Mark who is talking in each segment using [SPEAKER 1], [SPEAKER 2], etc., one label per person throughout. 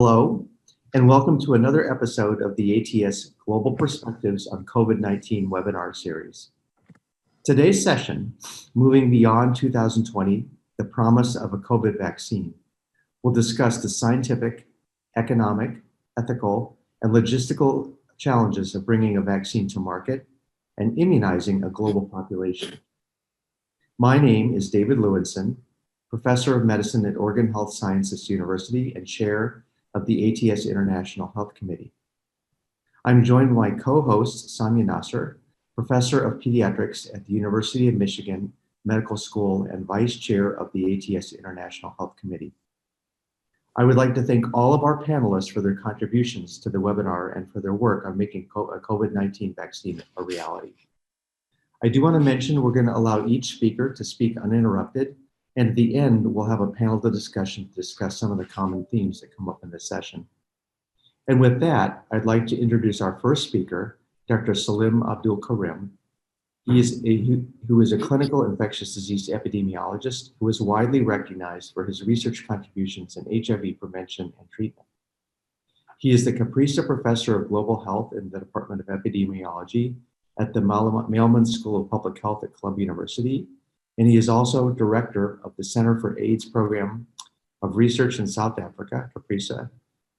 [SPEAKER 1] Hello, and welcome to another episode of the ATS Global Perspectives on COVID-19 webinar series. Today's session, Moving Beyond 2020, the Promise of a COVID Vaccine, will discuss the scientific, economic, ethical, and logistical challenges of bringing a vaccine to market and immunizing a global population. My name is David Lewinson, Professor of Medicine at Oregon Health Sciences University and Chair of the ATS International Health Committee. I'm joined by my co-host, Samia Nasser, Professor of Pediatrics at the University of Michigan Medical School and Vice Chair of the ATS International Health Committee. I would like to thank all of our panelists for their contributions to the webinar and for their work on making a COVID-19 vaccine a reality. I do want to mention we're going to allow each speaker to speak uninterrupted, and at the end, we'll have a panel discussion to discuss some of the common themes that come up in this session. And with that, I'd like to introduce our first speaker, Dr. Salim Abdul Karim. Who is a clinical infectious disease epidemiologist who is widely recognized for his research contributions in HIV prevention and treatment. He is the Caprisa Professor of Global Health in the Department of Epidemiology at the Mailman School of Public Health at Columbia University, and he is also director of the Center for AIDS Program of Research in South Africa, Caprisa,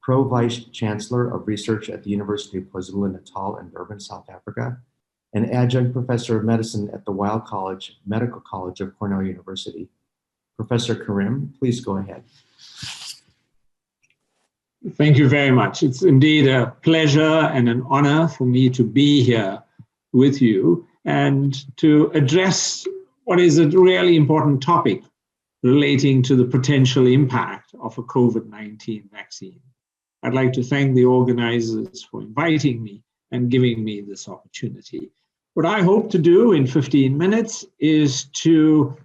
[SPEAKER 1] Pro-Vice Chancellor of Research at the University of KwaZulu-Natal in Durban, South Africa, and Adjunct Professor of Medicine at the Weill College Medical College of Cornell University. Professor Karim, please go ahead.
[SPEAKER 2] Thank you very much. It's indeed a pleasure and an honor for me to be here with you and to address what is a really important topic relating to the potential impact of a COVID-19 vaccine. I'd like to thank the organizers for inviting me and giving me this opportunity. What I hope to do in 15 minutes is to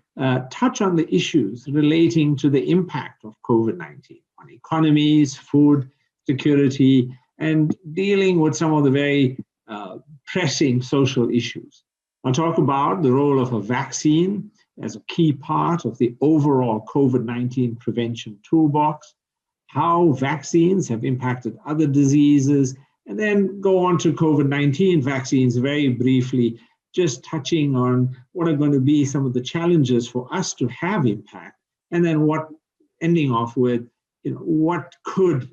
[SPEAKER 2] touch on the issues relating to the impact of COVID-19 on economies, food security, and dealing with some of the very pressing social issues. I'll talk about the role of a vaccine as a key part of the overall COVID-19 prevention toolbox, how vaccines have impacted other diseases, and then go on to COVID-19 vaccines very briefly, just touching on what are going to be some of the challenges for us to have impact, and then ending off with, what could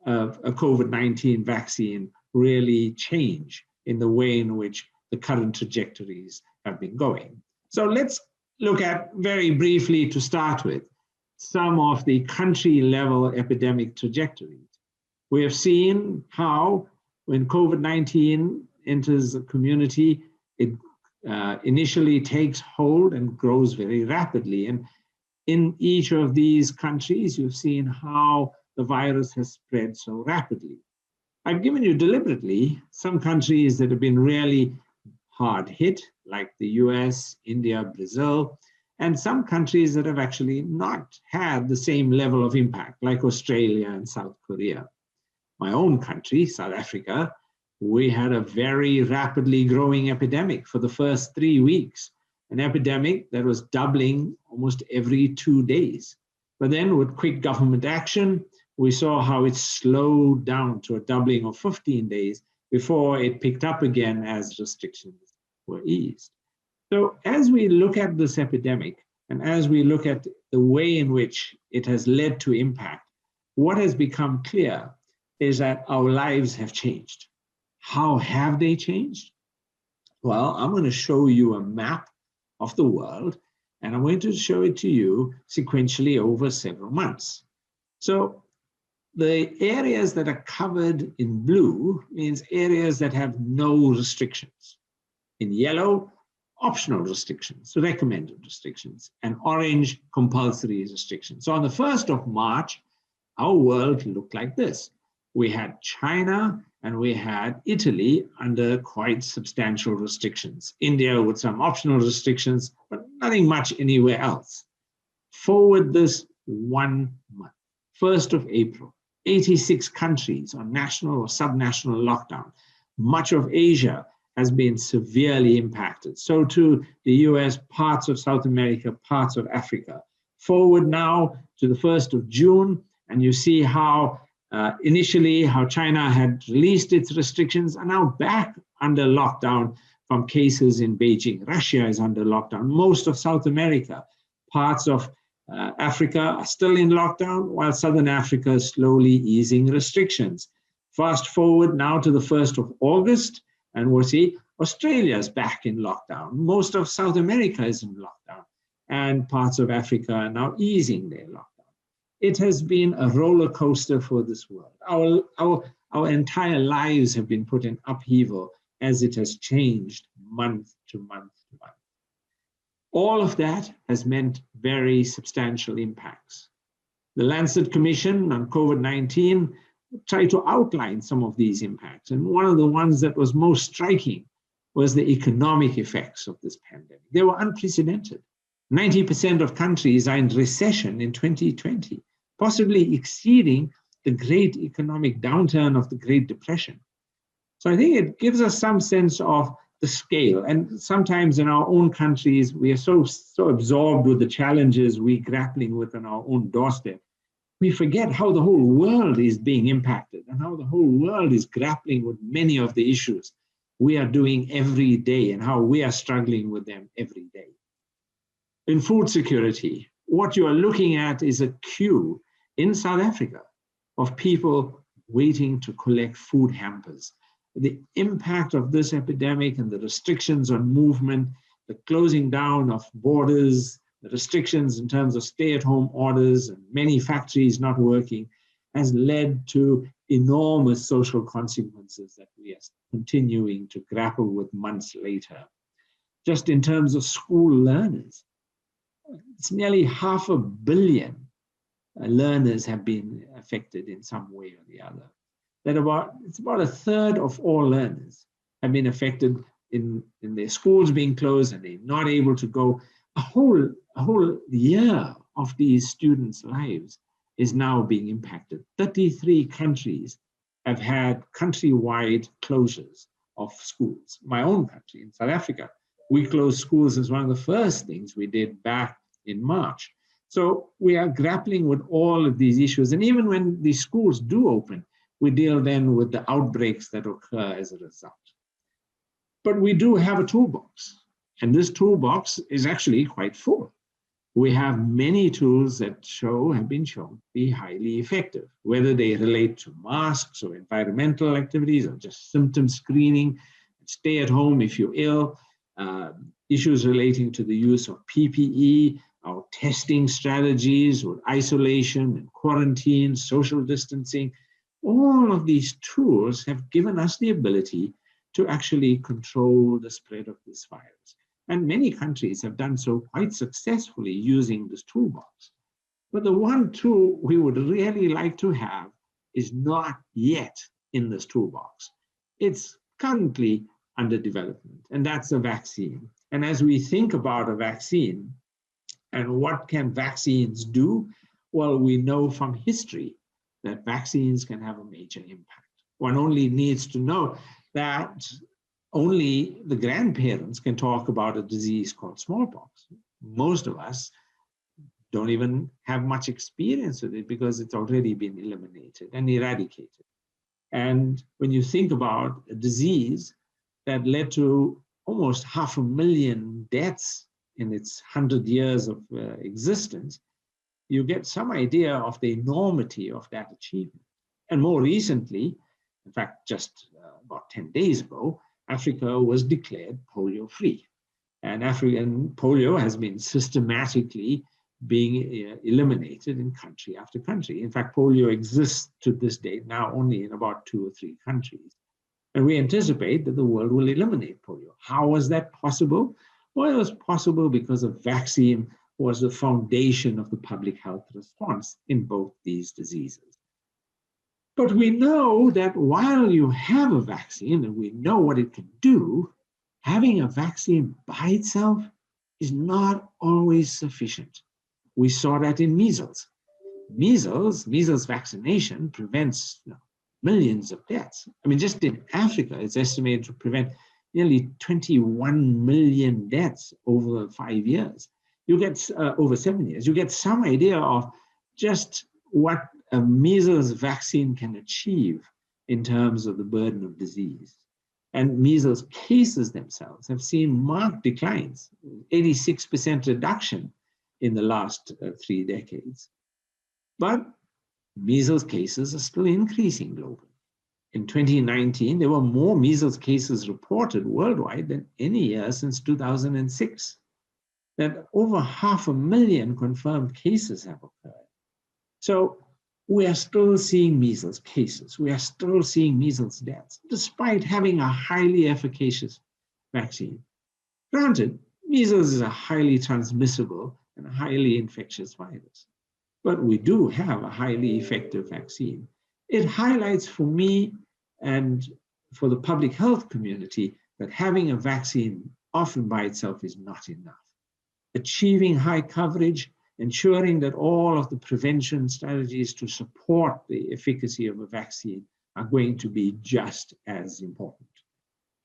[SPEAKER 2] a COVID-19 vaccine really change in the way in which the current trajectories have been going. So let's look at very briefly to start with some of the country level epidemic trajectories. We have seen how when COVID-19 enters the community, it initially takes hold and grows very rapidly. And in each of these countries, you've seen how the virus has spread so rapidly. I've given you deliberately some countries that have been really hard hit, like the US, India, Brazil, and some countries that have actually not had the same level of impact, like Australia and South Korea. My own country, South Africa, we had a very rapidly growing epidemic for the first 3 weeks, an epidemic that was doubling almost every 2 days. But then with quick government action, we saw how it slowed down to a doubling of 15 days before it picked up again as restrictions were eased. So as we look at this epidemic, and as we look at the way in which it has led to impact, what has become clear is that our lives have changed. How have they changed? Well, I'm going to show you a map of the world, and I'm going to show it to you sequentially over several months. So the areas that are covered in blue means areas that have no restrictions. In yellow, optional restrictions, so recommended restrictions, and orange, compulsory restrictions. So on the 1st of March, our world looked like this. We had China and we had Italy under quite substantial restrictions. India with some optional restrictions, but nothing much anywhere else. Forward this 1 month, 1st of April, 86 countries on national or subnational lockdown. Much of Asia has been severely impacted. So too the US, parts of South America, parts of Africa. Forward now to the 1st of June, and you see how Initially, how China had released its restrictions are now back under lockdown from cases in Beijing. Russia is under lockdown. Most of South America, parts of Africa are still in lockdown, while Southern Africa is slowly easing restrictions. Fast forward now to the 1st of August, and we'll see Australia is back in lockdown. Most of South America is in lockdown, and parts of Africa are now easing their lockdown. It has been a roller coaster for this world. Our entire lives have been put in upheaval as it has changed month to month to month. All of that has meant very substantial impacts. The Lancet Commission on COVID-19 tried to outline some of these impacts. And one of the ones that was most striking was the economic effects of this pandemic. They were unprecedented. 90% of countries are in recession in 2020, possibly exceeding the great economic downturn of the Great Depression. So I think it gives us some sense of the scale. And sometimes in our own countries, we are so absorbed with the challenges we're grappling with on our own doorstep. We forget how the whole world is being impacted and how the whole world is grappling with many of the issues we are doing every day and how we are struggling with them every day. In food security, what you are looking at is a queue in South Africa of people waiting to collect food hampers. The impact of this epidemic and the restrictions on movement, the closing down of borders, the restrictions in terms of stay-at-home orders and many factories not working has led to enormous social consequences that we are continuing to grapple with months later. Just in terms of school learners, it's nearly 500 million learners have been affected in some way or the other. It's about a third of all learners have been affected in their schools being closed and they're not able to go. A whole year of these students' lives is now being impacted. 33 countries have had countrywide closures of schools. My own country, in South Africa, we closed schools as one of the first things we did back in March. So we are grappling with all of these issues. And even when these schools do open, we deal then with the outbreaks that occur as a result. But we do have a toolbox. And this toolbox is actually quite full. We have many tools that have been shown to be highly effective, whether they relate to masks or environmental activities or just symptom screening, stay at home if you're ill, issues relating to the use of PPE, our testing strategies with isolation and quarantine, social distancing. All of these tools have given us the ability to actually control the spread of this virus. And many countries have done so quite successfully using this toolbox. But the one tool we would really like to have is not yet in this toolbox. It's currently under development, and that's a vaccine. And as we think about a vaccine and what can vaccines do, well, we know from history that vaccines can have a major impact. One only needs to know that only the grandparents can talk about a disease called smallpox. Most of us don't even have much experience with it because it's already been eliminated and eradicated. And when you think about a disease that led to almost 500,000 deaths in its 100 years of existence, you get some idea of the enormity of that achievement. And more recently, in fact, just about 10 days ago, Africa was declared polio-free. And African polio has been systematically being eliminated in country after country. In fact, polio exists to this date now only in about 2 or 3 countries. And we anticipate that the world will eliminate polio. How was that possible? Well, it was possible because a vaccine was the foundation of the public health response in both these diseases. But we know that while you have a vaccine and we know what it can do, having a vaccine by itself is not always sufficient. We saw that in measles. Measles vaccination prevents millions of deaths. I mean, just in Africa, it's estimated to prevent nearly 21 million deaths over 5 years. You get over 7 years. You get some idea of just what a measles vaccine can achieve in terms of the burden of disease. And measles cases themselves have seen marked declines, 86% reduction in the last 3 decades. But measles cases are still increasing globally. In 2019, there were more measles cases reported worldwide than any year since 2006. That over 500,000 confirmed cases have occurred. So we are still seeing measles cases. We are still seeing measles deaths, despite having a highly efficacious vaccine. Granted, measles is a highly transmissible and highly infectious virus, but we do have a highly effective vaccine. It highlights for me and for the public health community that having a vaccine often by itself is not enough. Achieving high coverage, ensuring that all of the prevention strategies to support the efficacy of a vaccine are going to be just as important.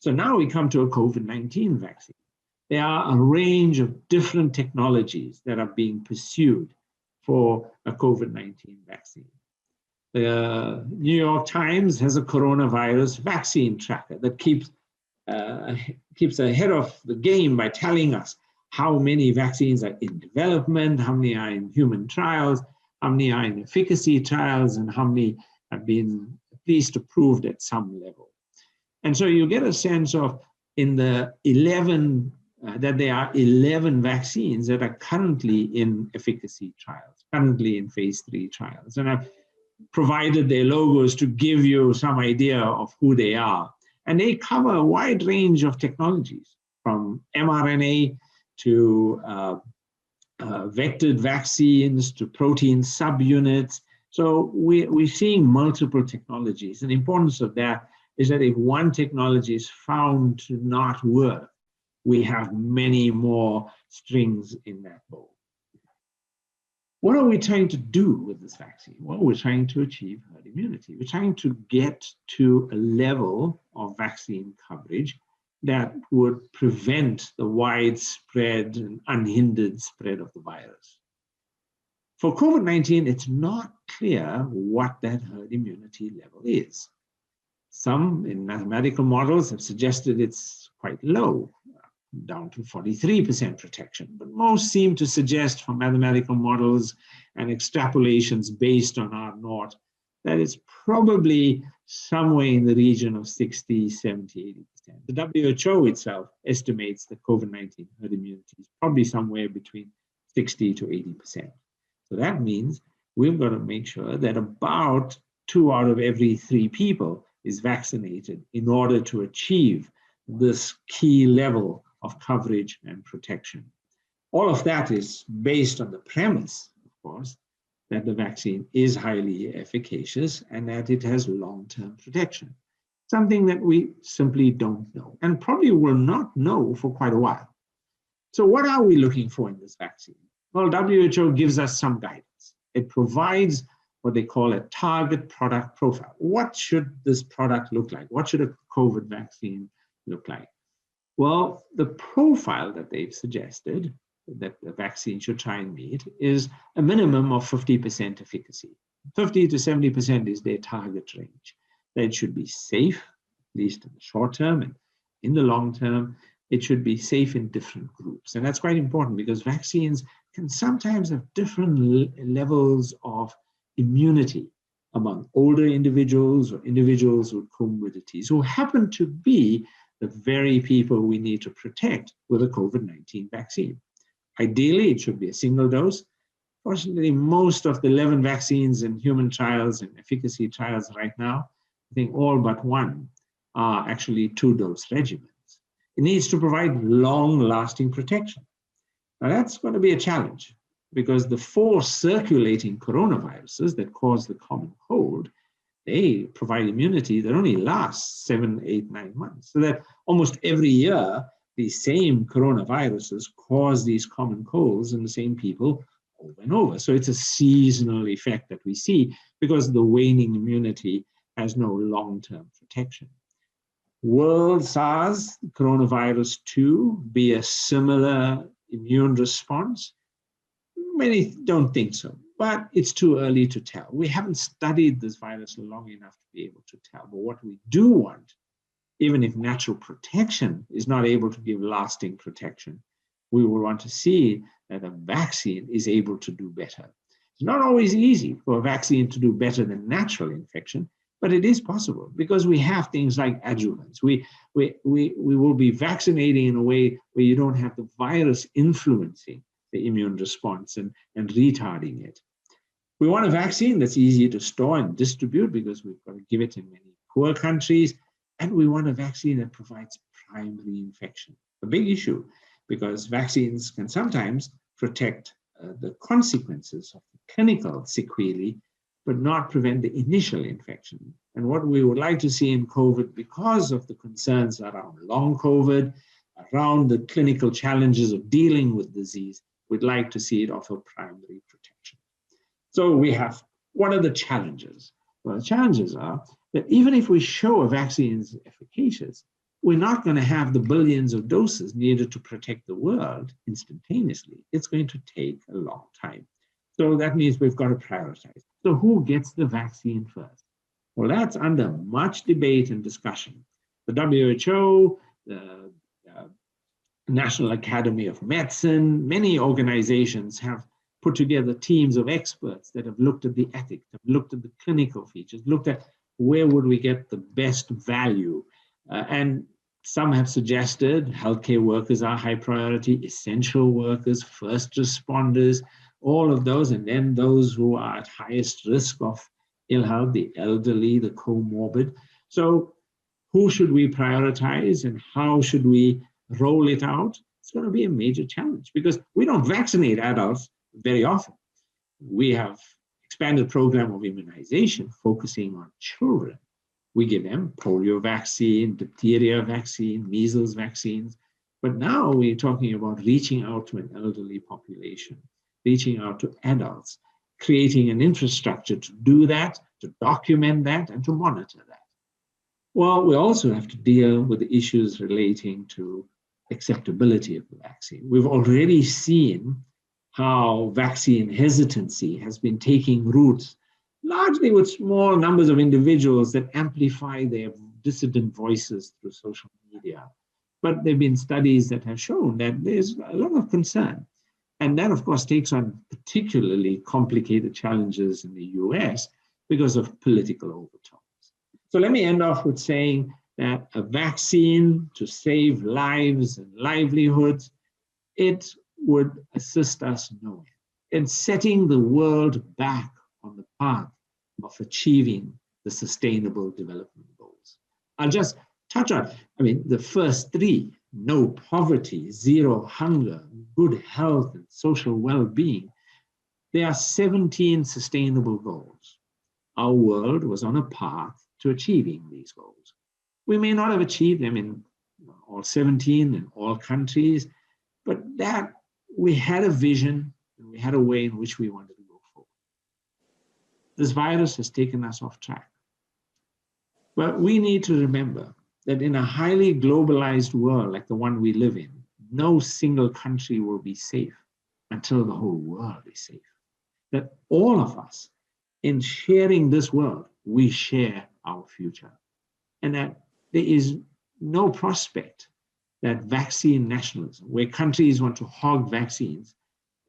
[SPEAKER 2] So now we come to a COVID-19 vaccine. There are a range of different technologies that are being pursued for a COVID-19 vaccine. The New York Times has a coronavirus vaccine tracker that keeps ahead of the game by telling us how many vaccines are in development, how many are in human trials, how many are in efficacy trials, and how many have been at least approved at some level. And so you get a sense of in the 11, that there are 11 vaccines that are currently in efficacy trials, currently in phase 3 trials. And I've provided their logos to give you some idea of who they are. And they cover a wide range of technologies, from mRNA to vectored vaccines to protein subunits. So we're seeing multiple technologies. And the importance of that is that if one technology is found to not work, we have many more strings in that bow. What are we trying to do with this vaccine? Well, we're trying to achieve herd immunity. We're trying to get to a level of vaccine coverage that would prevent the widespread and unhindered spread of the virus. For COVID-19, it's not clear what that herd immunity level is. Some in mathematical models have suggested it's quite low, down to 43% protection, but most seem to suggest from mathematical models and extrapolations based on R0 that it's probably somewhere in the region of 60, 70, 80%. The WHO itself estimates that COVID-19 herd immunity is probably somewhere between 60 to 80%. So that means we've got to make sure that about 2 out of every 3 people is vaccinated in order to achieve this key level of coverage and protection. All of that is based on the premise, of course, that the vaccine is highly efficacious and that it has long-term protection, something that we simply don't know and probably will not know for quite a while. So what are we looking for in this vaccine? Well, WHO gives us some guidance. It provides what they call a target product profile. What should this product look like? What should a COVID vaccine look like? Well, the profile that they've suggested that the vaccine should try and meet is a minimum of 50% efficacy. 50 to 70% is their target range. That it should be safe, at least in the short term, and in the long term, it should be safe in different groups. And that's quite important because vaccines can sometimes have different levels of immunity among older individuals or individuals with comorbidities who happen to be the very people we need to protect with a COVID-19 vaccine. Ideally, it should be a single dose. Fortunately, most of the 11 vaccines in human trials and efficacy trials right now, I think all but one are actually 2-dose regimens. It needs to provide long-lasting protection. Now, that's going to be a challenge because the 4 circulating coronaviruses that cause the common cold, they provide immunity that only lasts 7, 8, 9 months. So that almost every year, these same coronaviruses cause these common colds in the same people over and over. So it's a seasonal effect that we see because the waning immunity has no long-term protection. Will SARS coronavirus 2 be a similar immune response? Many don't think so. but it's too early to tell. We haven't studied this virus long enough to be able to tell. But what we do want, even if natural protection is not able to give lasting protection, we will want to see that a vaccine is able to do better. It's not always easy for a vaccine to do better than natural infection, but it is possible because we have things like adjuvants. We will be vaccinating in a way where you don't have the virus influencing the immune response and retarding it. We want a vaccine that's easy to store and distribute because we've got to give it in many poor countries. And we want a vaccine that provides primary infection. A big issue because vaccines can sometimes protect the consequences of the clinical sequelae, but not prevent the initial infection. And what we would like to see in COVID, because of the concerns around long COVID, around the clinical challenges of dealing with disease, we'd like to see it offer primary protection. So we have, what are the challenges? Well, the challenges are that even if we show a vaccine is efficacious, we're not going to have the billions of doses needed to protect the world instantaneously. It's going to take a long time. So that means we've got to prioritize. So who gets the vaccine first? Well, that's under much debate and discussion. The WHO, the National Academy of Medicine, many organizations have put together teams of experts that have looked at the ethics, have looked at the clinical features, looked at where would we get the best value. And some have suggested healthcare workers are high priority, essential workers, first responders, all of those, and then those who are at highest risk of ill health, the elderly, the comorbid. So who should we prioritize and how should we roll it out? It's going to be a major challenge because we don't vaccinate adults very often. We have expanded program of immunization focusing on children. We give them polio vaccine, diphtheria vaccine, measles vaccines. But now we're talking about reaching out to an elderly population, reaching out to adults, creating an infrastructure to do that, to document that, and to monitor that. Well, we also have to deal with the issues relating to acceptability of the vaccine. We've already seen how vaccine hesitancy has been taking root, largely with small numbers of individuals that amplify their dissident voices through social media. But there have been studies that have shown that there's a lot of concern. And that, of course, takes on particularly complicated challenges in the US because of political overtones. So let me end off with saying that a vaccine to save lives and livelihoods, it would assist us nowhere in setting the world back on the path of achieving the Sustainable Development Goals. I'll just touch on, the first three: no poverty, zero hunger, good health, and social well-being. There are 17 sustainable goals. Our world was on a path to achieving these goals. We may not have achieved them in all 17 in all countries, but that we had a vision and we had a way in which we wanted to go forward. This virus has taken us off track. But we need to remember that in a highly globalized world like the one we live in, no single country will be safe until the whole world is safe. That all of us, in sharing this world, we share our future. And that there is no prospect that vaccine nationalism, where countries want to hog vaccines,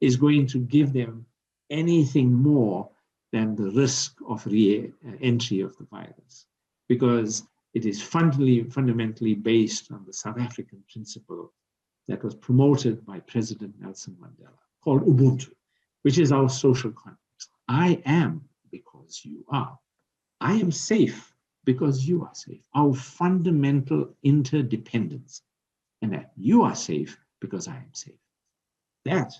[SPEAKER 2] is going to give them anything more than the risk of re-entry of the virus, because it is fundamentally based on the South African principle that was promoted by President Nelson Mandela, called Ubuntu, which is our social contract. I am because you are. I am safe because you are safe. Our fundamental interdependence, and that you are safe because I am safe. That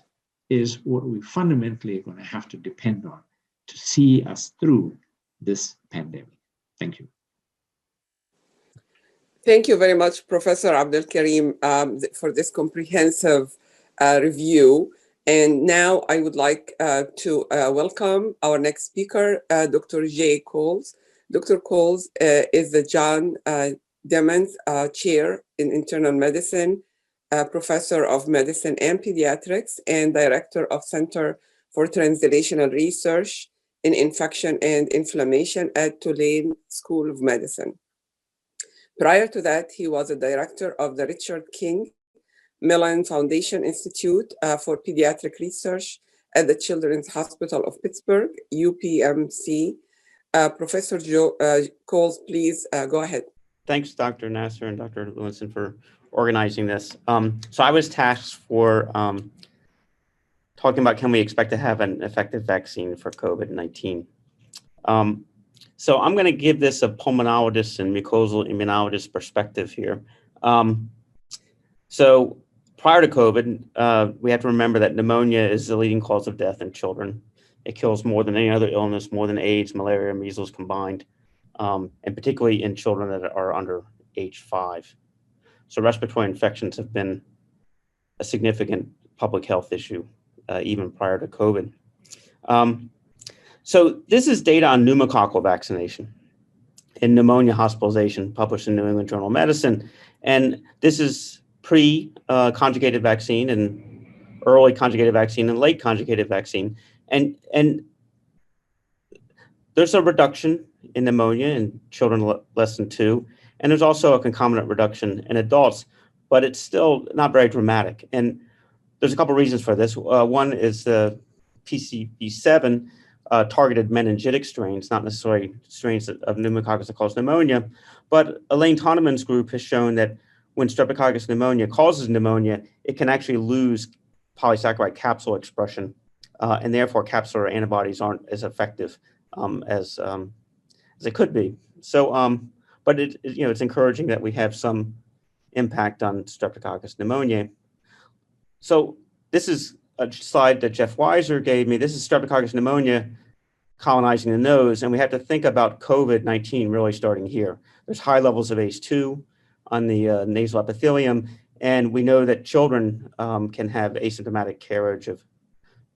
[SPEAKER 2] is what we fundamentally are going to have to depend on to see us through this pandemic. Thank you.
[SPEAKER 3] Thank you very much, Professor Abdul Karim, for this comprehensive review. And now I would like to welcome our next speaker, Dr. Jay Coles. Dr. Coles is the John Demmons Chair in Internal Medicine, Professor of Medicine and Pediatrics, and Director of Center for Translational Research in Infection and Inflammation at Tulane School of Medicine. Prior to that, he was a director of the Richard King Mellon Foundation Institute for Pediatric Research at the Children's Hospital of Pittsburgh, UPMC. Professor Joe Coles, please go ahead.
[SPEAKER 4] Thanks, Dr. Nasser and Dr. Lewinson, for organizing this. So I was tasked for talking about, can we expect to have an effective vaccine for COVID-19? So I'm going to give this a pulmonologist and mucosal immunologist perspective here. So prior to COVID, we have to remember that pneumonia is the leading cause of death in children. It kills more than any other illness, more than AIDS, malaria, and measles combined, and particularly in children that are under age 5. So respiratory infections have been a significant public health issue, even prior to COVID. So this is data on pneumococcal vaccination and pneumonia hospitalization published in New England Journal of Medicine. And this is pre-conjugated vaccine and early conjugated vaccine and late conjugated vaccine. And there's a reduction in pneumonia in children less than 2. And there's also a concomitant reduction in adults, but it's still not very dramatic. And there's a couple of reasons for this. One is the PCV7 targeted meningitic strains, not necessarily strains of pneumococcus that cause pneumonia, but Elaine Tonneman's group has shown that when Streptococcus pneumonia causes pneumonia, it can actually lose polysaccharide capsule expression, and therefore capsular antibodies aren't as effective as it could be. So, but it's encouraging that we have some impact on Streptococcus pneumoniae. So this is a slide that Jeff Weiser gave me. This is Streptococcus pneumonia colonizing the nose, and we have to think about COVID-19 really starting here. There's high levels of ACE2 on the nasal epithelium, and we know that children can have asymptomatic carriage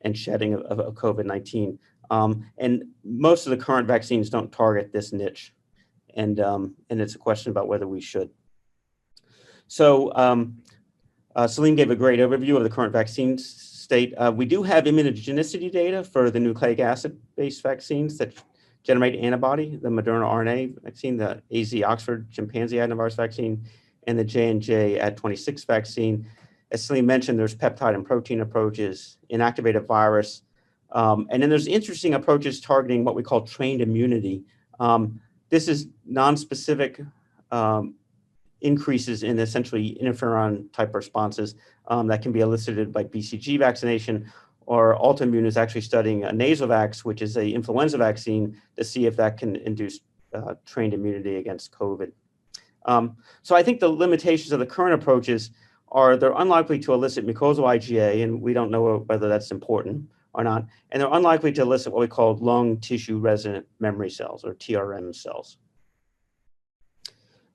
[SPEAKER 4] and shedding of COVID-19. And most of the current vaccines don't target this niche, and it's a question about whether we should. So Salim gave a great overview of the current vaccine state. We do have immunogenicity data for the nucleic acid-based vaccines that generate antibody, the Moderna RNA vaccine, the AZ Oxford chimpanzee adenovirus vaccine, and the J&J Ad26 vaccine. As Salim mentioned, there's peptide and protein approaches, inactivated virus, and then there's interesting approaches targeting what we call trained immunity. This is non-specific increases in essentially interferon type responses that can be elicited by BCG vaccination, or Altimmune is actually studying a Nasavax, which is an influenza vaccine, to see if that can induce trained immunity against COVID. So I think the limitations of the current approaches are they're unlikely to elicit mucosal IgA, and we don't know whether that's important or not, and they're unlikely to elicit what we call lung tissue resident memory cells, or TRM cells.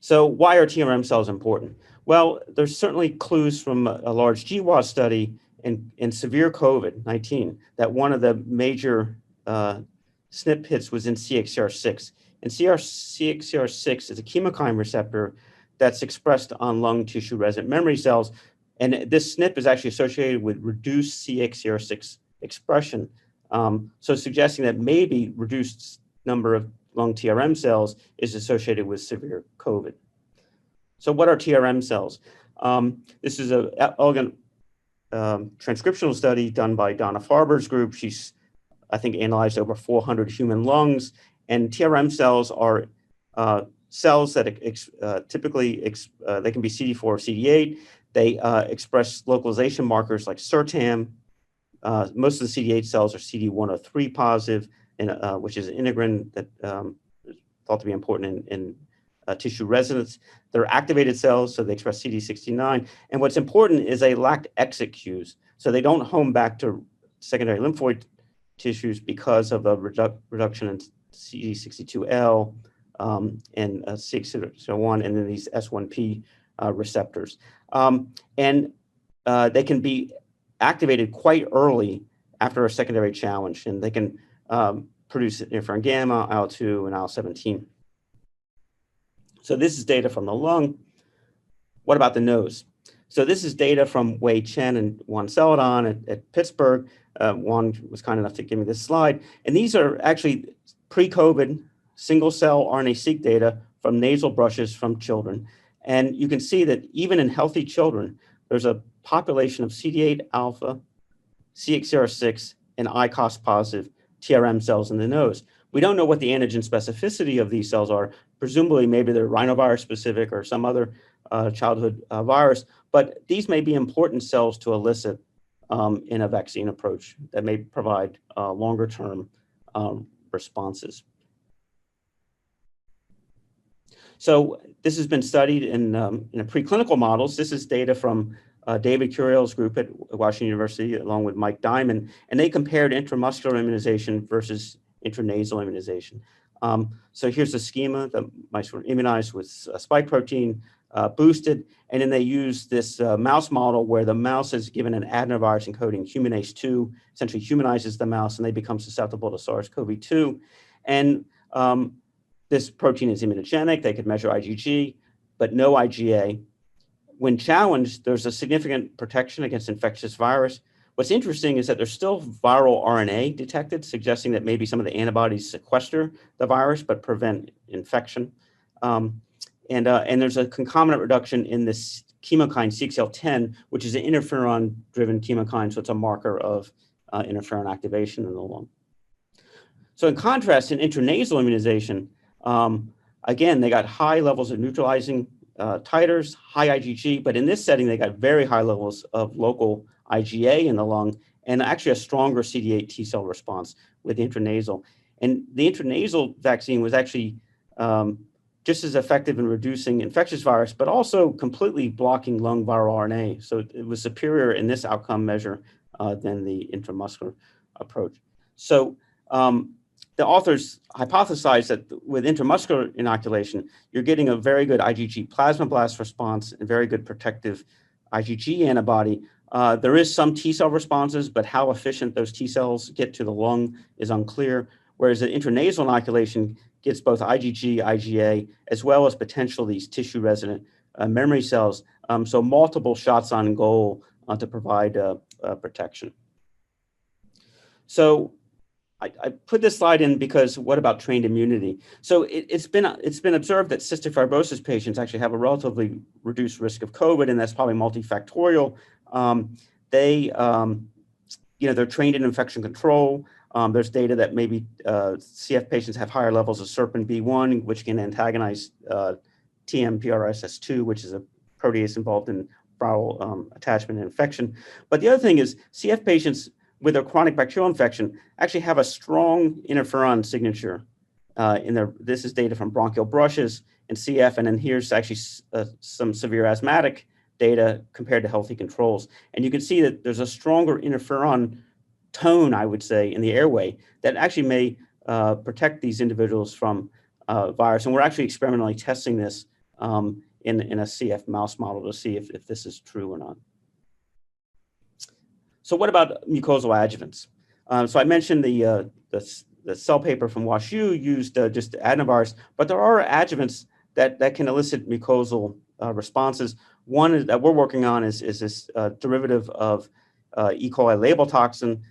[SPEAKER 4] So why are TRM cells important? Well, there's certainly clues from a large GWAS study in severe COVID-19 that one of the major SNP hits was in CXCR6. And CXCR6 is a chemokine receptor that's expressed on lung tissue resident memory cells. And this SNP is actually associated with reduced CXCR6 expression. So suggesting that maybe reduced number of lung TRM cells is associated with severe COVID. So what are TRM cells? This is an elegant transcriptional study done by Donna Farber's group. She's, I think, analyzed over 400 human lungs. And TRM cells are cells that typically, they can be CD4 or CD8. They express localization markers like SIRTAM. Most of the CD8 cells are CD103 positive, which is an integrin that is thought to be important in tissue residence. They're activated cells, so they express CD69. And what's important is they lack exit cues. So they don't home back to secondary lymphoid tissues because of a reduction in CD62L and CXCR1, and then these S1P receptors. And they can be activated quite early after a secondary challenge, and they can produce interferon gamma, IL-2, and IL-17. So this is data from the lung. What about the nose? So this is data from Wei Chen and Juan Celadon at Pittsburgh. Juan was kind enough to give me this slide. And these are actually pre-COVID single-cell RNA-seq data from nasal brushes from children. And you can see that even in healthy children, there's a population of CD8 alpha, CXCR6, and ICOS positive TRM cells in the nose. We don't know what the antigen specificity of these cells are. Presumably, maybe they're rhinovirus specific or some other childhood virus, but these may be important cells to elicit in a vaccine approach that may provide longer term responses. So this has been studied in preclinical models. This is data from David Curiel's group at Washington University, along with Mike Diamond, and they compared intramuscular immunization versus intranasal immunization. So here's the schema. The mice were immunized with spike protein, boosted, and then they used this mouse model where the mouse is given an adenovirus encoding humanase 2, essentially humanizes the mouse, and they become susceptible to SARS-CoV-2. And this protein is immunogenic. They could measure IgG, but no IgA. When challenged, there's a significant protection against infectious virus. What's interesting is that there's still viral RNA detected, suggesting that maybe some of the antibodies sequester the virus but prevent infection. And there's a concomitant reduction in this chemokine CXL10, which is an interferon-driven chemokine, so it's a marker of interferon activation in the lung. So in contrast, in intranasal immunization, again, they got high levels of neutralizing titers, high IgG, but in this setting, they got very high levels of local IgA in the lung and actually a stronger CD8 T cell response with intranasal. And the intranasal vaccine was actually just as effective in reducing infectious virus, but also completely blocking lung viral RNA. So it was superior in this outcome measure than the intramuscular approach. So the authors hypothesized that with intramuscular inoculation, you're getting a very good IgG plasmablast response and very good protective IgG antibody. There is some T cell responses, but how efficient those T cells get to the lung is unclear, whereas the intranasal inoculation gets both IgG, IgA, as well as potential these tissue resident memory cells. So multiple shots on goal to provide protection. So I put this slide in because what about trained immunity? So it's been observed that cystic fibrosis patients actually have a relatively reduced risk of COVID, and that's probably multifactorial. They're trained in infection control. There's data that maybe CF patients have higher levels of SERPIN-B1, which can antagonize TMPRSS2, which is a protease involved in viral attachment and infection. But the other thing is CF patients with a chronic bacterial infection actually have a strong interferon signature in their, this is data from bronchial brushes and CF, and then here's actually some severe asthmatic data compared to healthy controls. And you can see that there's a stronger interferon tone, I would say, in the airway that actually may protect these individuals from virus. And we're actually experimentally testing this in a CF mouse model to see if this is true or not. So what about mucosal adjuvants? So I mentioned the cell paper from WashU used just adenovirus, but there are adjuvants that can elicit mucosal responses. One that we're working on is this derivative of E. coli label toxin.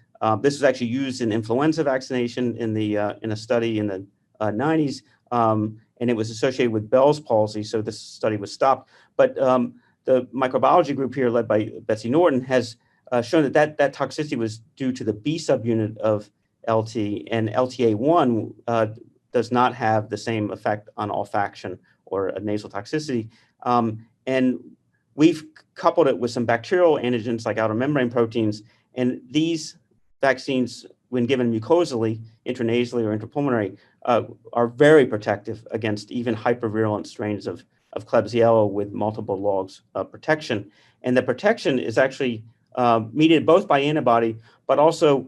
[SPEAKER 4] This was actually used in influenza vaccination in a study in the 90s, and it was associated with Bell's palsy, so this study was stopped. But the microbiology group here, led by Betsy Norton, has shown that toxicity was due to the B subunit of LT, and LTA1 does not have the same effect on olfaction or a nasal toxicity. And we've coupled it with some bacterial antigens like outer membrane proteins, and these vaccines, when given mucosally, intranasally or intrapulmonary, are very protective against even hypervirulent strains of Klebsiella with multiple logs of protection. And the protection is actually mediated both by antibody, but also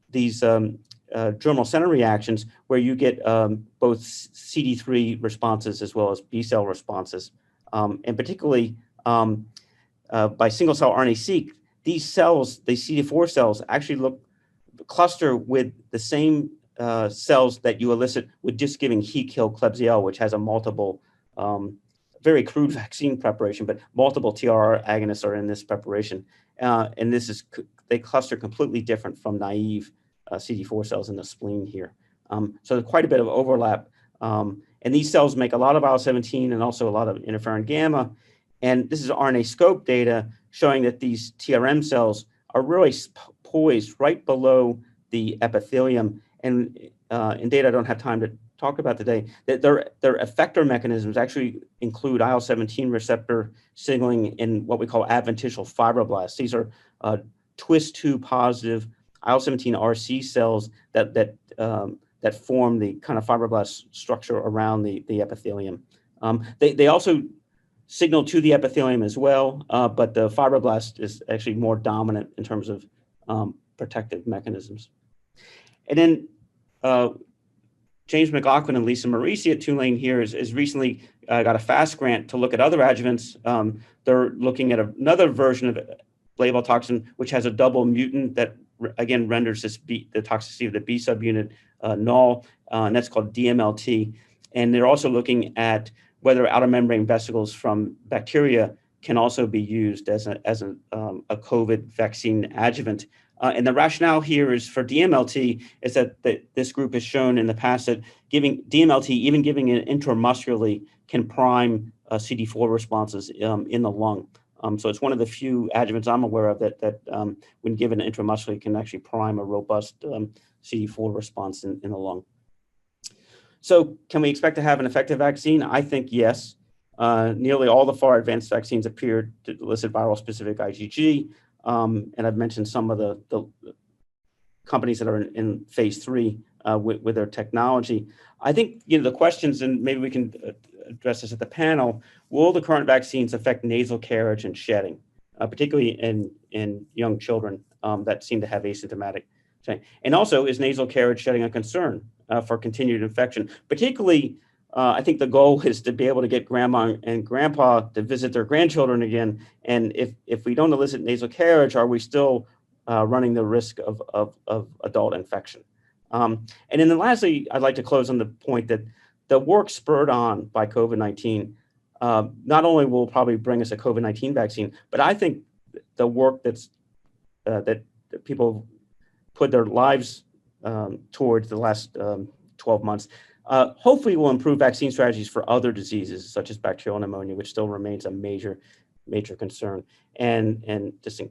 [SPEAKER 4] these germinal center reactions where you get both CD3 responses as well as B cell responses. And particularly by single cell RNA-seq, these cells, the CD4 cells, actually cluster with the same cells that you elicit with just giving heat kill Klebsiella, which has a multiple, very crude vaccine preparation, but multiple TRR agonists are in this preparation. And this is they cluster completely different from naive CD4 cells in the spleen here. So there's quite a bit of overlap. And these cells make a lot of IL-17 and also a lot of interferon gamma. And this is RNA-scope data showing that these TRM cells are really poised right below the epithelium. And in data I don't have time to talk about today, that their effector mechanisms actually include IL-17 receptor signaling in what we call adventitial fibroblasts. These are TWIS2 positive IL-17 RC cells that form the kind of fibroblast structure around the epithelium. They also signal to the epithelium as well, but the fibroblast is actually more dominant in terms of protective mechanisms. And then James McLaughlin and Lisa Marisi at Tulane here is recently got a FAST grant to look at other adjuvants. They're looking at another version of label toxin, which has a double mutant that again renders the toxicity of the B subunit null, and that's called DMLT. And they're also looking at whether outer membrane vesicles from bacteria can also be used as a COVID vaccine adjuvant. And the rationale here is for DMLT is that this group has shown in the past that giving DMLT, even giving it intramuscularly, can prime CD4 responses in the lung. So it's one of the few adjuvants I'm aware of that when given intramuscularly can actually prime a robust CD4 response in the lung. So can we expect to have an effective vaccine? I think yes. Nearly all the far advanced vaccines appear to elicit viral specific IgG. And I've mentioned some of the companies that are in phase 3 with their technology. I think the questions, and maybe we can address this at the panel, will the current vaccines affect nasal carriage and shedding, particularly in young children that seem to have asymptomatic shedding? And also, is nasal carriage shedding a concern for continued infection? Particularly, I think the goal is to be able to get grandma and grandpa to visit their grandchildren again. And if we don't elicit nasal carriage, are we still running the risk of adult infection? And then lastly, I'd like to close on the point that the work spurred on by COVID-19 not only will probably bring us a COVID-19 vaccine, but I think the work that people put their lives towards the last 12 months hopefully will improve vaccine strategies for other diseases such as bacterial pneumonia, which still remains a major concern. And just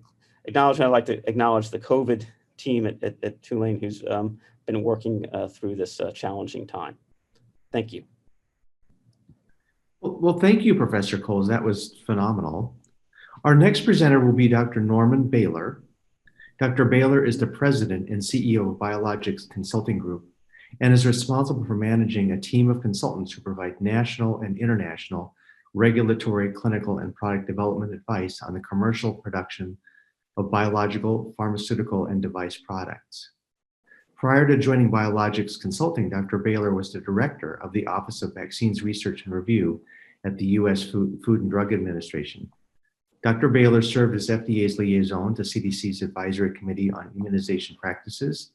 [SPEAKER 4] I'd like to acknowledge the COVID team at Tulane who's been working through this challenging time. Thank you.
[SPEAKER 1] Well, thank you, Professor Coles. That was phenomenal. Our next presenter will be Dr. Norman Baylor. Dr. Baylor is the president and CEO of Biologics Consulting Group and is responsible for managing a team of consultants who provide national and international regulatory, clinical, and product development advice on the commercial production of biological, pharmaceutical, and device products. Prior to joining Biologics Consulting, Dr. Baylor was the director of the Office of Vaccines Research and Review at the U.S. Food and Drug Administration. Dr. Baylor served as FDA's liaison to CDC's Advisory Committee on Immunization Practices,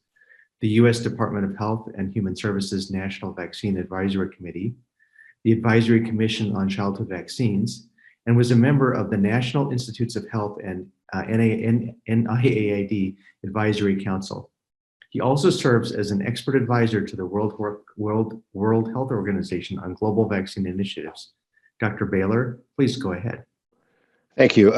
[SPEAKER 1] the U.S. Department of Health and Human Services National Vaccine Advisory Committee, the Advisory Commission on Childhood Vaccines, and was a member of the National Institutes of Health and NIAID Advisory Council. He also serves as an expert advisor to the World Health Organization on global vaccine initiatives. Dr. Baylor, please go ahead.
[SPEAKER 5] Thank you.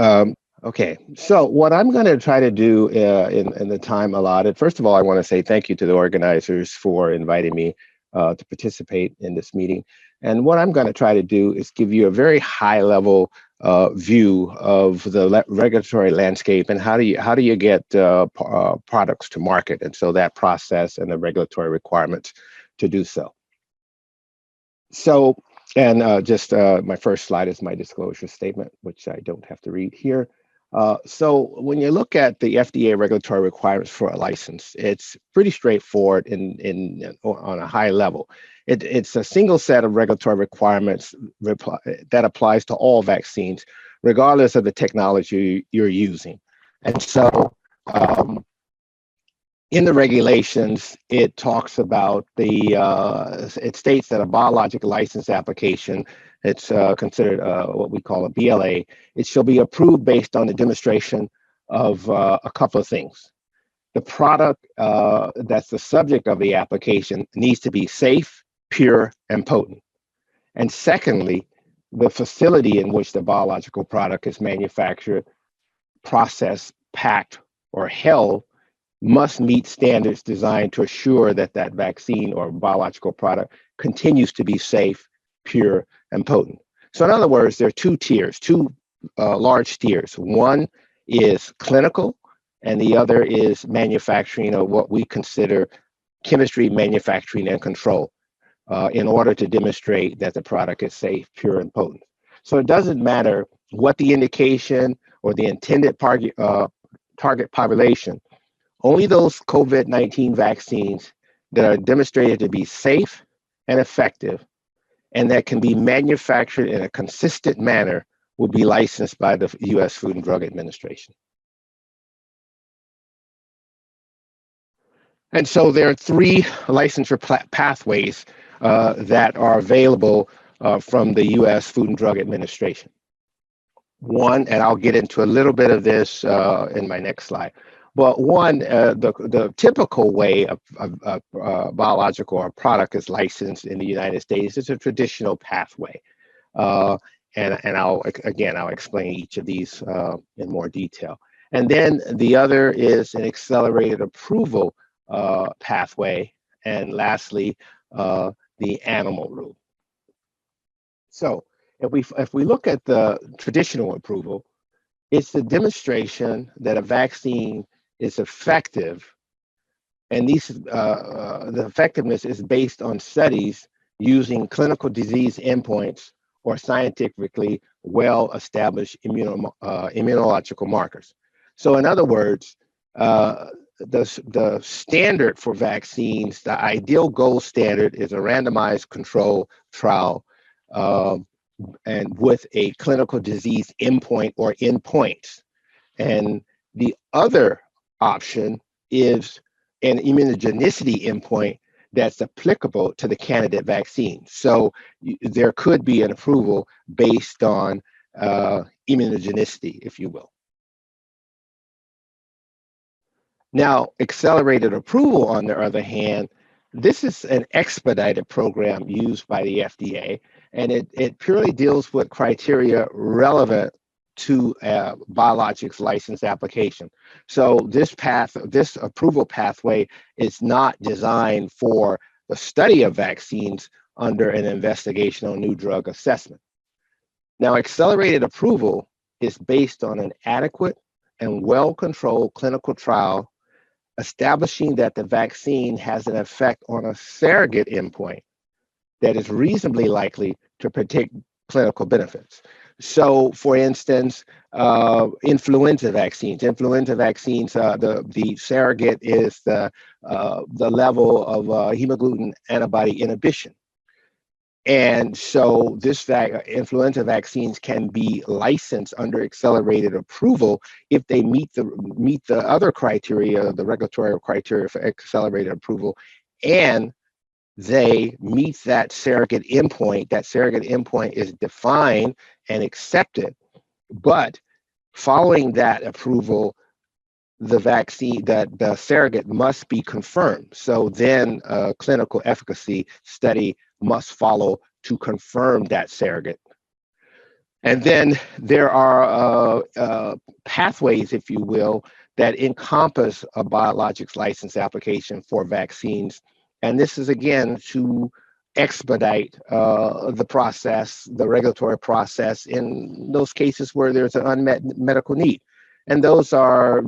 [SPEAKER 5] Okay, so what I'm going to try to do in the time allotted, first of all, I want to say thank you to the organizers for inviting me to participate in this meeting. And what I'm going to try to do is give you a very high level view of the regulatory landscape and how do you get products to market, and so that process and the regulatory requirements to do so. So, and my first slide is my disclosure statement, which I don't have to read here. So when you look at the FDA regulatory requirements for a license, it's pretty straightforward on a high level. It's a single set of regulatory requirements that applies to all vaccines, regardless of the technology you're using. And so in the regulations, it talks about it states that a biologic license application, it's considered what we call a BLA. It shall be approved based on the demonstration of a couple of things. The product that's the subject of the application needs to be safe, pure, and potent. And secondly, the facility in which the biological product is manufactured, processed, packed, or held must meet standards designed to assure that that vaccine or biological product continues to be safe, pure, and potent. So in other words, there are two tiers, two large tiers. One is clinical, and the other is manufacturing, or what we consider chemistry, manufacturing, and control, in order to demonstrate that the product is safe, pure, and potent. So it doesn't matter what the indication or the intended target population. Only those COVID-19 vaccines that are demonstrated to be safe and effective and that can be manufactured in a consistent manner will be licensed by the U.S. Food and Drug Administration. And so there are three licensure pathways that are available from the U.S. Food and Drug Administration. One, and I'll get into a little bit of this in my next slide. But one, the typical way a biological or product is licensed in the United States is a traditional pathway. And I'll explain each of these in more detail. And then the other is an accelerated approval pathway. And lastly, the animal route. So if we look at the traditional approval, it's the demonstration that a vaccine is effective, and the effectiveness is based on studies using clinical disease endpoints or scientifically well-established immunological markers. So in other words, the standard for vaccines, the ideal gold standard is a randomized control trial and with a clinical disease endpoint or endpoints. And the other option is an immunogenicity endpoint that's applicable to the candidate vaccine. So there could be an approval based on immunogenicity, if you will. Now, accelerated approval, on the other hand, this is an expedited program used by the FDA, and it purely deals with criteria relevant to biologics license application. So this approval pathway is not designed for the study of vaccines under an investigational new drug assessment. Now, accelerated approval is based on an adequate and well-controlled clinical trial establishing that the vaccine has an effect on a surrogate endpoint that is reasonably likely to predict clinical benefits. So, for instance, influenza vaccines. The surrogate is the level of hemagglutinin antibody inhibition. And so this influenza vaccines can be licensed under accelerated approval if they meet the other criteria, the regulatory criteria for accelerated approval, and they meet that surrogate endpoint. That surrogate endpoint is defined and accepted, but following that approval, the vaccine, the surrogate must be confirmed. So then a clinical efficacy study must follow to confirm that surrogate. And then there are pathways, if you will, that encompass a biologics license application for vaccines. And this is, again, to expedite the process, the regulatory process in those cases where there's an unmet medical need. And those are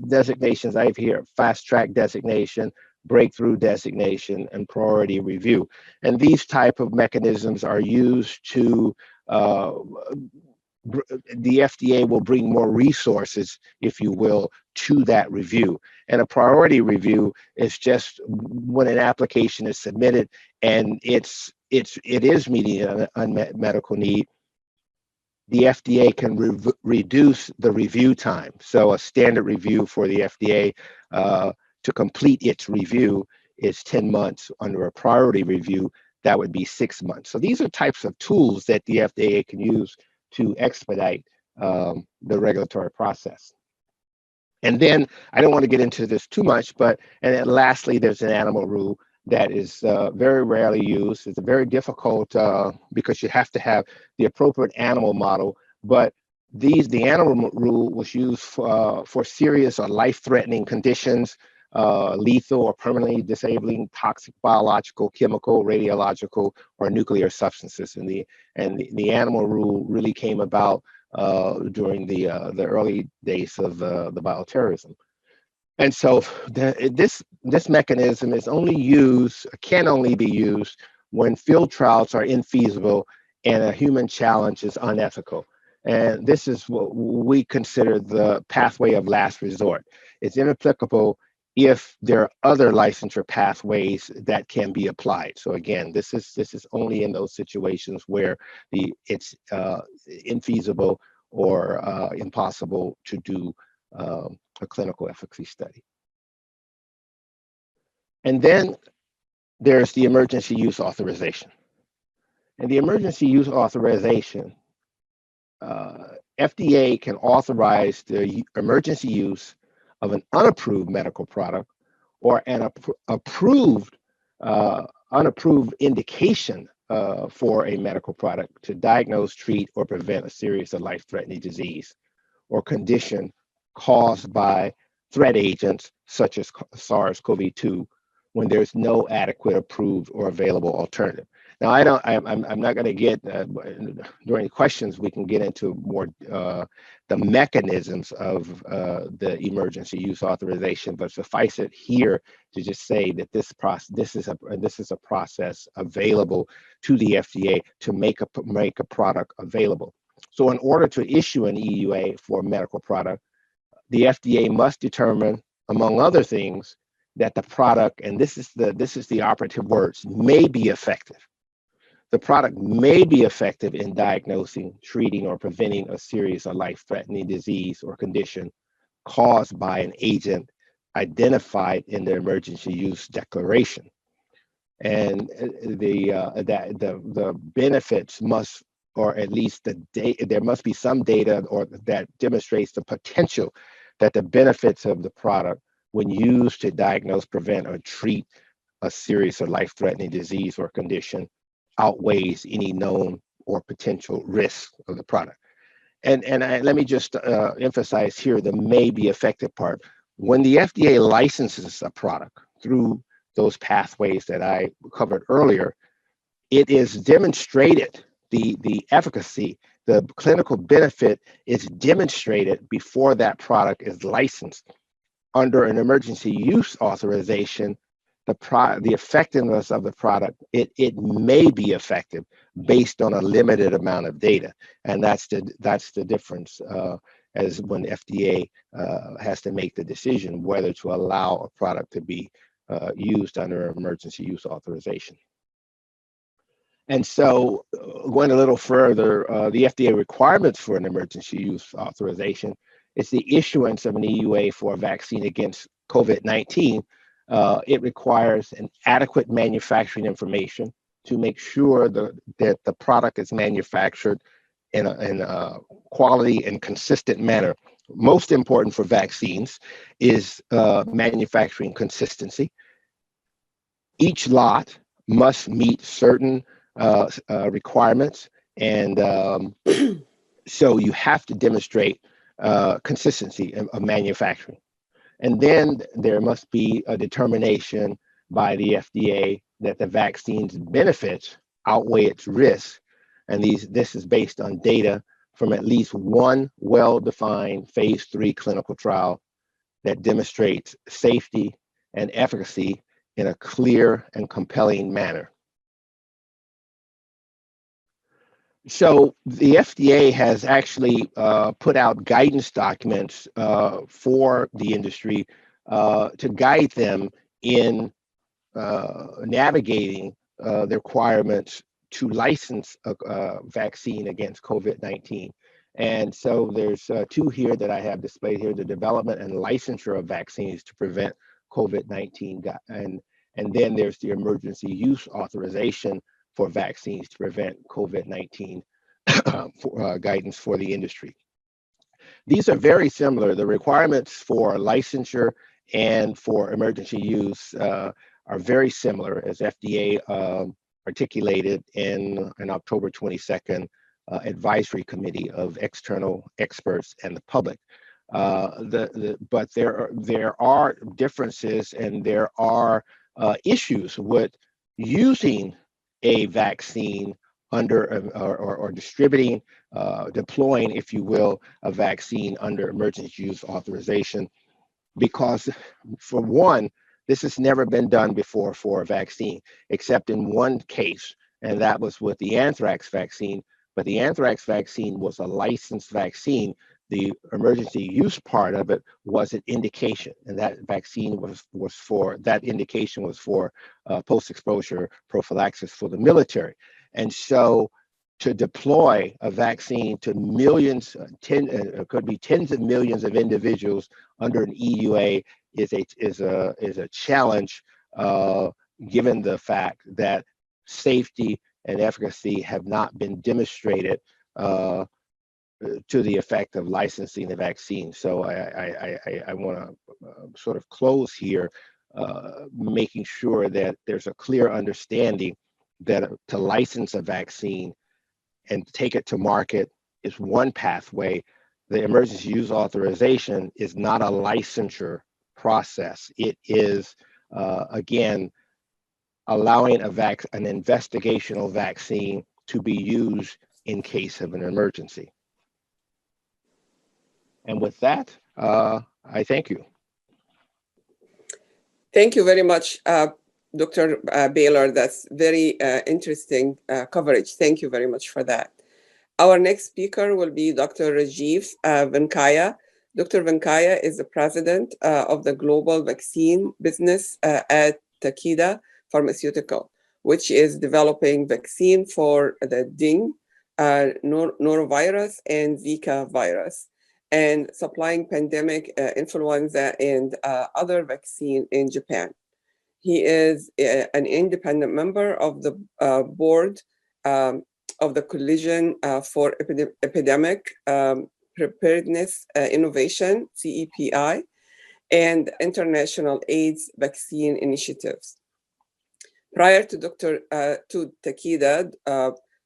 [SPEAKER 5] designations I have here: fast track designation, breakthrough designation, and priority review. And these type of mechanisms are used to, the FDA will bring more resources, if you will, to that review. And a priority review is just when an application is submitted and it is meeting an unmet medical need, the FDA can reduce the review time. So a standard review for the FDA to complete its review is 10 months. Under a priority review, that would be 6 months. So these are types of tools that the FDA can use to expedite the regulatory process. And then I don't want to get into this too much, but and then lastly, there's an animal rule that is very rarely used. It's very difficult because you have to have the appropriate animal model. But the animal rule was used for serious or life-threatening conditions, lethal or permanently disabling toxic biological, chemical, radiological, or nuclear substances. And the animal rule really came about during the early days of the bioterrorism. And so this mechanism is can only be used when field trials are infeasible and a human challenge is unethical. And this is what we consider the pathway of last resort. It's inapplicable if there are other licensure pathways that can be applied. So again, this is only in those situations where it's infeasible or impossible to do a clinical efficacy study. And then there's the emergency use authorization. And the emergency use authorization, FDA can authorize the emergency use of an unapproved medical product or an unapproved indication for a medical product to diagnose, treat, or prevent a serious or life-threatening disease or condition caused by threat agents such as SARS-CoV-2 when there's no adequate, approved, or available alternative. Now, I'm not going to get during questions. We can get into more the mechanisms of the emergency use authorization, but suffice it here to just say that this is a process available to the FDA to make a product available. So, in order to issue an EUA for a medical product, the FDA must determine, among other things, that the product, and this is the operative words, may be effective. The product may be effective in diagnosing, treating, or preventing a serious or life-threatening disease or condition caused by an agent identified in the emergency use declaration. And the benefits must, or at least there must be some data that demonstrates the potential that the benefits of the product when used to diagnose, prevent, or treat a serious or life-threatening disease or condition outweighs any known or potential risk of the product. And let me just emphasize here the may be effective part. When the FDA licenses a product through those pathways that I covered earlier, it is demonstrated, the efficacy, the clinical benefit is demonstrated before that product is licensed. Under an emergency use authorization, the effectiveness of the product, it may be effective based on a limited amount of data, and that's the difference as when FDA has to make the decision whether to allow a product to be used under emergency use authorization. And so, going a little further, the FDA requirements for an emergency use authorization is the issuance of an EUA for a vaccine against COVID-19. It requires an adequate manufacturing information to make sure that the product is manufactured in a quality and consistent manner. Most important for vaccines is manufacturing consistency. Each lot must meet certain requirements, and so you have to demonstrate consistency of manufacturing. And then there must be a determination by the FDA that the vaccine's benefits outweigh its risks. And this is based on data from at least one well-defined phase 3 clinical trial that demonstrates safety and efficacy in a clear and compelling manner. So the FDA has actually put out guidance documents for the industry to guide them in navigating the requirements to license a vaccine against COVID-19. And so there's two here that I have displayed here: the development and licensure of vaccines to prevent COVID-19, and then there's the emergency use authorization for vaccines to prevent COVID-19 guidance for the industry. these are very similar. The requirements for licensure and for emergency use are very similar, as FDA articulated in an October 22nd advisory committee of external experts and the public. But there are differences, and there are issues with using a vaccine under or distributing, deploying, if you will, a vaccine under emergency use authorization, because for one, this has never been done before for a vaccine, except in one case, and that was with the anthrax vaccine. But the anthrax vaccine was a licensed vaccine. The emergency use part of it was an indication, and that vaccine was for, that indication was for post-exposure prophylaxis for the military. And so to deploy a vaccine to millions, could be tens of millions of individuals under an EUA is a challenge, given the fact that safety and efficacy have not been demonstrated to the effect of licensing the vaccine. So I want to sort of close here, making sure that there's a clear understanding that to license a vaccine and take it to market is one pathway. The emergency use authorization is not a licensure process. It is, again, allowing an investigational vaccine to be used in case of an emergency. And with that, I thank you.
[SPEAKER 3] Thank you very much, Dr. Baylor. That's very interesting coverage. Thank you very much for that. Our next speaker will be Dr. Rajiv Venkaya. Dr. Venkaya is the president of the global vaccine business at Tthe Pharmaceutical, which is developing vaccine for the Tthe, norovirus, and Zika virus, and supplying pandemic influenza and other vaccine in Japan. He is an independent member of the board of the Coalition for Epidemic Preparedness Innovation, CEPI, and International AIDS Vaccine Initiatives. Prior to Tthe,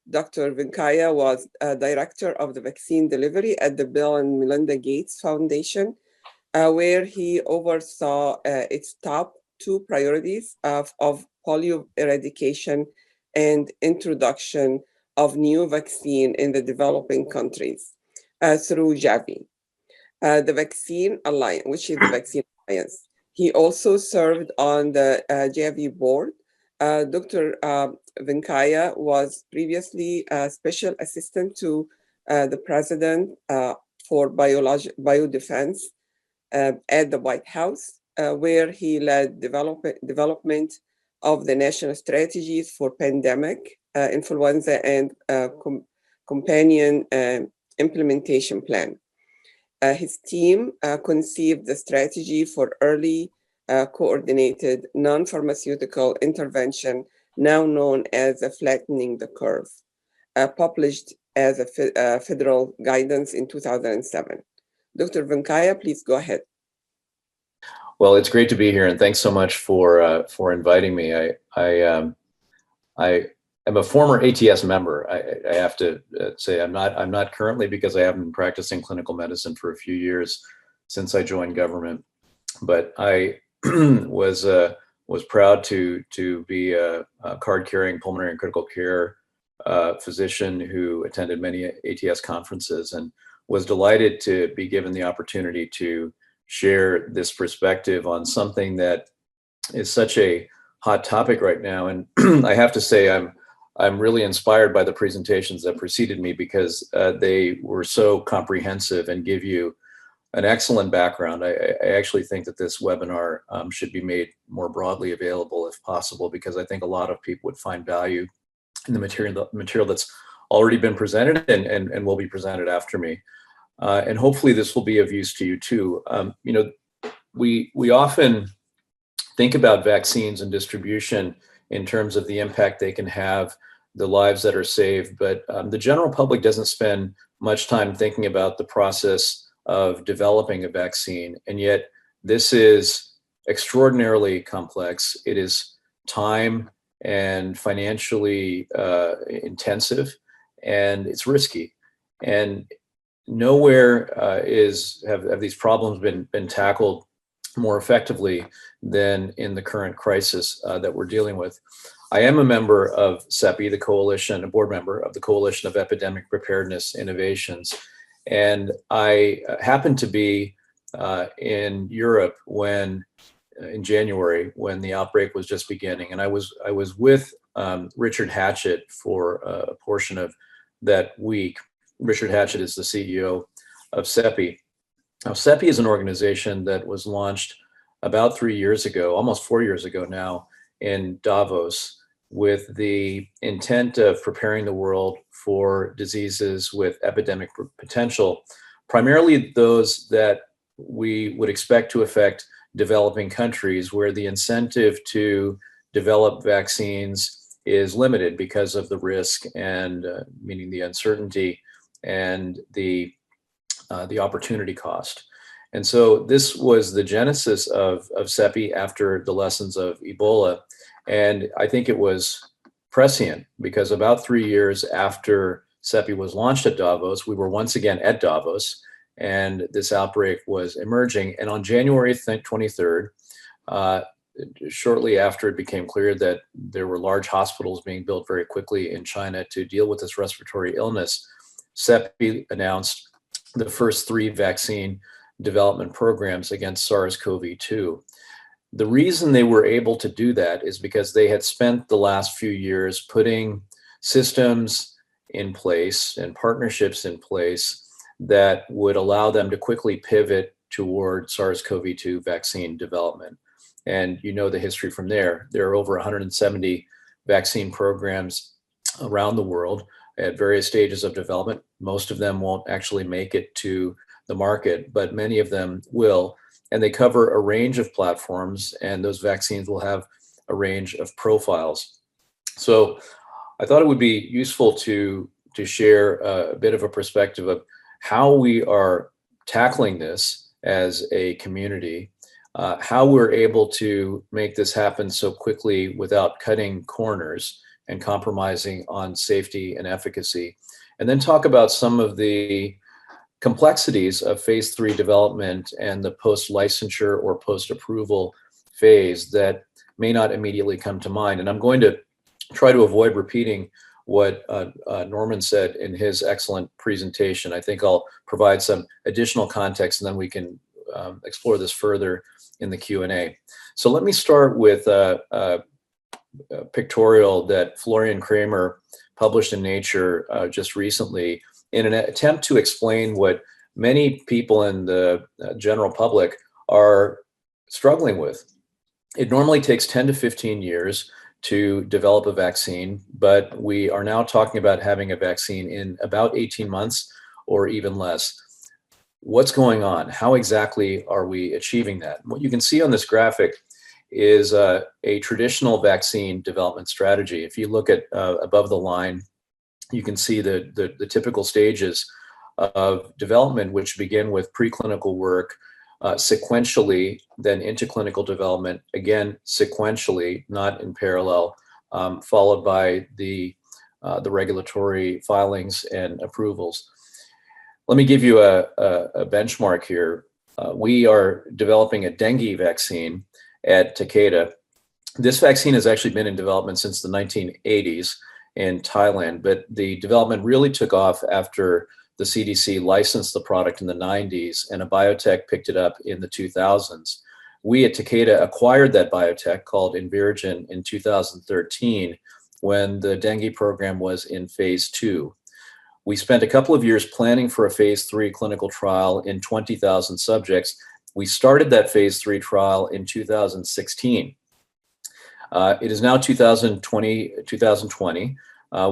[SPEAKER 3] Dr. Venkaya was director of the vaccine delivery at the Bill and Melinda Gates Foundation, where he oversaw its top 2 priorities of polio eradication and introduction of new vaccine in the developing countries through Gavi, the Vaccine Alliance, which is the Vaccine Alliance. He also served on the Gavi board. Dr. Venkaya was previously a special assistant to the president for biodefense at the White House, where he led development of the national strategies for pandemic, influenza, and companion implementation plan. His team conceived the strategy for early coordinated non-pharmaceutical intervention, now known as flattening the curve, published as a federal guidance in 2007. Dr. Venkaya, please go ahead.
[SPEAKER 6] Well, it's great to be here, and thanks so much for inviting me. I am a former ATS member. I have to say I'm not currently, because I haven't been practicing clinical medicine for a few years since I joined government. But I was proud to be a card-carrying pulmonary and critical care physician who attended many ATS conferences, and was delighted to be given the opportunity to share this perspective on something that is such a hot topic right now. And I have to say I'm really inspired by the presentations that preceded me, because they were so comprehensive and give you an excellent background. I actually think that this webinar should be made more broadly available if possible, because I think a lot of people would find value in the material that's already been presented and will be presented after me. And hopefully this will be of use to you too. You know, we often think about vaccines and distribution in terms of the impact they can have, the lives that are saved, but the general public doesn't spend much time thinking about the process of developing a vaccine. And yet this is extraordinarily complex. It is time and financially intensive, and it's risky. And nowhere have these problems been tackled more effectively than in the current crisis that we're dealing with. I am a member of CEPI, the coalition, a board member of the Coalition of Epidemic Preparedness Innovations. And I happened to be in Europe in January, when the outbreak was just beginning. And I was with Richard Hatchett for a portion of that week. Richard Hatchett is the CEO of CEPI. Now, CEPI is an organization that was launched about 3 years ago, almost 4 years ago now, in Davos, with the intent of preparing the world for diseases with epidemic potential, primarily those that we would expect to affect developing countries, where the incentive to develop vaccines is limited because of the risk and meaning the uncertainty and the opportunity cost. And so this was the genesis of CEPI after the lessons of Ebola. And I think it was prescient, because about 3 years after CEPI was launched at Davos, we were once again at Davos, and this outbreak was emerging. And on January 23rd, shortly after it became clear that there were large hospitals being built very quickly in China to deal with this respiratory illness, CEPI announced the first 3 vaccine development programs against SARS-CoV-2. The reason they were able to do that is because they had spent the last few years putting systems in place and partnerships in place that would allow them to quickly pivot toward SARS-CoV-2 vaccine development. And you know the history from there. There are over 170 vaccine programs around the world at various stages of development. Most of them won't actually make it to the market, but many of them will. And they cover a range of platforms, and those vaccines will have a range of profiles. So I thought it would be useful to share a bit of a perspective of how we are tackling this as a community, how we're able to make this happen so quickly without cutting corners and compromising on safety and efficacy, and then talk about some of the complexities of phase 3 development and the post-licensure or post-approval phase that may not immediately come to mind. And I'm going to try to avoid repeating what Norman said in his excellent presentation. I think I'll provide some additional context, and then we can explore this further in the Q&A. So let me start with a pictorial that Florian Kramer published in Nature just recently, in an attempt to explain what many people in the general public are struggling with. It normally takes 10 to 15 years to develop a vaccine, but we are now talking about having a vaccine in about 18 months or even less. What's going on? How exactly are we achieving that? What you can see on this graphic is a traditional vaccine development strategy. If you look at above the line, you can see the typical stages of development, which begin with preclinical work, sequentially, then into clinical development, again, sequentially, not in parallel, followed by the regulatory filings and approvals. Let me give you a benchmark here. We are developing a dengue vaccine at Takeda. This vaccine has actually been in development since the 1980s in Thailand, but the development really took off after the CDC licensed the product in the 90s and a biotech picked it up in the 2000s. We at Takeda acquired that biotech called Invirigen in 2013 when the dengue program was in phase 2. We spent a couple of years planning for a phase 3 clinical trial in 20,000 subjects. We started that phase 3 trial in 2016. It is now 2020.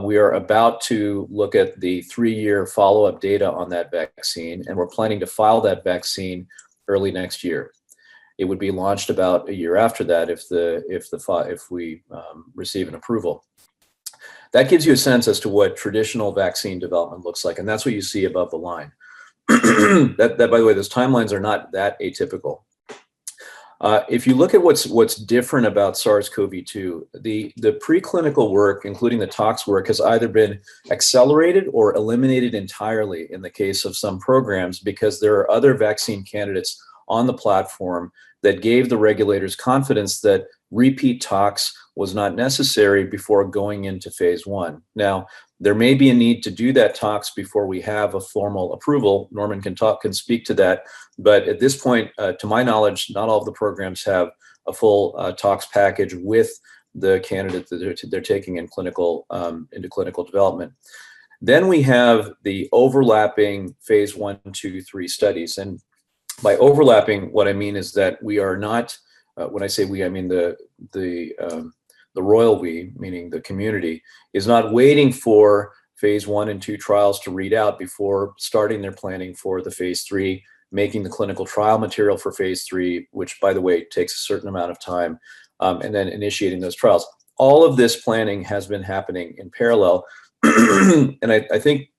[SPEAKER 6] We are about to look at the 3-year follow-up data on that vaccine, and we're planning to file that vaccine early next year. It would be launched about a year after that if we receive an approval. That gives you a sense as to what traditional vaccine development looks like, and that's what you see above the line. that, by the way, those timelines are not that atypical. If you look at what's different about SARS-CoV-2, the preclinical work, including the tox work, has either been accelerated or eliminated entirely in the case of some programs, because there are other vaccine candidates on the platform that gave the regulators confidence that repeat tox was not necessary before going into phase 1. Now, there may be a need to do that tox before we have a formal approval. Norman can speak to that. But at this point, to my knowledge, not all of the programs have a full tox package with the candidate that they're taking in clinical into clinical development. Then we have the overlapping phase 1, 2, 3 studies. And by overlapping, what I mean is that we are not, when I say we, I mean the royal we, meaning the community, is not waiting for phase 1 and 2 trials to read out before starting their planning for the phase 3, making the clinical trial material for phase 3, which, by the way, takes a certain amount of time, and then initiating those trials. All of this planning has been happening in parallel. And I think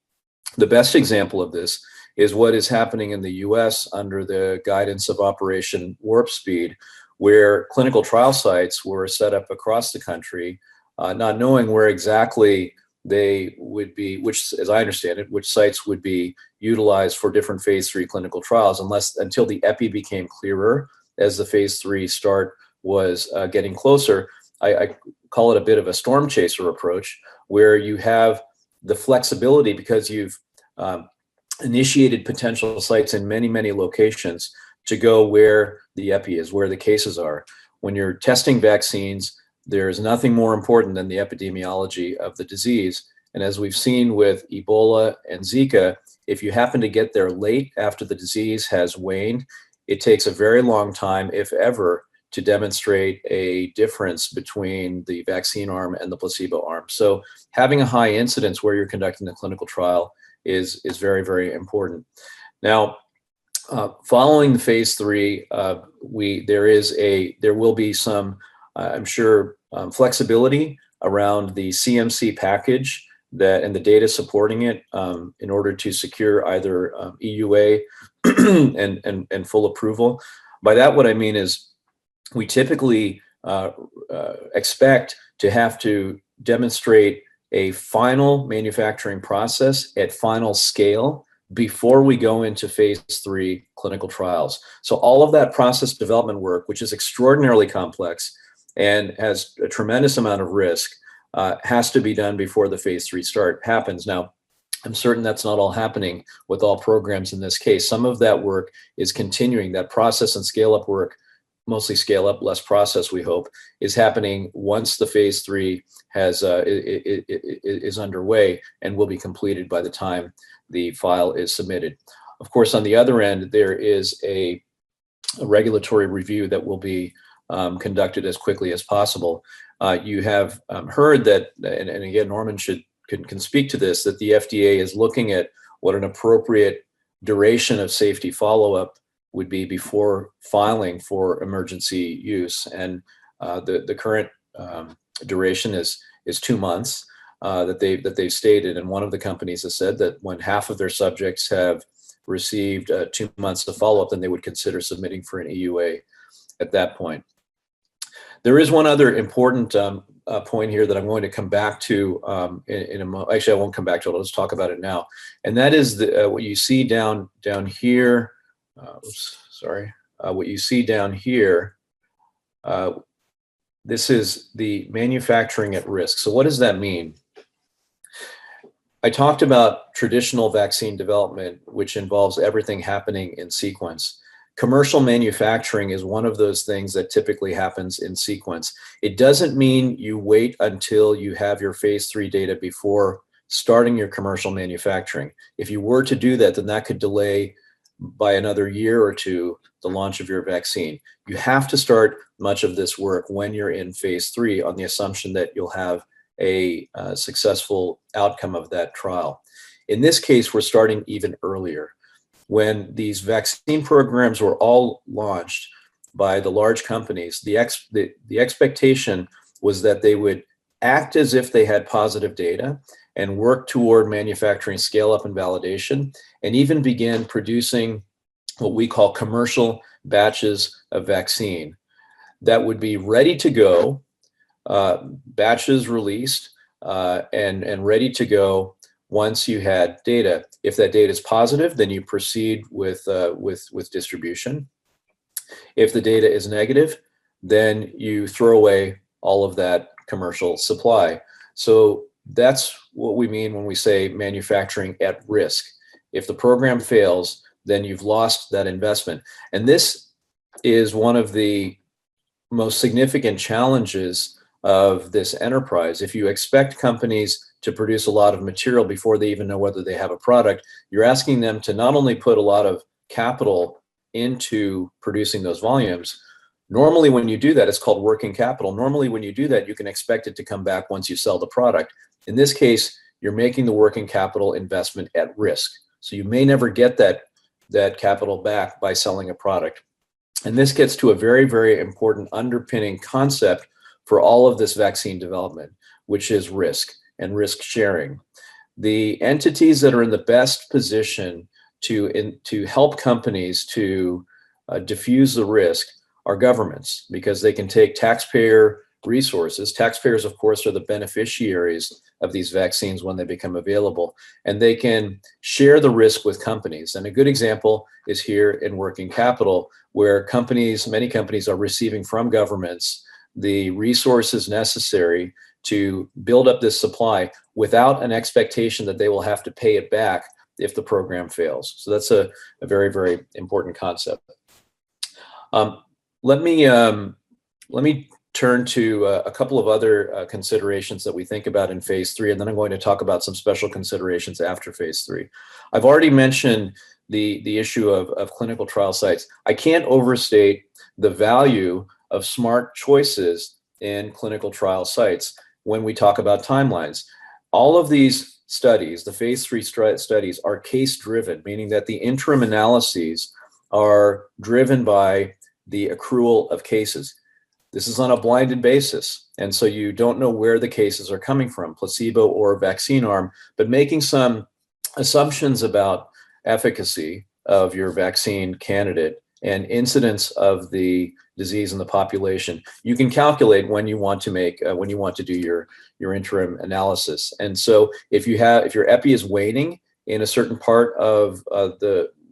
[SPEAKER 6] the best example of this is what is happening in the US under the guidance of Operation Warp Speed, where clinical trial sites were set up across the country, not knowing where exactly they would be, which, as I understand it, which sites would be utilized for different phase 3 clinical trials, until the epi became clearer as the phase 3 start was getting closer. I call it a bit of a storm chaser approach, where you have the flexibility because you've initiated potential sites in many, many locations to go where the epi is, where the cases are. When you're testing vaccines, there is nothing more important than the epidemiology of the disease. And as we've seen with Ebola and Zika, if you happen to get there late after the disease has waned, it takes a very long time, if ever, to demonstrate a difference between the vaccine arm and the placebo arm. So having a high incidence where you're conducting the clinical trial is very, very important. Now, following the phase 3, there will be some, I'm sure, flexibility around the CMC package and the data supporting it in order to secure either EUA and full approval. By that, what I mean is we typically expect to have to demonstrate a final manufacturing process at final scale before we go into phase 3 clinical trials. So all of that process development work, which is extraordinarily complex and has a tremendous amount of risk, has to be done before the phase 3 start happens. Now, I'm certain that's not all happening with all programs in this case. Some of that work is continuing. That process and scale-up work, mostly scale up, less process, we hope, is happening once the phase 3 is underway and will be completed by the time the file is submitted. Of course, on the other end, there is a regulatory review that will be conducted as quickly as possible. You have heard that, and again, Norman can speak to this, that the FDA is looking at what an appropriate duration of safety follow-up would be before filing for emergency use. And the current duration is 2 months that they've stated. And one of the companies has said that when half of their subjects have received 2 months of follow-up, then they would consider submitting for an EUA at that point. There is one other important point here that I'm going to come back to in a moment. Actually, I won't come back to it. Let's talk about it now. And that is what you see down here. What you see down here, this is the manufacturing at risk. So what does that mean? I talked about traditional vaccine development, which involves everything happening in sequence. Commercial manufacturing is one of those things that typically happens in sequence. It doesn't mean you wait until you have your phase 3 data before starting your commercial manufacturing. If you were to do that, then that could delay by another year or two the launch of your vaccine. You have to start much of this work when you're in phase 3 on the assumption that you'll have a successful outcome of that trial. In this case, we're starting even earlier. When these vaccine programs were all launched by the large companies, the expectation was that they would act as if they had positive data, and work toward manufacturing scale-up and validation, and even begin producing what we call commercial batches of vaccine that would be ready to go, batches released, and ready to go once you had data. If that data is positive, then you proceed with distribution. If the data is negative, then you throw away all of that commercial supply. So that's what we mean when we say manufacturing at risk. If the program fails, then you've lost that investment. And this is one of the most significant challenges of this enterprise. If you expect companies to produce a lot of material before they even know whether they have a product, you're asking them to not only put a lot of capital into producing those volumes. Normally when you do that, it's called working capital. Normally when you do that, you can expect it to come back once you sell the product. In this case, you're making the working capital investment at risk. So you may never get that capital back by selling a product. And this gets to a very, very important underpinning concept for all of this vaccine development, which is risk and risk sharing. The entities that are in the best position to help companies to diffuse the risk are governments, because they can take taxpayer resources. Taxpayers, of course, are the beneficiaries of these vaccines when they become available, and they can share the risk with companies. And a good example is here in working capital, where many companies are receiving from governments the resources necessary to build up this supply without an expectation that they will have to pay it back if the program fails. So that's a very, very important concept. Let me turn to a couple of other considerations that we think about in phase 3, and then I'm going to talk about some special considerations after phase 3. I've already mentioned the issue of clinical trial sites. I can't overstate the value of smart choices in clinical trial sites when we talk about timelines. All of these studies, the phase 3 studies, are case driven, meaning that the interim analyses are driven by the accrual of cases. This is on a blinded basis, and so you don't know where the cases are coming from, placebo or vaccine arm, but making some assumptions about efficacy of your vaccine candidate and incidence of the disease in the population, you can calculate when you want to do your interim analysis. And so if your epi is waning in a certain part of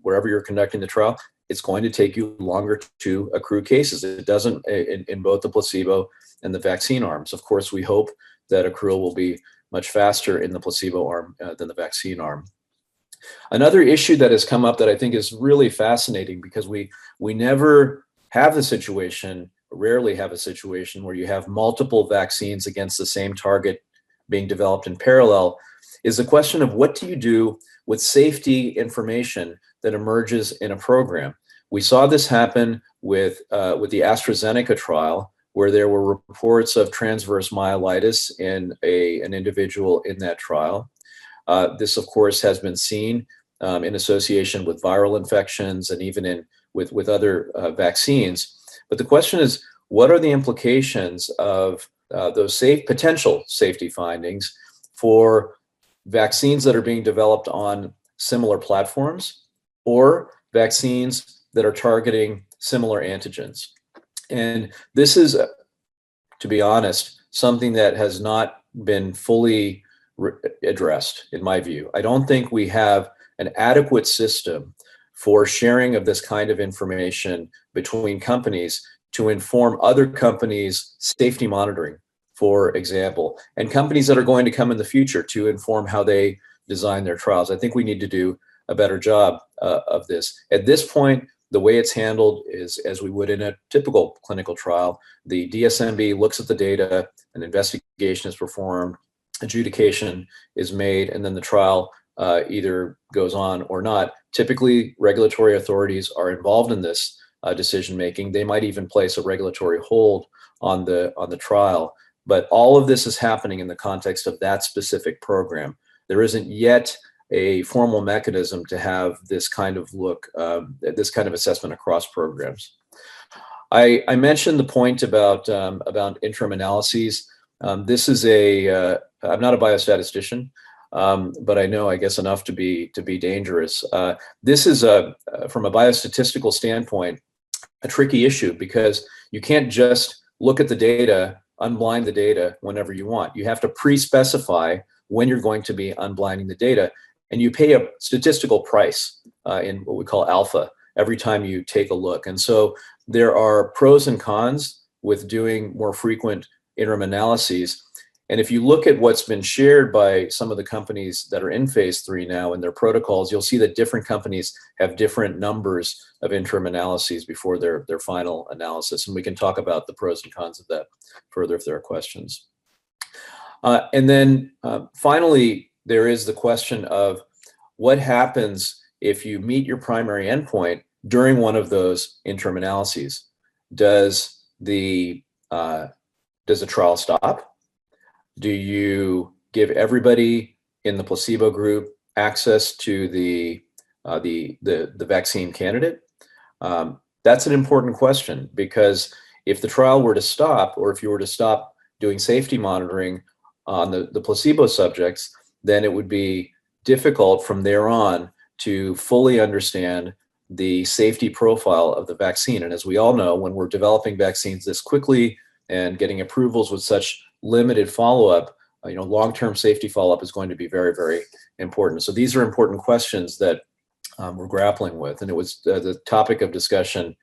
[SPEAKER 6] wherever you're conducting the trial, it's going to take you longer to accrue cases. It doesn't in both the placebo and the vaccine arms. Of course, we hope that accrual will be much faster in the placebo arm than the vaccine arm. Another issue that has come up that I think is really fascinating, because we never have the situation, rarely have a situation where you have multiple vaccines against the same target being developed in parallel, is the question of what do you do with safety information that emerges in a program. We saw this happen with the AstraZeneca trial, where there were reports of transverse myelitis in an individual in that trial. This, of course, has been seen in association with viral infections and even with other vaccines. But the question is, what are the implications of those potential safety findings for vaccines that are being developed on similar platforms, or vaccines that are targeting similar antigens? And this is, to be honest, something that has not been fully addressed, in my view. I don't think we have an adequate system for sharing of this kind of information between companies to inform other companies' safety monitoring, for example, and companies that are going to come in the future to inform how they design their trials. I think we need to do a better job of this. At this point, the way it's handled is as we would in a typical clinical trial. The DSMB looks at the data, an investigation is performed, adjudication is made, and then the trial either goes on or not. Typically, regulatory authorities are involved in this decision making. They might even place a regulatory hold on the trial. But all of this is happening in the context of that specific program. There isn't yet a formal mechanism to have this kind of this kind of assessment across programs. I mentioned the point about interim analyses. This is I'm not a biostatistician. but I know, I guess, enough to be dangerous. This is from a biostatistical standpoint, a tricky issue, because you can't just look at the data, unblind the data whenever you want. You have to pre-specify when you're going to be unblinding the data, and you pay a statistical price in what we call alpha every time you take a look. And so there are pros and cons with doing more frequent interim analyses. And if you look at what's been shared by some of the companies that are in phase 3 now in their protocols, you'll see that different companies have different numbers of interim analyses before their final analysis. And we can talk about the pros and cons of that further if there are questions. And then finally, there is the question of what happens if you meet your primary endpoint during one of those interim analyses. Does the trial stop? Do you give everybody in the placebo group access to the vaccine candidate? That's an important question, because if the trial were to stop, or if you were to stop doing safety monitoring on the placebo subjects, then it would be difficult from there on to fully understand the safety profile of the vaccine. And as we all know, when we're developing vaccines this quickly and getting approvals with such limited follow-up, long-term safety follow-up is going to be very, very important. So these are important questions that we're grappling with, and it was the topic of discussion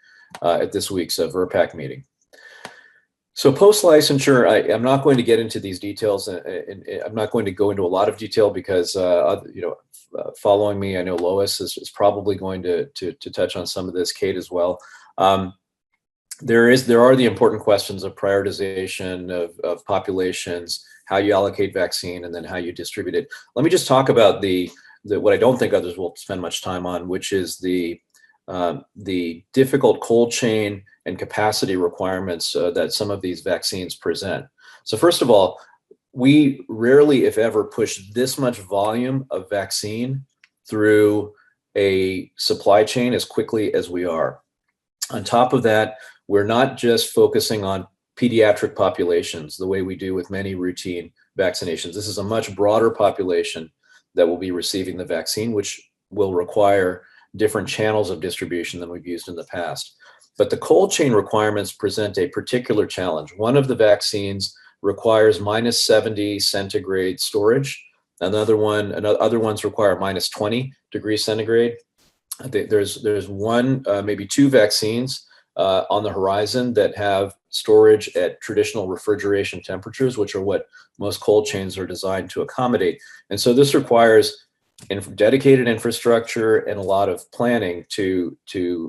[SPEAKER 6] at this week's VRPAC meeting. So post-licensure, I'm not going to get into these details, and I'm not going to go into a lot of detail because, following me, I know Lois is probably going to touch on some of this, Kate as well. There are the important questions of prioritization of populations, how you allocate vaccine, and then how you distribute it. Let me just talk about what I don't think others will spend much time on, which is the difficult cold chain and capacity requirements that some of these vaccines present. So first of all, we rarely, if ever, push this much volume of vaccine through a supply chain as quickly as we are. On top of that, we're not just focusing on pediatric populations the way we do with many routine vaccinations. This is a much broader population that will be receiving the vaccine, which will require different channels of distribution than we've used in the past. But the cold chain requirements present a particular challenge. One of the vaccines requires -70 centigrade storage. Other ones require -20 degrees centigrade. There's one, maybe two vaccines on the horizon that have storage at traditional refrigeration temperatures, which are what most cold chains are designed to accommodate. And so this requires dedicated infrastructure and a lot of planning to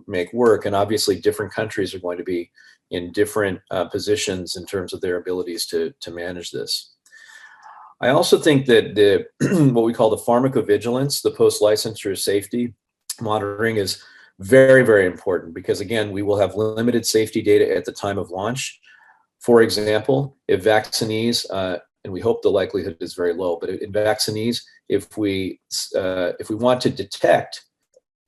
[SPEAKER 6] make work. And obviously different countries are going to be in different positions in terms of their abilities to manage this. I also think that what we call the pharmacovigilance, the post-licensure safety monitoring, is very, very important, because again, we will have limited safety data at the time of launch. For example, if vaccinees, and we hope the likelihood is very low, but in vaccinees, if we want to detect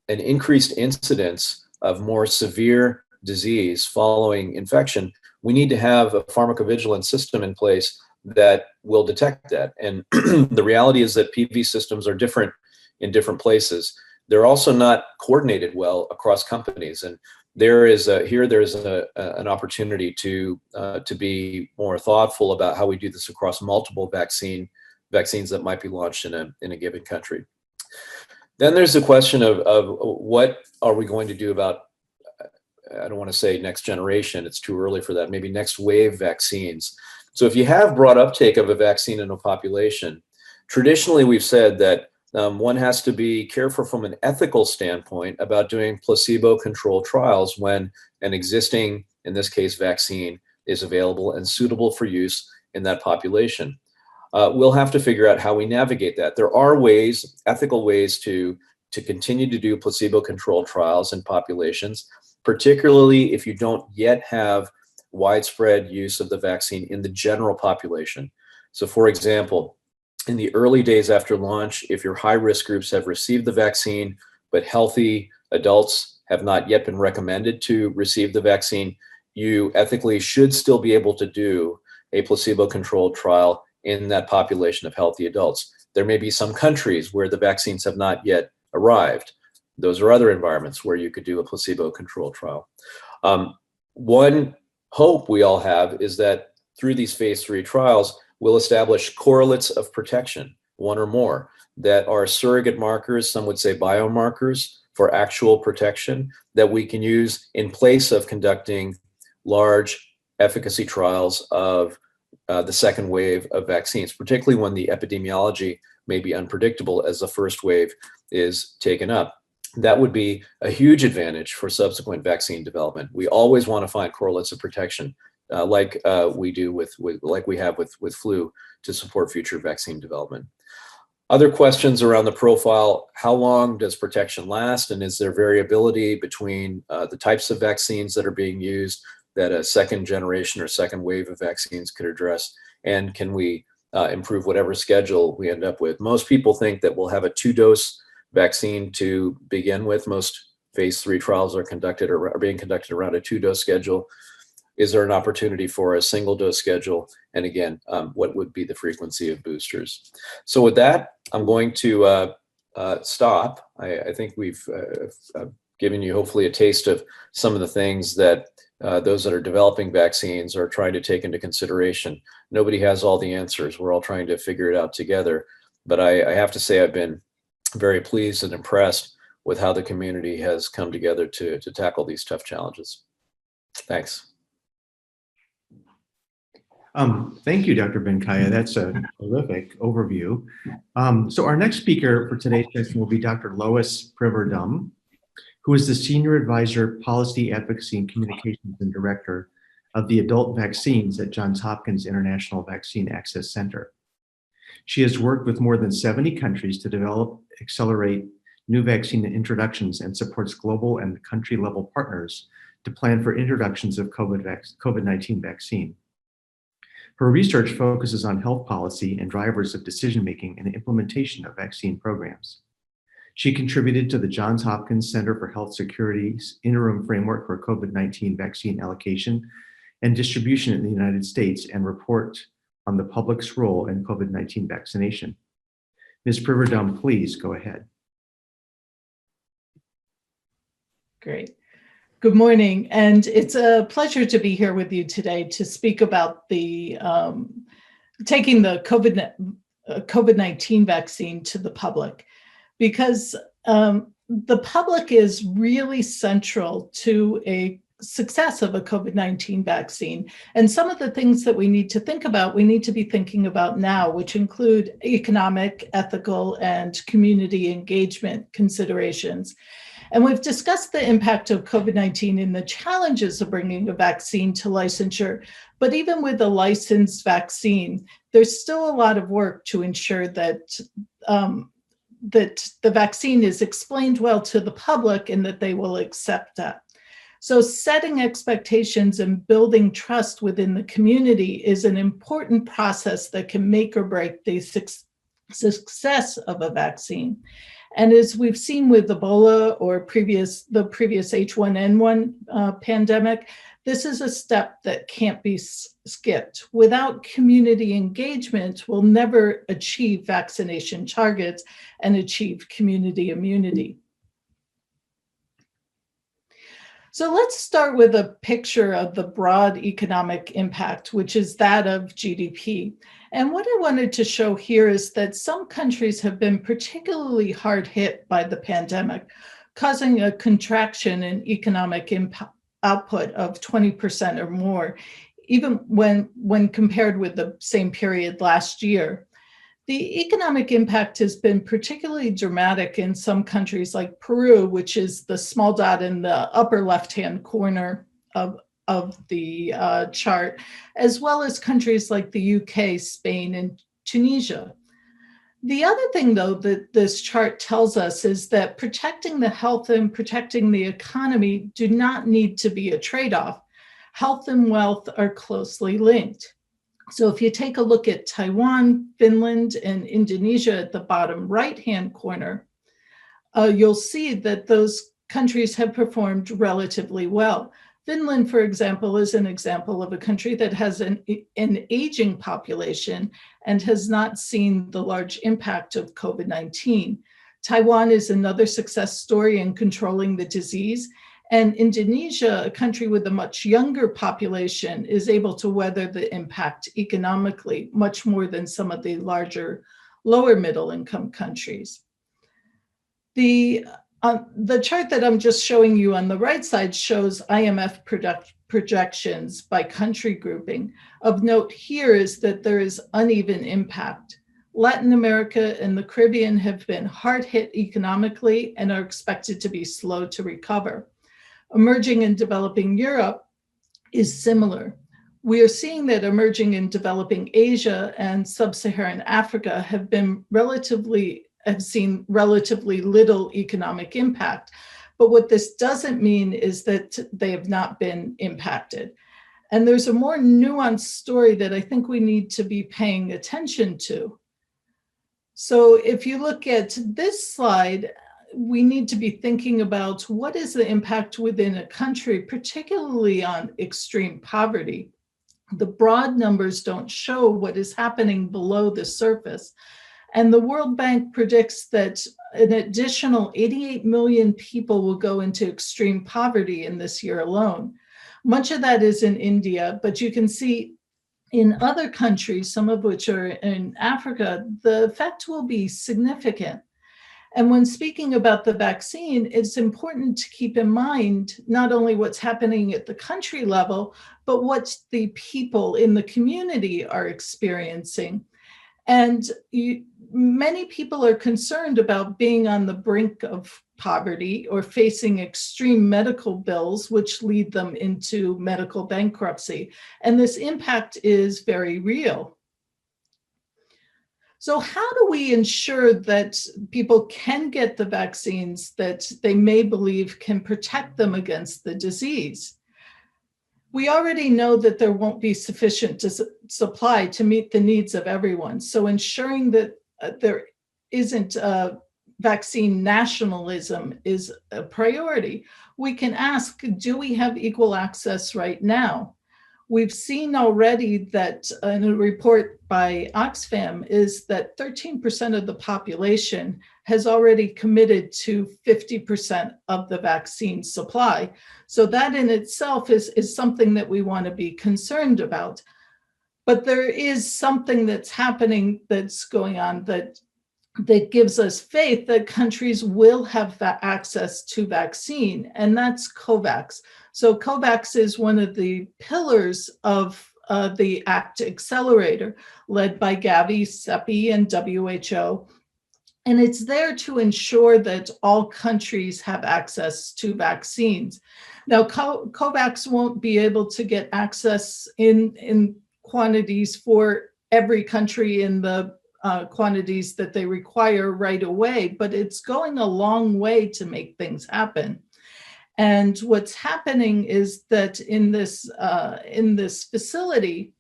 [SPEAKER 6] an increased incidence of more severe disease following infection, we need to have a pharmacovigilance system in place that will detect that. And the reality is that PV systems are different in different places. They're also not coordinated well across companies, and there's an opportunity to be more thoughtful about how we do this across multiple vaccines that might be launched in a given country. Then there's the question of what are we going to do about, I don't want to say next generation, it's too early for that, maybe next wave vaccines. So if you have broad uptake of a vaccine in a population, traditionally we've said that one has to be careful from an ethical standpoint about doing placebo-controlled trials when an existing, in this case, vaccine is available and suitable for use in that population. We'll have to figure out how we navigate that. There are ways, ethical ways to continue to do placebo-controlled trials in populations, particularly if you don't yet have widespread use of the vaccine in the general population. So for example, in the early days after launch, if your high-risk groups have received the vaccine, but healthy adults have not yet been recommended to receive the vaccine, you ethically should still be able to do a placebo-controlled trial in that population of healthy adults. There may be some countries where the vaccines have not yet arrived. Those are other environments where you could do a placebo-controlled trial. One hope we all have is that through these phase 3 trials, we'll establish correlates of protection, one or more, that are surrogate markers, some would say biomarkers, for actual protection that we can use in place of conducting large efficacy trials of the second wave of vaccines, particularly when the epidemiology may be unpredictable as the first wave is taken up. That would be a huge advantage for subsequent vaccine development. We always want to find correlates of protection, like we do like we have with flu, to support future vaccine development. Other questions around the profile: how long does protection last, and is there variability between the types of vaccines that are being used that a second generation or second wave of vaccines could address? And can we improve whatever schedule we end up with? Most people think that we'll have a 2-dose vaccine to begin with. Most phase 3 trials are being conducted around a 2-dose schedule. Is there an opportunity for a single-dose schedule? And again, what would be the frequency of boosters? So with that, I'm going to stop. I think we've given you hopefully a taste of some of the things that those that are developing vaccines are trying to take into consideration. Nobody has all the answers. We're all trying to figure it out together. But I have to say I've been very pleased and impressed with how the community has come together to tackle these tough challenges. Thanks.
[SPEAKER 1] Thank you, Dr. Benkaya. That's a terrific overview. So our next speaker for today's session will be Dr. Lois Priverdum, who is the Senior Advisor, Policy Advocacy and Communications and Director of the Adult Vaccines at Johns Hopkins International Vaccine Access Center. She has worked with more than 70 countries to develop, accelerate new vaccine introductions, and supports global and country-level partners to plan for introductions of COVID-19 vaccine. Her research focuses on health policy and drivers of decision-making and implementation of vaccine programs. She contributed to the Johns Hopkins Center for Health Security's interim framework for COVID-19 vaccine allocation and distribution in the United States and report on the public's role in COVID-19 vaccination. Ms. Priverdum, please go ahead.
[SPEAKER 7] Great. Good morning, and it's a pleasure to be here with you today to speak about the taking the COVID-19 vaccine to the public, because the public is really central to a success of a COVID-19 vaccine. And some of the things that we need to think about, we need to be thinking about now, which include economic, ethical, and community engagement considerations. And we've discussed the impact of COVID-19 and the challenges of bringing a vaccine to licensure. But even with a licensed vaccine, there's still a lot of work to ensure that, that the vaccine is explained well to the public and that they will accept that. So setting expectations and building trust within the community is an important process that can make or break the success of a vaccine. And as we've seen with Ebola or the previous H1N1 pandemic, this is a step that can't be skipped. Without community engagement, we'll never achieve vaccination targets and achieve community immunity. So let's start with a picture of the broad economic impact, which is that of GDP. And what I wanted to show here is that some countries have been particularly hard hit by the pandemic, causing a contraction in economic output of 20% or more, even when compared with the same period last year. The economic impact has been particularly dramatic in some countries like Peru, which is the small dot in the upper left-hand corner of the chart, as well as countries like the UK, Spain, and Tunisia. The other thing, though, that this chart tells us is that protecting the health and protecting the economy do not need to be a trade-off. Health and wealth are closely linked. So if you take a look at Taiwan, Finland, and Indonesia at the bottom right-hand corner, you'll see that those countries have performed relatively well. Finland, for example, is an example of a country that has an aging population and has not seen the large impact of COVID-19. Taiwan is another success story in controlling the disease. And Indonesia, a country with a much younger population, is able to weather the impact economically much more than some of the larger, lower middle income countries. The chart that I'm just showing you on the right side shows IMF projections by country grouping. Of note here is that there is uneven impact. Latin America and the Caribbean have been hard hit economically and are expected to be slow to recover. Emerging and developing Europe is similar. We are seeing that emerging and developing Asia and sub-Saharan Africa have seen relatively little economic impact. But what this doesn't mean is that they have not been impacted. And there's a more nuanced story that I think we need to be paying attention to. So if you look at this slide, we need to be thinking about what is the impact within a country, particularly on extreme poverty. The broad numbers don't show what is happening below the surface. And the World Bank predicts that an additional 88 million people will go into extreme poverty in this year alone. Much of that is in India, but you can see in other countries, some of which are in Africa, the effect will be significant. And when speaking about the vaccine, it's important to keep in mind not only what's happening at the country level, but what the people in the community are experiencing. And many people are concerned about being on the brink of poverty or facing extreme medical bills, which lead them into medical bankruptcy. And this impact is very real. So how do we ensure that people can get the vaccines that they may believe can protect them against the disease? We already know that there won't be sufficient supply to meet the needs of everyone. So ensuring that there isn't vaccine nationalism is a priority. We can ask, do we have equal access right now? We've seen already that in a report by Oxfam is that 13% of the population has already committed to 50% of the vaccine supply. So that in itself is something that we want to be concerned about. But there is something that's happening, that's going on, that gives us faith that countries will have that access to vaccine, and that's COVAX. So COVAX is one of the pillars of the ACT Accelerator, led by Gavi, CEPI, and WHO. And it's there to ensure that all countries have access to vaccines. Now, COVAX won't be able to get access in quantities for every country in the quantities that they require right away, but it's going a long way to make things happen. And what's happening is that in this facility,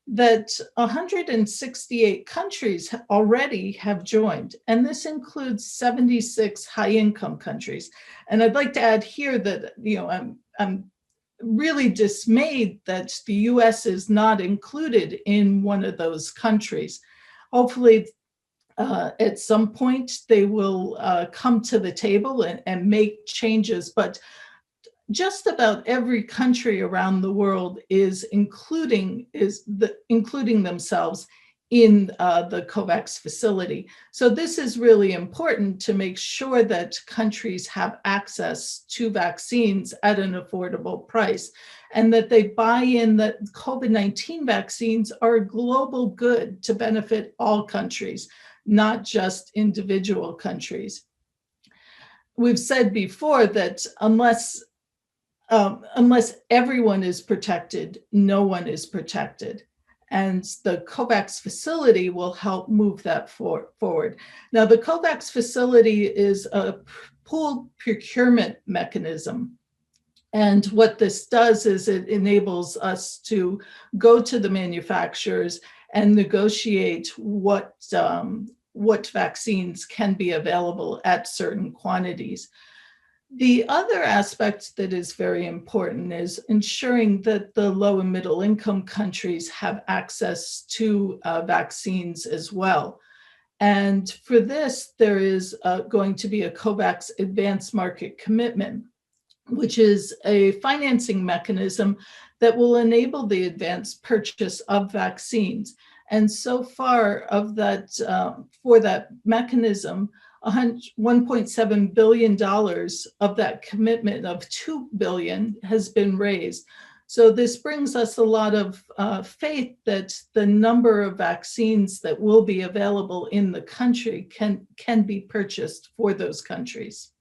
[SPEAKER 7] that 168 countries already have joined, and this includes 76 high-income countries. And I'd like to add here that I'm really dismayed that the U.S. is not included in one of those countries. Hopefully, at some point, they will come to the table and make changes. But just about every country around the world is including themselves in the COVAX facility. So this is really important to make sure that countries have access to vaccines at an affordable price, and that they buy in that COVID-19 vaccines are a global good to benefit all countries, not just individual countries. We've said before that unless everyone is protected, no one is protected. And the COVAX facility will help move that forward. Now, the COVAX facility is a pooled procurement mechanism. And what this does is it enables us to go to the manufacturers and negotiate what vaccines can be available at certain quantities. The other aspect that is very important is ensuring that the low and middle income countries have access to vaccines as well. And for this, there is going to be a COVAX Advanced Market Commitment, which is a financing mechanism that will enable the advanced purchase of vaccines. And so far of that, for that mechanism, $1.7 billion of that commitment of $2 billion has been raised. So this brings us a lot of faith that the number of vaccines that will be available in the country can be purchased for those countries.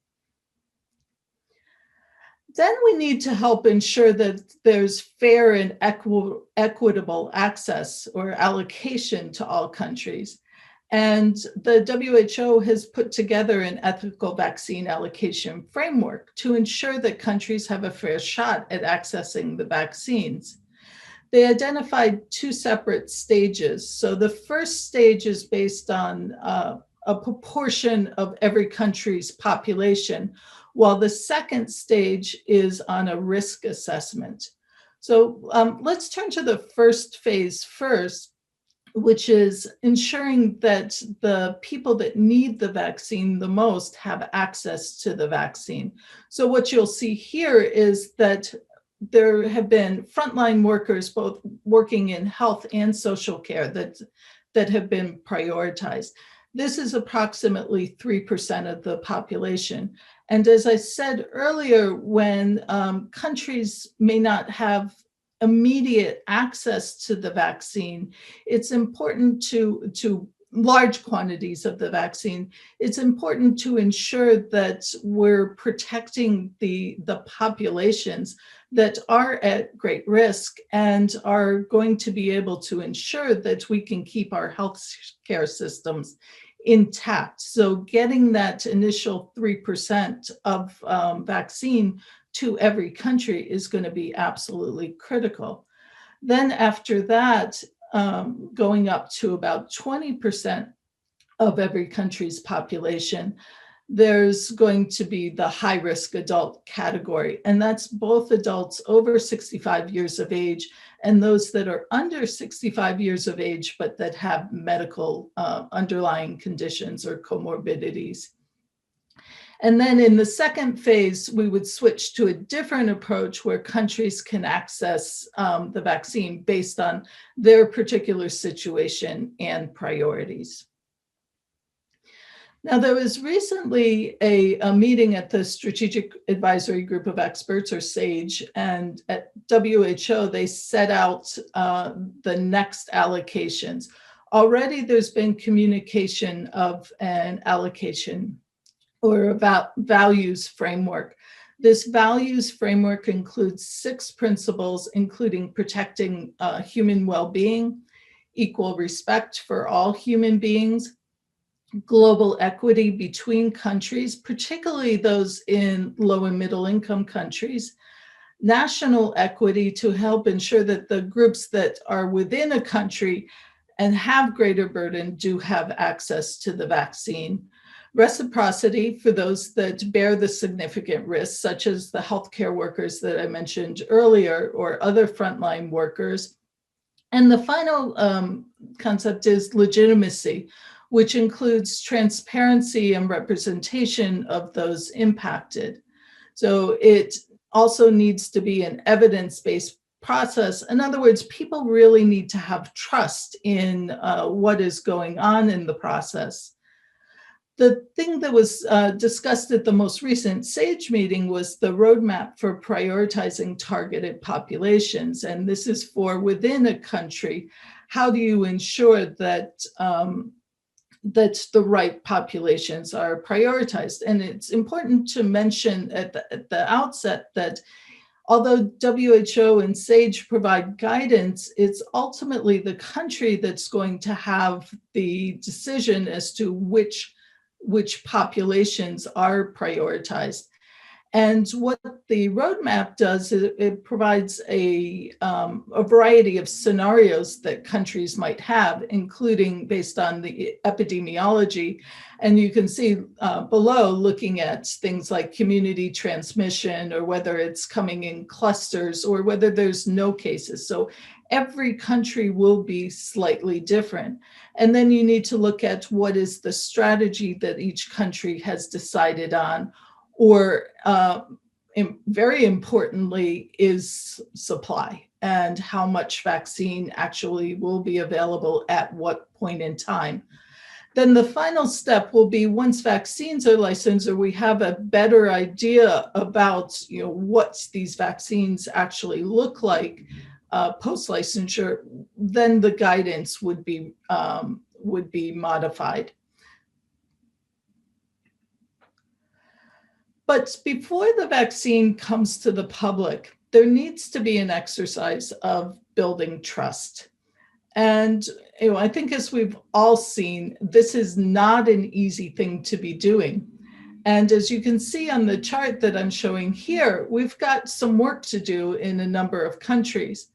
[SPEAKER 7] Then we need to help ensure that there's fair and equitable access or allocation to all countries. And the WHO has put together an ethical vaccine allocation framework to ensure that countries have a fair shot at accessing the vaccines. They identified two separate stages. So the first stage is based on a proportion of every country's population, while the second stage is on a risk assessment. So let's turn to the first phase first, which is ensuring that the people that need the vaccine the most have access to the vaccine. So what you'll see here is that there have been frontline workers, both working in health and social care, that have been prioritized. This is approximately 3% of the population. And as I said earlier, when countries may not have immediate access to the vaccine, it's important to large quantities of the vaccine, it's important to ensure that we're protecting the populations that are at great risk and are going to be able to ensure that we can keep our healthcare systems intact. So getting that initial 3% of vaccine to every country is going to be absolutely critical. Then after that, going up to about 20% of every country's population, there's going to be the high-risk adult category, and that's both adults over 65 years of age and those that are under 65 years of age, but that have medical underlying conditions or comorbidities. And then in the second phase, we would switch to a different approach where countries can access the vaccine based on their particular situation and priorities. Now, there was recently a meeting at the Strategic Advisory Group of Experts, or SAGE, and at WHO, they set out the next allocations. Already there's been communication of an allocation or about values framework. This values framework includes 6 principles, including protecting human well-being, equal respect for all human beings, global equity between countries, particularly those in low and middle income countries, national equity to help ensure that the groups that are within a country and have greater burden do have access to the vaccine, reciprocity for those that bear the significant risks, such as the healthcare workers that I mentioned earlier or other frontline workers. And the final concept is legitimacy, which includes transparency and representation of those impacted. So it also needs to be an evidence-based process. In other words, people really need to have trust in what is going on in the process. The thing that was discussed at the most recent SAGE meeting was the roadmap for prioritizing targeted populations. And this is for within a country. How do you ensure that that the right populations are prioritized? And it's important to mention at the outset that although WHO and SAGE provide guidance, it's ultimately the country that's going to have the decision as to which populations are prioritized. And what the roadmap does is it provides a variety of scenarios that countries might have, including based on the epidemiology. And you can see below, looking at things like community transmission, or whether it's coming in clusters, or whether there's no cases. So every country will be slightly different. And then you need to look at what is the strategy that each country has decided on, or very importantly, is supply, and how much vaccine actually will be available at what point in time. Then the final step will be, once vaccines are licensed, or we have a better idea about what these vaccines actually look like post-licensure, then the guidance would be modified. But before the vaccine comes to the public, there needs to be an exercise of building trust. And I think, as we've all seen, this is not an easy thing to be doing. And as you can see on the chart that I'm showing here, we've got some work to do in a number of countries.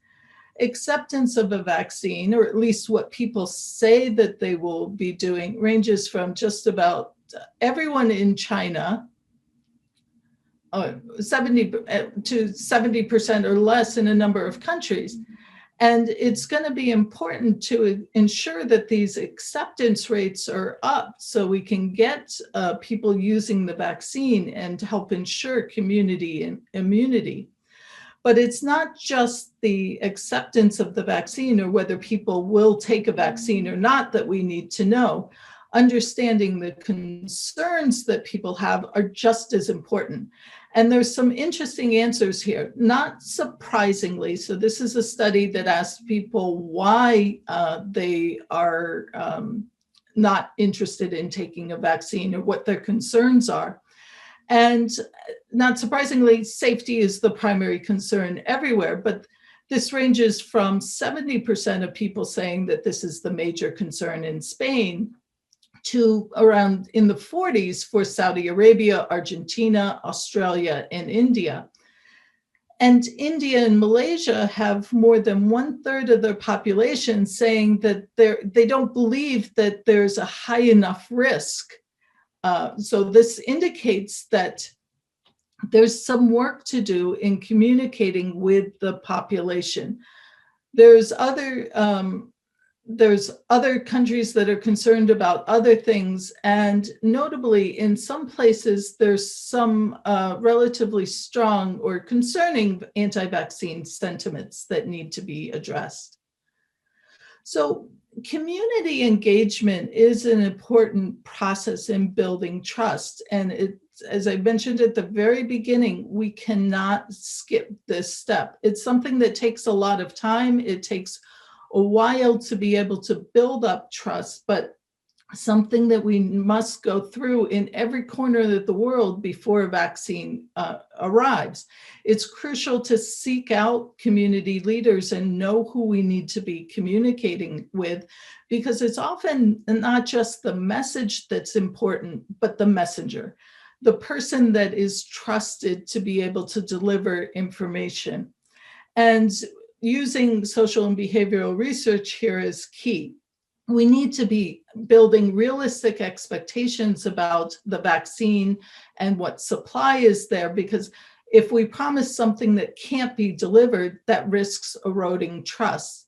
[SPEAKER 7] Acceptance of a vaccine, or at least what people say that they will be doing, ranges from just about everyone in China, 70 to 70% or less in a number of countries. And it's going to be important to ensure that these acceptance rates are up, so we can get people using the vaccine and help ensure community and immunity. But it's not just the acceptance of the vaccine, or whether people will take a vaccine or not, that we need to know. Understanding the concerns that people have are just as important. And there's some interesting answers here, not surprisingly. So this is a study that asked people why they are not interested in taking a vaccine, or what their concerns are. And not surprisingly, safety is the primary concern everywhere. But this ranges from 70% of people saying that this is the major concern in Spain, to around in the 40s for Saudi Arabia, Argentina, Australia, and India. And India and Malaysia have more than 1/3 of their population saying that they don't believe that there's a high enough risk. So this indicates that there's some work to do in communicating with the population. There's other countries that are concerned about other things, and notably in some places there's some relatively strong or concerning anti-vaccine sentiments that need to be addressed. So community engagement is an important process in building trust, and as I mentioned at the very beginning, we cannot skip this step. It's something that takes a lot of time. It takes a while to be able to build up trust, but something that we must go through in every corner of the world before a vaccine arrives. It's crucial to seek out community leaders and know who we need to be communicating with, because it's often not just the message that's important, but the messenger, the person that is trusted to be able to deliver information. And using social and behavioral research here is key. We need to be building realistic expectations about the vaccine and what supply is there, because if we promise something that can't be delivered, that risks eroding trust.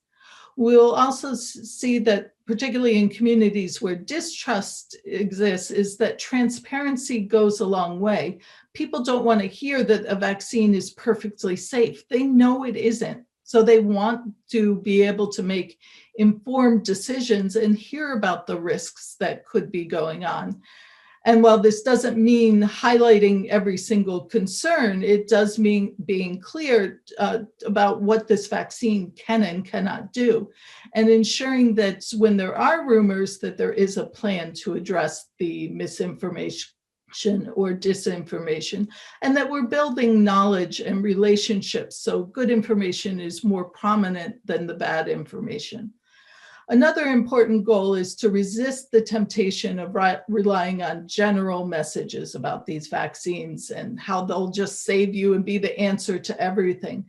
[SPEAKER 7] We'll also see that, particularly in communities where distrust exists, is that transparency goes a long way. People don't want to hear that a vaccine is perfectly safe. They know it isn't. So they want to be able to make informed decisions and hear about the risks that could be going on. And while this doesn't mean highlighting every single concern, it does mean being clear about what this vaccine can and cannot do, and ensuring that when there are rumors, that there is a plan to address the misinformation or disinformation, and that we're building knowledge and relationships so good information is more prominent than the bad information. Another important goal is to resist the temptation of relying on general messages about these vaccines and how they'll just save you and be the answer to everything.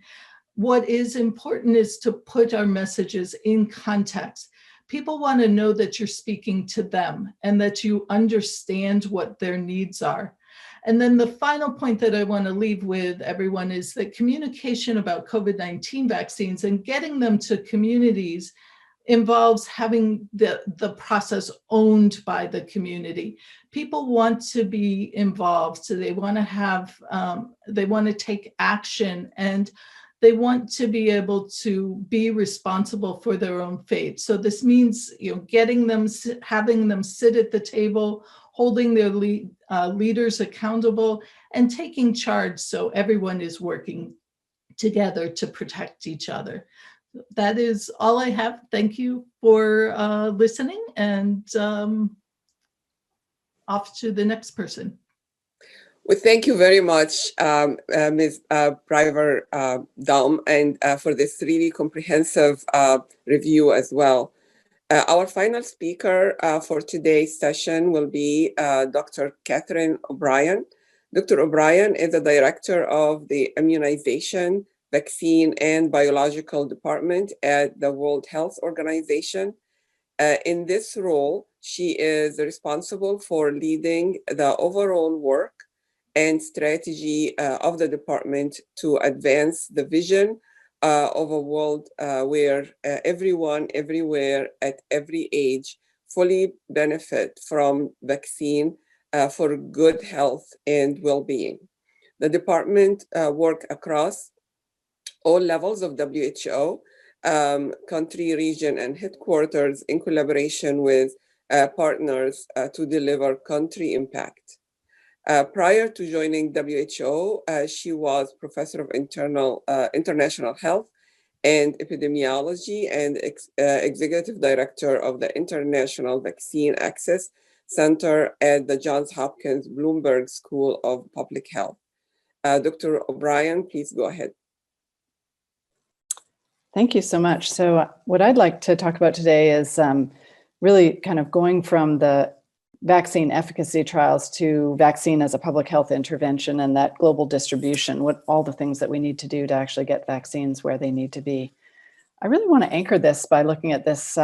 [SPEAKER 7] What is important is to put our messages in context. People want to know that you're speaking to them and that you understand what their needs are. And then the final point that I want to leave with everyone is that communication about COVID-19 vaccines and getting them to communities involves having the process owned by the community. People want to be involved, so they want to have, they want to take action, and they want to be able to be responsible for their own fate. So this means, getting them, having them sit at the table, holding their leaders accountable, and taking charge so everyone is working together to protect each other. That is all I have. Thank you for listening, and off to the next person.
[SPEAKER 3] Well, thank you very much, Ms. Priver-Daum, and for this really comprehensive review as well. Our final speaker for today's session will be Dr. Catherine O'Brien. Dr. O'Brien is the director of the Immunization, Vaccine, and Biological Department at the World Health Organization. In this role, she is responsible for leading the overall work and strategy of the department to advance the vision of a world where everyone, everywhere, at every age, fully benefit from vaccine for good health and well-being. The department works across all levels of WHO, country, region, and headquarters in collaboration with partners to deliver country impact. Prior to joining WHO, she was professor of international health and epidemiology and executive director of the International Vaccine Access Center at the Johns Hopkins Bloomberg School of Public Health. Dr. O'Brien, please go ahead.
[SPEAKER 8] Thank you so much. So what I'd like to talk about today is really kind of going from the vaccine efficacy trials to vaccine as a public health intervention and that global distribution, what all the things that we need to do to actually get vaccines where they need to be. I really want to anchor this by looking at this,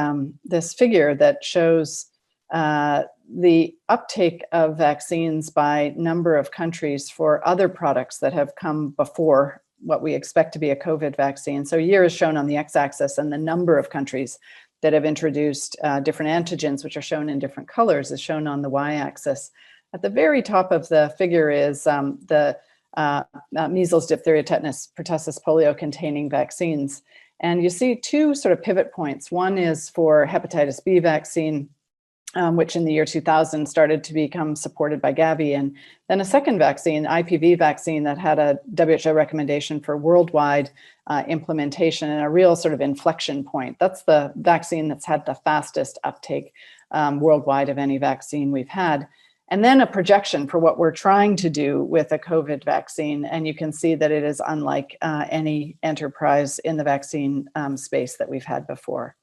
[SPEAKER 8] this figure that shows the uptake of vaccines by number of countries for other products that have come before what we expect to be a COVID vaccine. So year is shown on the x-axis, and the number of countries that have introduced different antigens, which are shown in different colors, is shown on the y-axis. At the very top of the figure is the measles, diphtheria, tetanus, pertussis, polio containing vaccines. And you see two sort of pivot points. One is for hepatitis B vaccine, which in the year 2000 started to become supported by Gavi. And then a second vaccine, IPV vaccine, that had a WHO recommendation for worldwide implementation and a real sort of inflection point. That's the vaccine that's had the fastest uptake worldwide of any vaccine we've had. And then a projection for what we're trying to do with a COVID vaccine. And you can see that it is unlike any enterprise in the vaccine space that we've had before.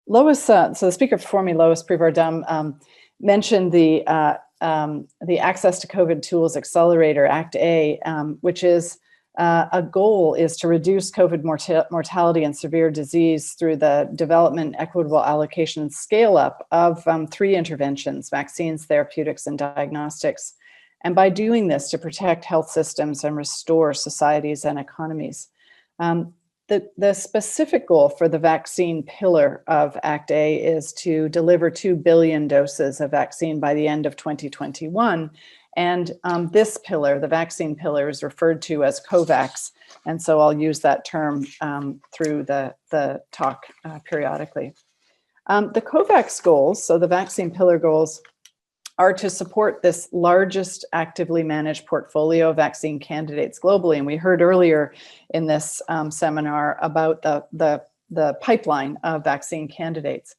[SPEAKER 8] Lois, so the speaker before me, Lois Priver-Daum, mentioned the Access to COVID Tools Accelerator, ACT-A, which is a goal is to reduce COVID mortality and severe disease through the development, equitable allocation, and scale up of 3 interventions: vaccines, therapeutics, and diagnostics. And by doing this, to protect health systems and restore societies and economies. The specific goal for the vaccine pillar of ACT-A is to deliver 2 billion doses of vaccine by the end of 2021. And this pillar, the vaccine pillar, is referred to as COVAX. And so I'll use that term through the talk periodically. The COVAX goals, so the vaccine pillar goals, are to support this largest actively managed portfolio of vaccine candidates globally. And we heard earlier in this seminar about the pipeline of vaccine candidates.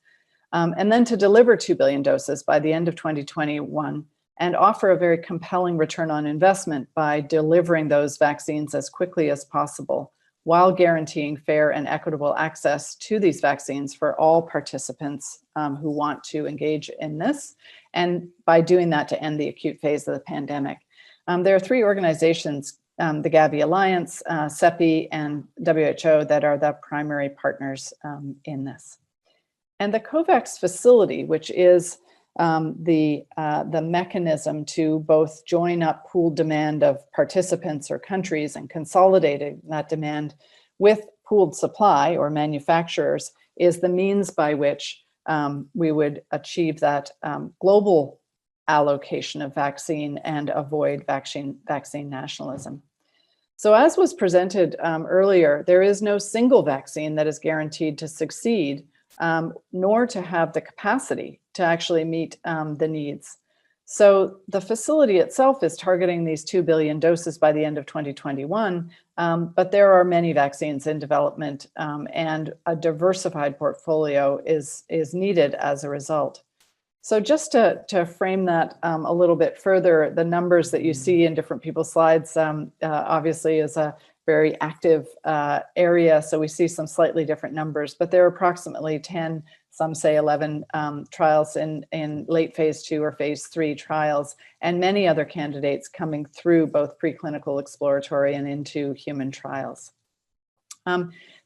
[SPEAKER 8] And then to deliver 2 billion doses by the end of 2021 and offer a very compelling return on investment by delivering those vaccines as quickly as possible while guaranteeing fair and equitable access to these vaccines for all participants who want to engage in this, and by doing that to end the acute phase of the pandemic. There are three organizations, the Gavi Alliance, CEPI, and WHO, that are the primary partners in this. And the COVAX facility, which is the mechanism to both join up pooled demand of participants or countries and consolidating that demand with pooled supply or manufacturers, is the means by which we would achieve that global allocation of vaccine and avoid vaccine nationalism. So as was presented earlier, there is no single vaccine that is guaranteed to succeed, nor to have the capacity to actually meet the needs. So the facility itself is targeting these 2 billion doses by the end of 2021, but there are many vaccines in development, and a diversified portfolio is needed as a result. So just to frame that a little bit further, the numbers that you see in different people's slides obviously is a very active area. So we see some slightly different numbers, but there are approximately 10, some say 11 trials in late phase 2 or phase 3 trials, and many other candidates coming through both preclinical, exploratory, and into human trials.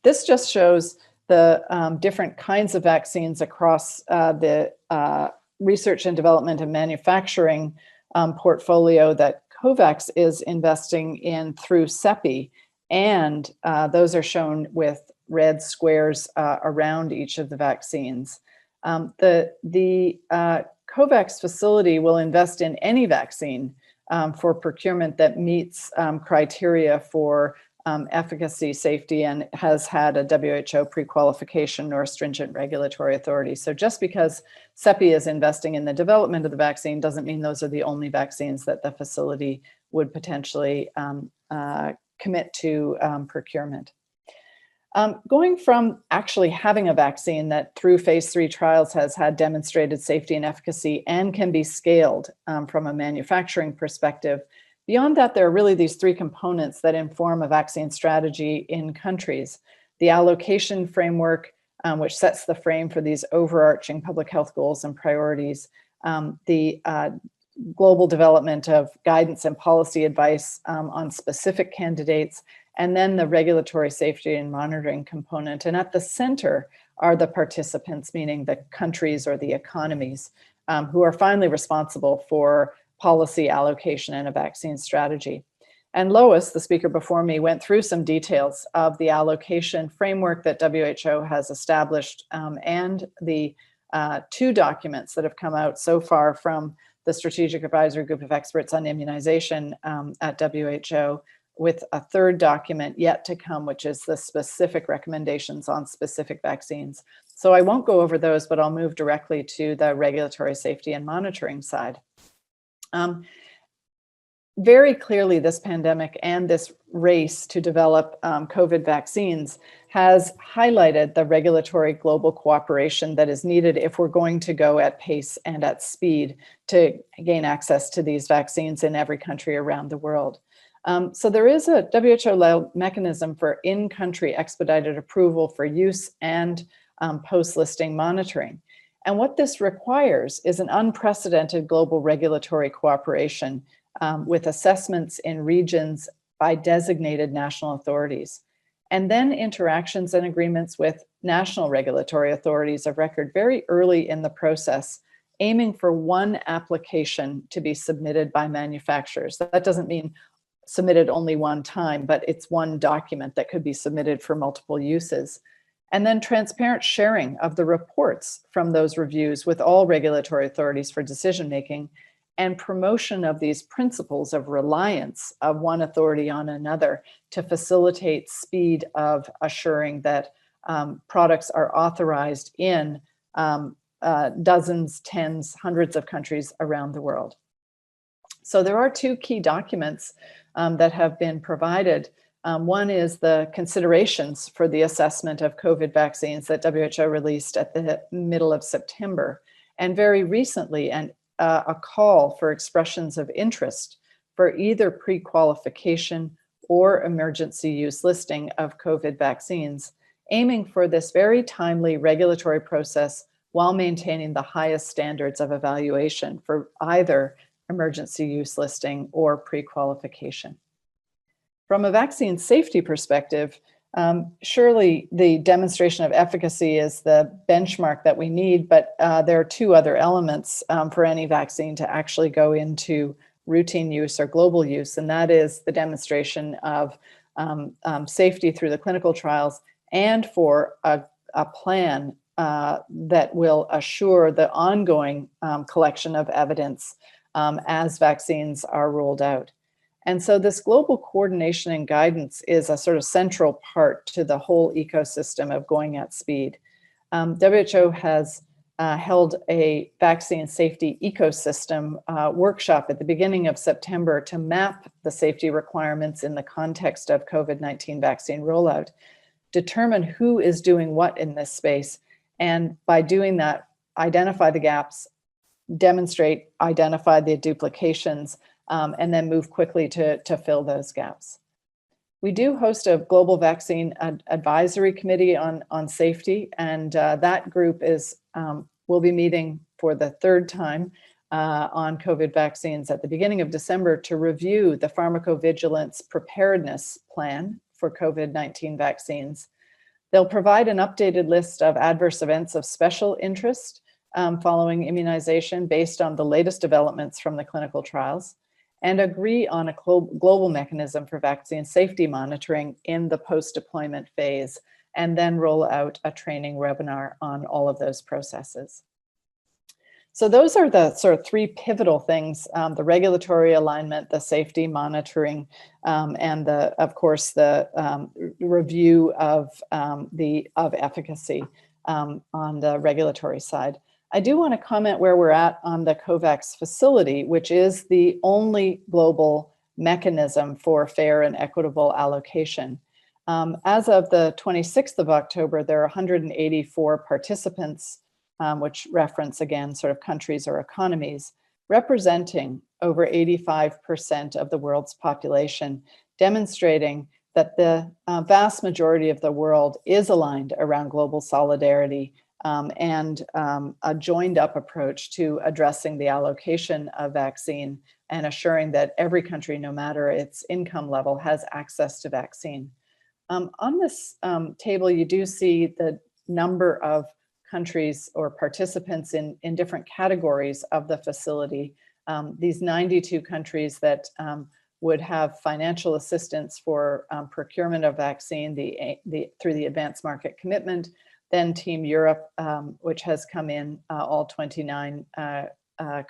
[SPEAKER 8] This just shows the different kinds of vaccines across the research and development and manufacturing portfolio that COVAX is investing in through CEPI, and those are shown with red squares around each of the vaccines. The COVAX facility will invest in any vaccine for procurement that meets criteria for efficacy, safety, and has had a WHO pre-qualification or stringent regulatory authority. So just because CEPI is investing in the development of the vaccine doesn't mean those are the only vaccines that the facility would potentially commit to procurement. Going from actually having a vaccine that through phase 3 trials has had demonstrated safety and efficacy and can be scaled from a manufacturing perspective, beyond that, there are really these three components that inform a vaccine strategy in countries. The allocation framework, which sets the frame for these overarching public health goals and priorities, the global development of guidance and policy advice on specific candidates, and then the regulatory safety and monitoring component. And at the center are the participants, meaning the countries or the economies, who are finally responsible for policy allocation and a vaccine strategy. And Lois, the speaker before me, went through some details of the allocation framework that WHO has established, and the 2 documents that have come out so far from the Strategic Advisory Group of Experts on Immunization at WHO, with a 3rd document yet to come, which is the specific recommendations on specific vaccines. So I won't go over those, but I'll move directly to the regulatory safety and monitoring side. Very clearly, this pandemic and this race to develop COVID vaccines has highlighted the regulatory global cooperation that is needed if we're going to go at pace and at speed to gain access to these vaccines in every country around the world. So there is a WHO mechanism for in-country expedited approval for use and post-listing monitoring. And what this requires is an unprecedented global regulatory cooperation with assessments in regions by designated national authorities, and then interactions and agreements with national regulatory authorities of record very early in the process, aiming for one application to be submitted by manufacturers. That doesn't mean submitted only one time, but it's one document that could be submitted for multiple uses. And then transparent sharing of the reports from those reviews with all regulatory authorities for decision-making, and promotion of these principles of reliance of one authority on another to facilitate speed of assuring that products are authorized in dozens, tens, hundreds of countries around the world. So there are 2 key documents that have been provided. One is the considerations for the assessment of COVID vaccines that WHO released at the middle of September, and very recently a call for expressions of interest for either pre-qualification or emergency use listing of COVID vaccines, aiming for this very timely regulatory process while maintaining the highest standards of evaluation for either emergency use listing or pre-qualification. From a vaccine safety perspective, surely the demonstration of efficacy is the benchmark that we need, but there are two other elements for any vaccine to actually go into routine use or global use, and that is the demonstration of safety through the clinical trials and for a plan that will assure the ongoing collection of evidence as vaccines are rolled out. And so this global coordination and guidance is a sort of central part to the whole ecosystem of going at speed. WHO has held a vaccine safety ecosystem workshop at the beginning of September to map the safety requirements in the context of COVID-19 vaccine rollout, determine who is doing what in this space, and by doing that, identify the gaps, demonstrate, identify the duplications, and then move quickly to fill those gaps. We do host a global vaccine advisory committee on safety, and that group will be meeting for the third time on COVID vaccines at the beginning of December to review the pharmacovigilance preparedness plan for COVID-19 vaccines. They'll provide an updated list of adverse events of special interest following immunization based on the latest developments from the clinical trials, and agree on a global mechanism for vaccine safety monitoring in the post-deployment phase, and then roll out a training webinar on all of those processes. So those are the sort of three pivotal things: the regulatory alignment, the safety monitoring, and of course the review of efficacy on the regulatory side. I do want to comment where we're at on the COVAX facility, which is the only global mechanism for fair and equitable allocation. As of the 26th of October, there are 184 participants, which reference again sort of countries or economies, representing over 85% of the world's population, demonstrating that the vast majority of the world is aligned around global solidarity and a joined up approach to addressing the allocation of vaccine and assuring that every country, no matter its income level, has access to vaccine. On this table, you do see the number of countries or participants in different categories of the facility. These 92 countries that would have financial assistance for procurement of vaccine through the advanced market commitment. Then Team Europe, which has come in all 29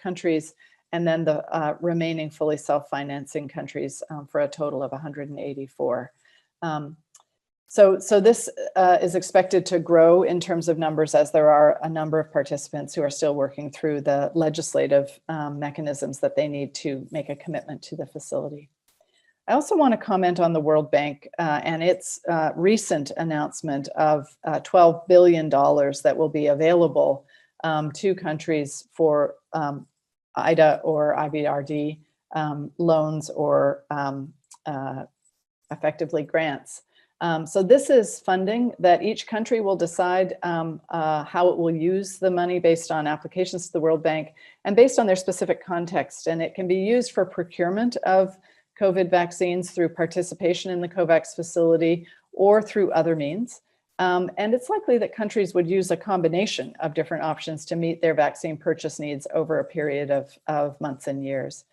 [SPEAKER 8] countries, and then the remaining fully self-financing countries for a total of 184. So this is expected to grow in terms of numbers as there are a number of participants who are still working through the legislative mechanisms that they need to make a commitment to the facility. I also want to comment on the World Bank and its recent announcement of $12 billion that will be available to countries for IDA or IVRD loans or effectively grants. So this is funding that each country will decide how it will use the money based on applications to the World Bank and based on their specific context. And it can be used for procurement of COVID vaccines through participation in the COVAX facility or through other means. And it's likely that countries would use a combination of different options to meet their vaccine purchase needs over a period of months and years.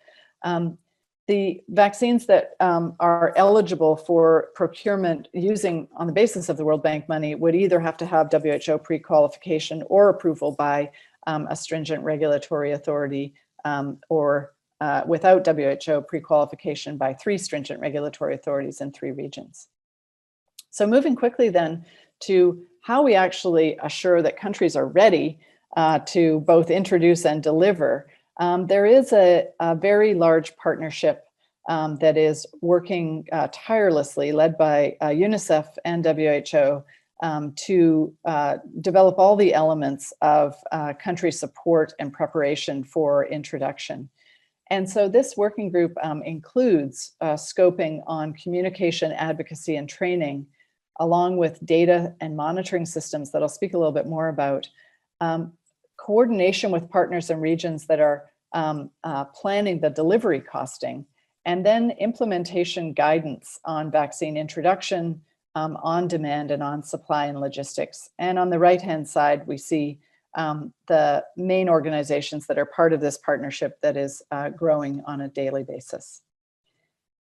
[SPEAKER 8] The vaccines that are eligible for procurement using on the basis of the World Bank money would either have to have WHO pre-qualification or approval by a stringent regulatory authority or without WHO pre-qualification by 3 stringent regulatory authorities in 3 regions. So moving quickly then to how we actually assure that countries are ready to both introduce and deliver. There is a very large partnership that is working tirelessly, led by UNICEF and WHO, to develop all the elements of country support and preparation for introduction. And so this working group includes scoping on communication, advocacy, and training, along with data and monitoring systems that I'll speak a little bit more about, coordination with partners and regions that are planning the delivery costing, and then implementation guidance on vaccine introduction, on demand, and on supply and logistics. And on the right-hand side, we see the main organizations that are part of this partnership that is growing on a daily basis.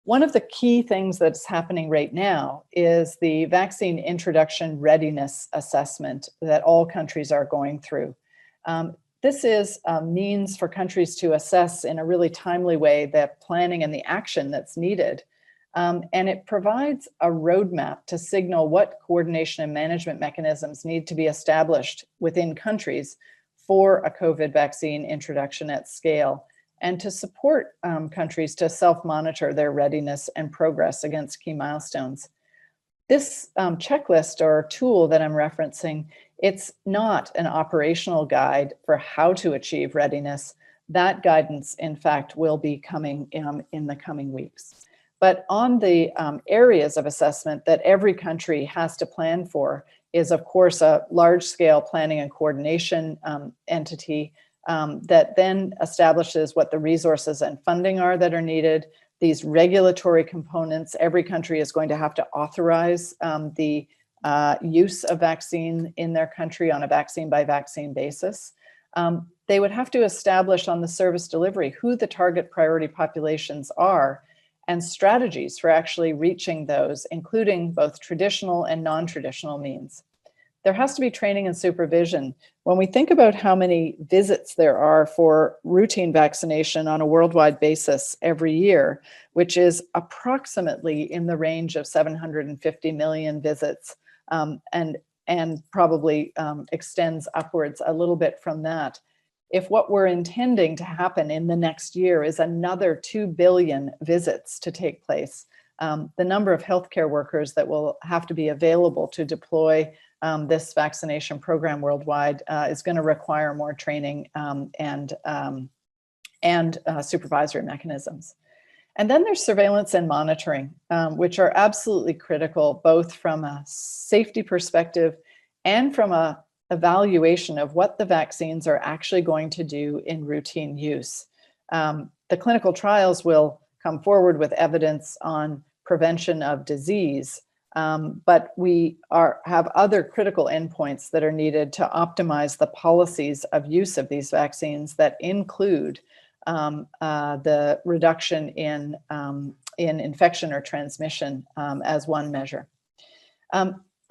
[SPEAKER 8] One of the key things that's happening right now is the vaccine introduction readiness assessment that all countries are going through. This is a means for countries to assess in a really timely way the planning and the action that's needed. And it provides a roadmap to signal what coordination and management mechanisms need to be established within countries for a COVID vaccine introduction at scale, and to support countries to self-monitor their readiness and progress against key milestones. This checklist or tool that I'm referencing, it's not an operational guide for how to achieve readiness. That guidance, in fact, will be coming in the coming weeks. But on the areas of assessment that every country has to plan for is, of course, a large-scale planning and coordination entity that then establishes what the resources and funding are that are needed. These regulatory components, every country is going to have to authorize the use of vaccine in their country on a vaccine by vaccine basis. They would have to establish on the service delivery who the target priority populations are and strategies for actually reaching those, including both traditional and non-traditional means. There has to be training and supervision. When we think about how many visits there are for routine vaccination on a worldwide basis every year, which is approximately in the range of 750 million visits, and probably extends upwards a little bit from that. If what we're intending to happen in the next year is another 2 billion visits to take place, the number of healthcare workers that will have to be available to deploy this vaccination program worldwide is going to require more training and supervisory mechanisms. And then there's surveillance and monitoring, which are absolutely critical, both from a safety perspective and from a evaluation of what the vaccines are actually going to do in routine use. The clinical trials will come forward with evidence on prevention of disease, but we have other critical endpoints that are needed to optimize the policies of use of these vaccines that include the reduction in infection or transmission as one measure.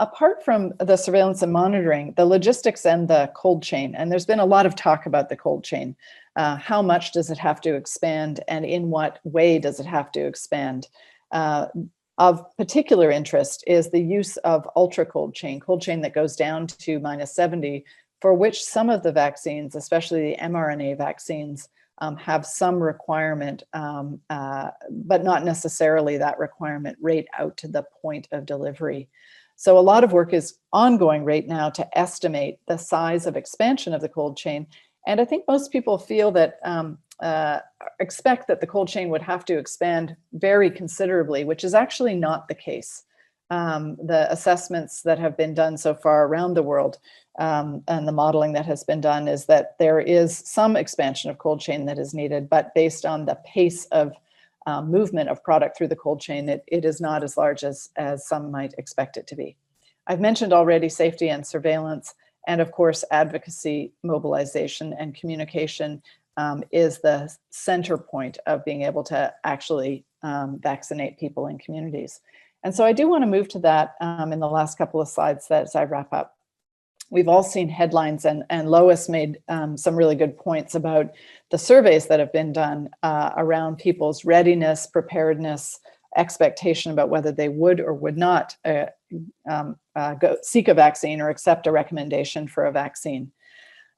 [SPEAKER 8] Apart from the surveillance and monitoring, the logistics and the cold chain, and there's been a lot of talk about the cold chain. How much does it have to expand, and in what way does it have to expand? Of particular interest is the use of ultra cold chain that goes down to -70, for which some of the vaccines, especially the mRNA vaccines, have some requirement, but not necessarily that requirement right out to the point of delivery. So a lot of work is ongoing right now to estimate the size of expansion of the cold chain. And I think most people feel that, expect that the cold chain would have to expand very considerably, which is actually not the case. The assessments that have been done so far around the world and the modeling that has been done is that there is some expansion of cold chain that is needed, but based on the pace of movement of product through the cold chain, it is not as large as some might expect it to be. I've mentioned already safety and surveillance, and of course, advocacy, mobilization, and communication is the center point of being able to actually vaccinate people in communities. And so I do want to move to that in the last couple of slides as I wrap up. We've all seen headlines, and Lois made some really good points about the surveys that have been done around people's readiness, preparedness, expectation about whether they would or would not go seek a vaccine or accept a recommendation for a vaccine.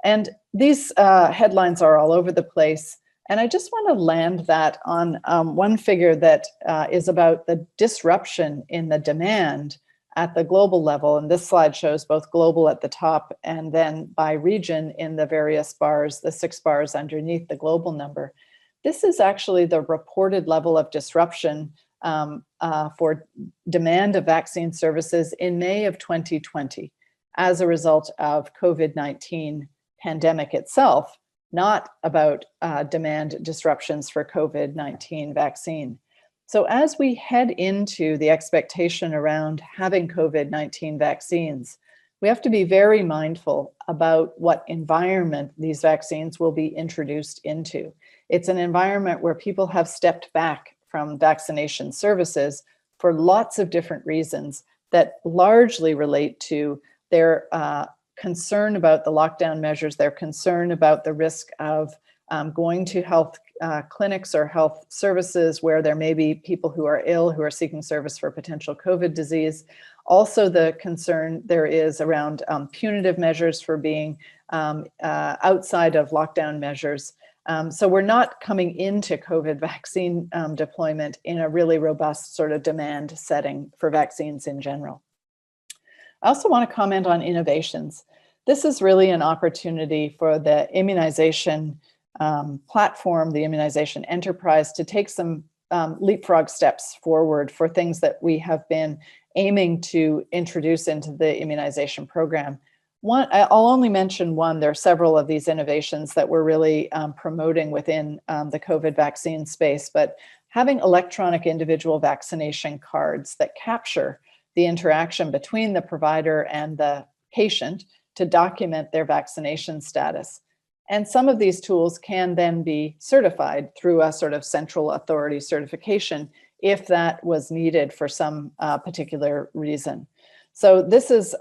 [SPEAKER 8] And these headlines are all over the place. And I just want to land that on one figure that is about the disruption in the demand at the global level. And this slide shows both global at the top and then by region in the various bars, the 6 bars underneath the global number. This is actually the reported level of disruption for demand of vaccine services in May of 2020 as a result of COVID-19 pandemic itself, not about demand disruptions for COVID-19 vaccine. So as we head into the expectation around having COVID-19 vaccines, we have to be very mindful about what environment these vaccines will be introduced into. It's an environment where people have stepped back from vaccination services for lots of different reasons that largely relate to their concern about the lockdown measures, their concern about the risk of going to health clinics or health services where there may be people who are ill, who are seeking service for potential COVID disease. Also, the concern there is around punitive measures for being outside of lockdown measures. So we're not coming into COVID vaccine deployment in a really robust sort of demand setting for vaccines in general. I also want to comment on innovations. This is really an opportunity for the immunization platform, the immunization enterprise, to take some leapfrog steps forward for things that we have been aiming to introduce into the immunization program. One, I'll only mention one. There are several of these innovations that we're really promoting within the COVID vaccine space, but having electronic individual vaccination cards that capture the interaction between the provider and the patient to document their vaccination status. And some of these tools can then be certified through a sort of central authority certification if that was needed for some particular reason. So this is,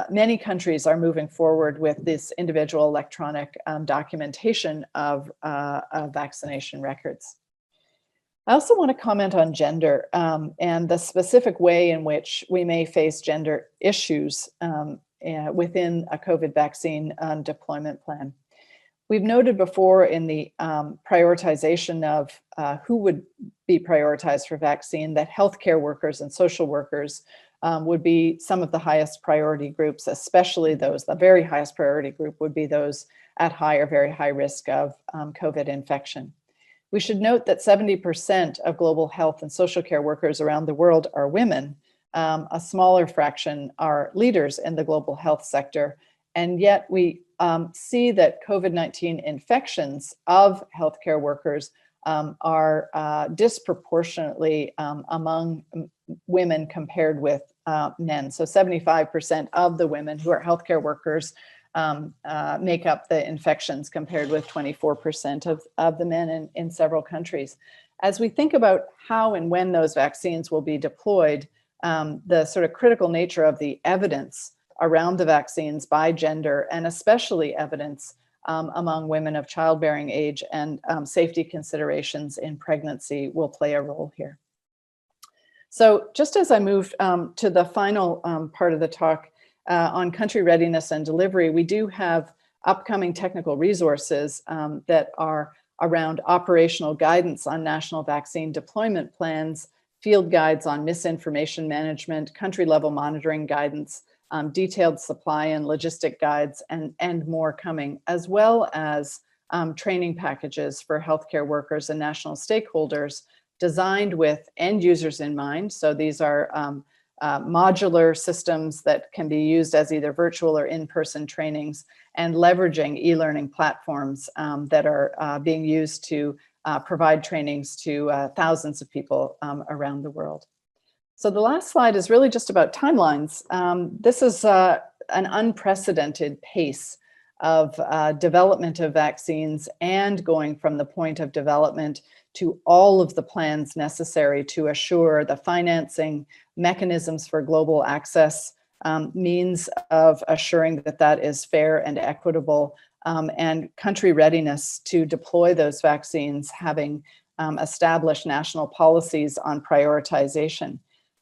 [SPEAKER 8] many countries are moving forward with this individual electronic documentation of vaccination records. I also want to comment on gender and the specific way in which we may face gender issues within a COVID vaccine deployment plan. We've noted before in the prioritization of who would be prioritized for vaccine that healthcare workers and social workers would be some of the highest priority groups, especially those, the very highest priority group would be those at high or very high risk of COVID infection. We should note that 70% of global health and social care workers around the world are women. A smaller fraction are leaders in the global health sector. And yet we see that COVID-19 infections of healthcare workers are disproportionately among women compared with men. So 75% of the women who are healthcare workers make up the infections compared with 24% of the men in several countries. As we think about how and when those vaccines will be deployed, the sort of critical nature of the evidence around the vaccines by gender, and especially evidence among women of childbearing age and safety considerations in pregnancy will play a role here. So just as I move to the final part of the talk on country readiness and delivery, we do have upcoming technical resources that are around operational guidance on national vaccine deployment plans, field guides on misinformation management, country level monitoring guidance, detailed supply and logistic guides, and more coming, as well as training packages for healthcare workers and national stakeholders designed with end users in mind. So these are modular systems that can be used as either virtual or in-person trainings, and leveraging e-learning platforms that are being used to provide trainings to thousands of people around the world. So the last slide is really just about timelines. This is an unprecedented pace of development of vaccines and going from the point of development to all of the plans necessary to assure the financing mechanisms for global access, means of assuring that that is fair and equitable, and country readiness to deploy those vaccines, having established national policies on prioritization.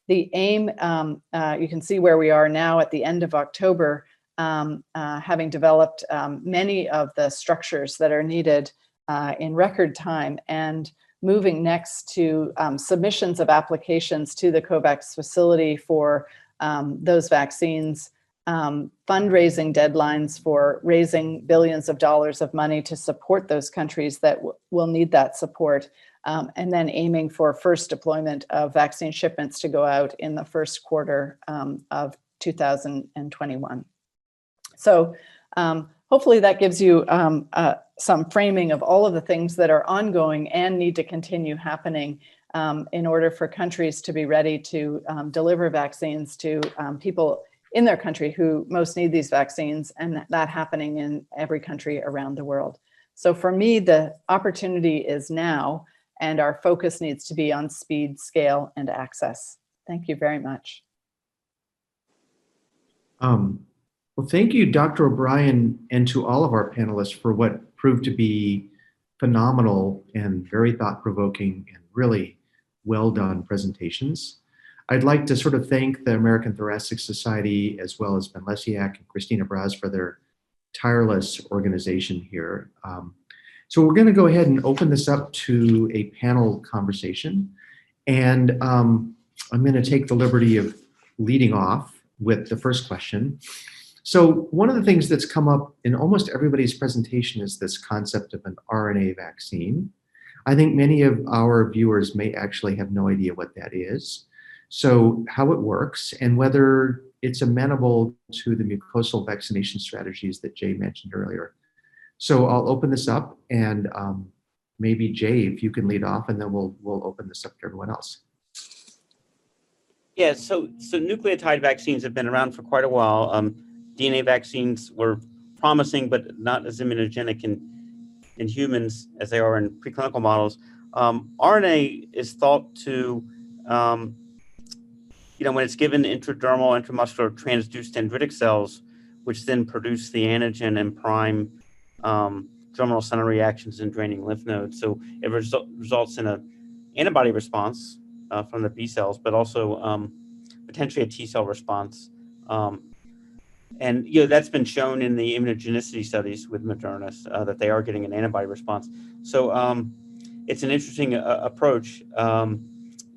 [SPEAKER 8] The aim, you can see where we are now at the end of October, having developed many of the structures that are needed in record time, and moving next to submissions of applications to the COVAX facility for those vaccines fundraising deadlines for raising billions of dollars of money to support those countries that will need that support, and then aiming for first deployment of vaccine shipments to go out in the first quarter of 2021. So hopefully that gives you some framing of all of the things that are ongoing and need to continue happening in order for countries to be ready to deliver vaccines to people in their country who most need these vaccines, and that happening in every country around the world. So for me, the opportunity is now, and our focus needs to be on speed, scale, and access. Thank you very much.
[SPEAKER 1] Well, thank you, Dr. O'Brien, and to all of our panelists for what proved to be phenomenal and very thought-provoking and really well done presentations. I'd like to sort of thank the American Thoracic Society as well as Ben Lesiak and Christina Braz for their tireless organization here. So we're going to go ahead and open this up to a panel conversation. And I'm going to take the liberty of leading off with the first question. So one of the things that's come up in almost everybody's presentation is this concept of an RNA vaccine. I think many of our viewers may actually have no idea what that is. So how it works and whether it's amenable to the mucosal vaccination strategies that Jay mentioned earlier. So I'll open this up, and maybe Jay, if you can lead off, and then we'll open this up to everyone else.
[SPEAKER 4] Yeah, so nucleotide vaccines have been around for quite a while. DNA vaccines were promising, but not as immunogenic in humans as they are in preclinical models. RNA is thought to when it's given intradermal, intramuscular transduced dendritic cells, which then produce the antigen and prime germinal center reactions in draining lymph nodes. So it results in an antibody response from the B cells, but also potentially a T cell response. And that's been shown in the immunogenicity studies with Moderna that they are getting an antibody response. So it's an interesting approach.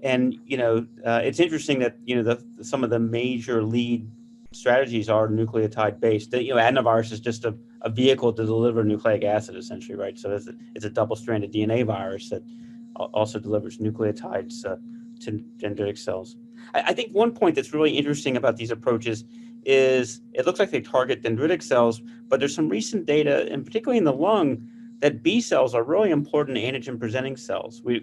[SPEAKER 4] And it's interesting that some of the major lead strategies are nucleotide based. Adenovirus is just a vehicle to deliver nucleic acid, essentially, right? So it's a double-stranded DNA virus that also delivers nucleotides to dendritic cells. I think one point that's really interesting about these approaches is it looks like they target dendritic cells, but there's some recent data, and particularly in the lung, that B cells are really important antigen-presenting cells. We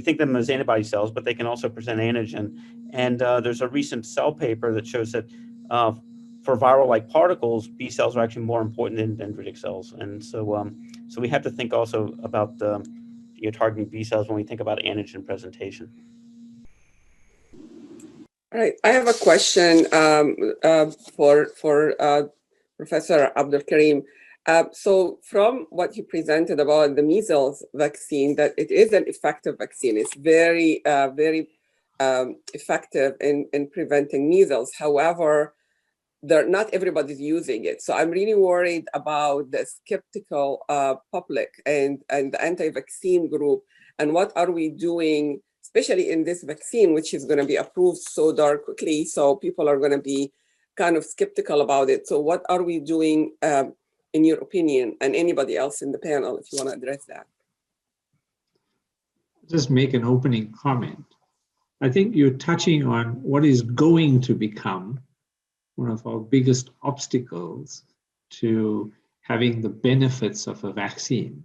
[SPEAKER 4] think them as antibody cells, but they can also present antigen. And there's a recent Cell paper that shows that for viral-like particles, B cells are actually more important than dendritic cells. And so we have to think also about targeting B cells when we think about antigen presentation.
[SPEAKER 3] All right, I have a question for Professor Abdelkarim. So from what you presented about the measles vaccine, that it is an effective vaccine. It's very, very effective in preventing measles. However, not everybody's using it. So I'm really worried about the skeptical public and the anti-vaccine group. And what are we doing, especially in this vaccine, which is going to be approved so darn quickly. So people are going to be kind of skeptical about it. So what are we doing in your opinion, and anybody else in the panel, if you want to address that?
[SPEAKER 2] Just make an opening comment. I think you're touching on what is going to become one of our biggest obstacles to having the benefits of a vaccine,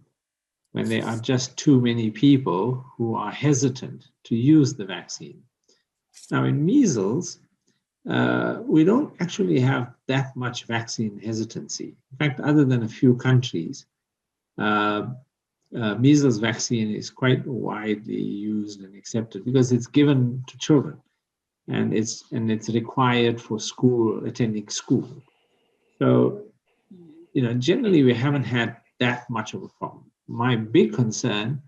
[SPEAKER 2] when there are just too many people who are hesitant to use the vaccine. Now, in measles, we don't actually have that much vaccine hesitancy. In fact, other than a few countries, measles vaccine is quite widely used and accepted because it's given to children, and it's required for attending school. So, generally we haven't had that much of a problem. My big concern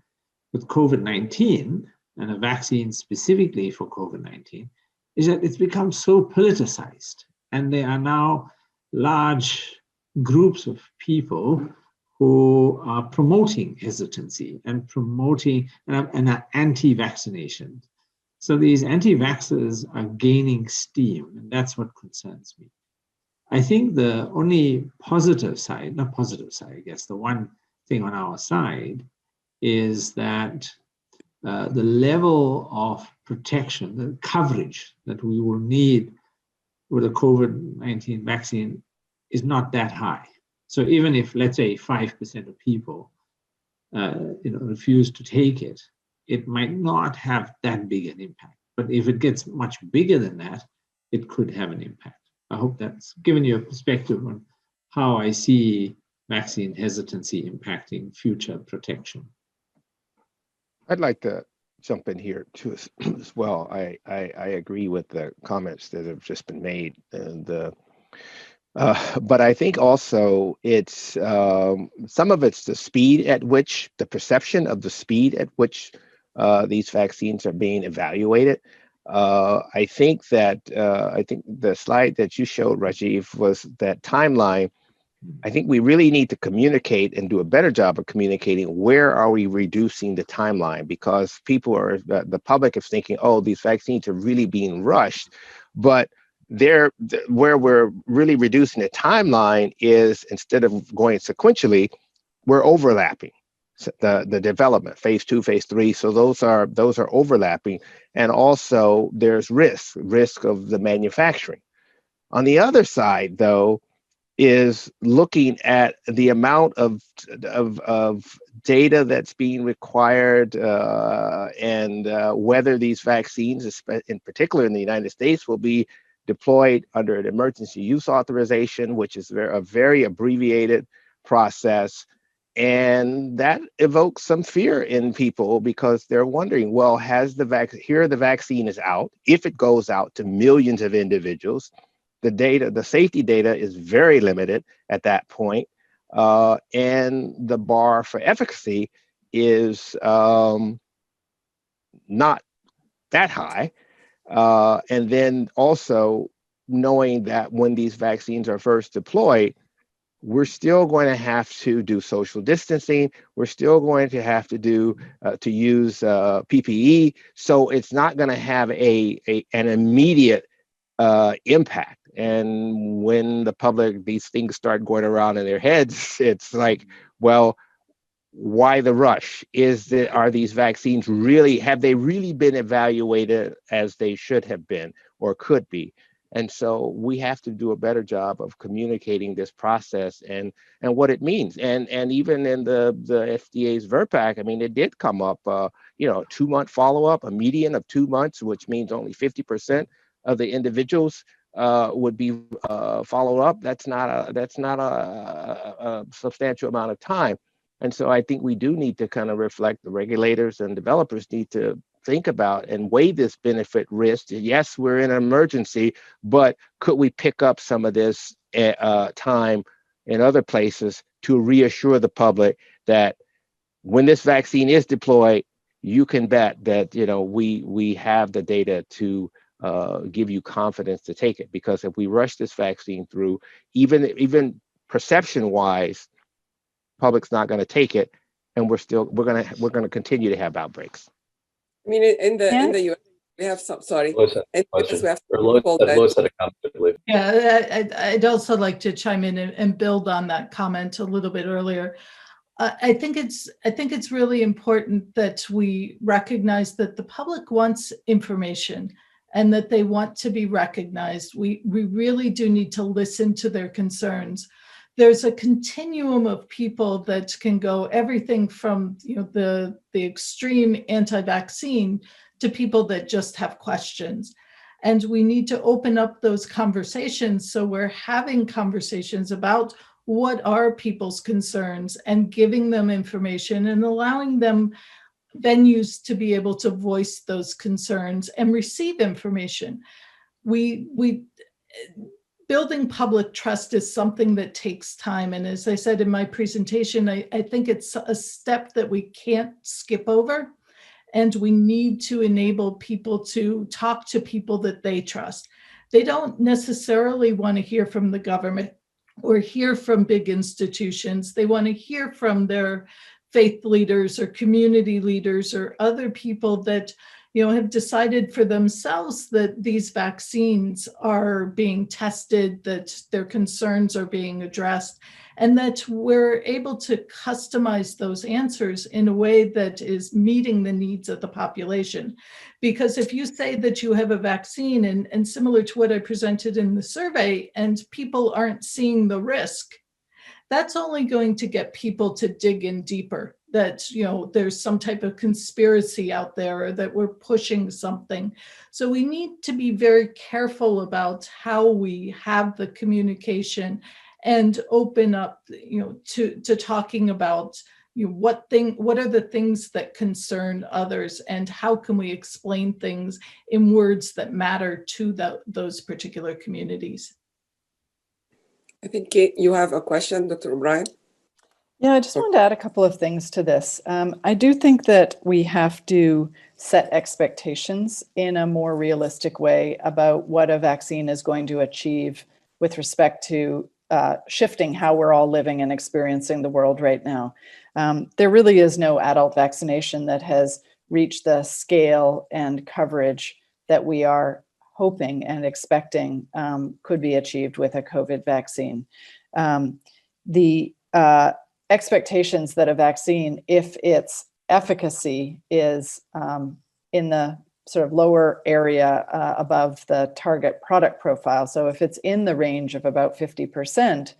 [SPEAKER 2] with COVID-19 and a vaccine specifically for COVID-19 is that it's become so politicized, and there are now large groups of people who are promoting hesitancy and are anti-vaccination. So these anti-vaxxers are gaining steam, and that's what concerns me. I think the only positive side, not positive side, I guess, the one thing on our side is that the level of protection, the coverage that we will need with a COVID-19 vaccine is not that high. So even if, let's say, 5% of people refuse to take it, it might not have that big an impact. But if it gets much bigger than that, it could have an impact. I hope that's given you a perspective on how I see vaccine hesitancy impacting future protection.
[SPEAKER 5] I'd like to jump in here too as well. I agree with the comments that have just been made, and but I think also it's some of it's the speed at which, the perception of the speed at which these vaccines are being evaluated. I think the slide that you showed, Rajiv, was that timeline. I think we really need to communicate and do a better job of communicating where are we reducing the timeline, because the public is thinking, oh, these vaccines are really being rushed, but where we're really reducing the timeline is, instead of going sequentially, we're overlapping the development, phase 2, phase 3. So those are overlapping, and also there's risk of the manufacturing. On the other side, though, is looking at the amount of data that's being required, and whether these vaccines, in particular in the United States, will be deployed under an emergency use authorization, which is a very abbreviated process. And that evokes some fear in people, because they're wondering, well, here the vaccine is out. If it goes out to millions of individuals, the safety data is very limited at that point, and the bar for efficacy is not that high. And then also knowing that when these vaccines are first deployed, we're still going to have to do social distancing. We're still going to have to use PPE. So it's not going to have an immediate impact. And when the public, these things start going around in their heads, it's like, well, why the rush? Are these vaccines have they really been evaluated as they should have been or could be? And so we have to do a better job of communicating this process and what it means. And even in the FDA's VRBPAC, I mean, it did come up, a 2-month follow-up, a median of 2 months, which means only 50% of the individuals would be followed up. That's not a substantial amount of time. And so I think we do need to kind of reflect, the regulators and developers need to think about and weigh this benefit risk. Yes, we're in an emergency, but could we pick up some of this time in other places to reassure the public that when this vaccine is deployed, you can bet that we have the data to give you confidence to take it. Because if we rush this vaccine through, even perception-wise, public's not going to take it, and we're going to continue to have outbreaks.
[SPEAKER 3] I mean, in the US, we have some. Sorry,
[SPEAKER 6] Lois had a comment, I believe.
[SPEAKER 7] Yeah, I'd also like to chime in and build on that comment a little bit earlier. I think it's really important that we recognize that the public wants information and that they want to be recognized. We really do need to listen to their concerns. There's a continuum of people that can go everything from the extreme anti-vaccine to people that just have questions. And we need to open up those conversations, so we're having conversations about what are people's concerns and giving them information and allowing them venues to be able to voice those concerns and receive information. Building public trust is something that takes time. And as I said in my presentation, I think it's a step that we can't skip over. And we need to enable people to talk to people that they trust. They don't necessarily want to hear from the government or hear from big institutions. They want to hear from their faith leaders or community leaders or other people that have decided for themselves that these vaccines are being tested, that their concerns are being addressed, and that we're able to customize those answers in a way that is meeting the needs of the population. Because if you say that you have a vaccine, and similar to what I presented in the survey, and people aren't seeing the risk, that's only going to get people to dig in deeper, that there's some type of conspiracy out there, or that we're pushing something. So we need to be very careful about how we have the communication and open up to talking about what are the things that concern others, and how can we explain things in words that matter to those particular communities.
[SPEAKER 3] I think, Kate, you have a question, Dr. O'Brien?
[SPEAKER 8] Yeah, I just wanted to add a couple of things to this. I do think that we have to set expectations in a more realistic way about what a vaccine is going to achieve with respect to shifting how we're all living and experiencing the world right now. There really is no adult vaccination that has reached the scale and coverage that we are hoping and expecting could be achieved with a COVID vaccine. The expectations that a vaccine, if its efficacy is in the sort of lower area above the target product profile, so if it's in the range of about 50%,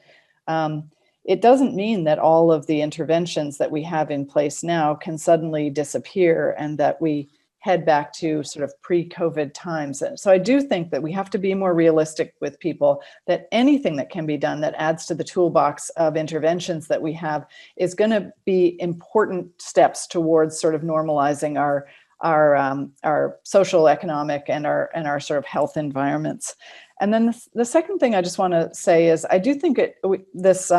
[SPEAKER 8] it doesn't mean that all of the interventions that we have in place now can suddenly disappear and that we head back to sort of pre-COVID times. So I do think that we have to be more realistic with people, that anything that can be done that adds to the toolbox of interventions that we have is going to be important steps towards sort of normalizing our social, economic, and our sort of health environments. And then the second thing I just want to say is I do think this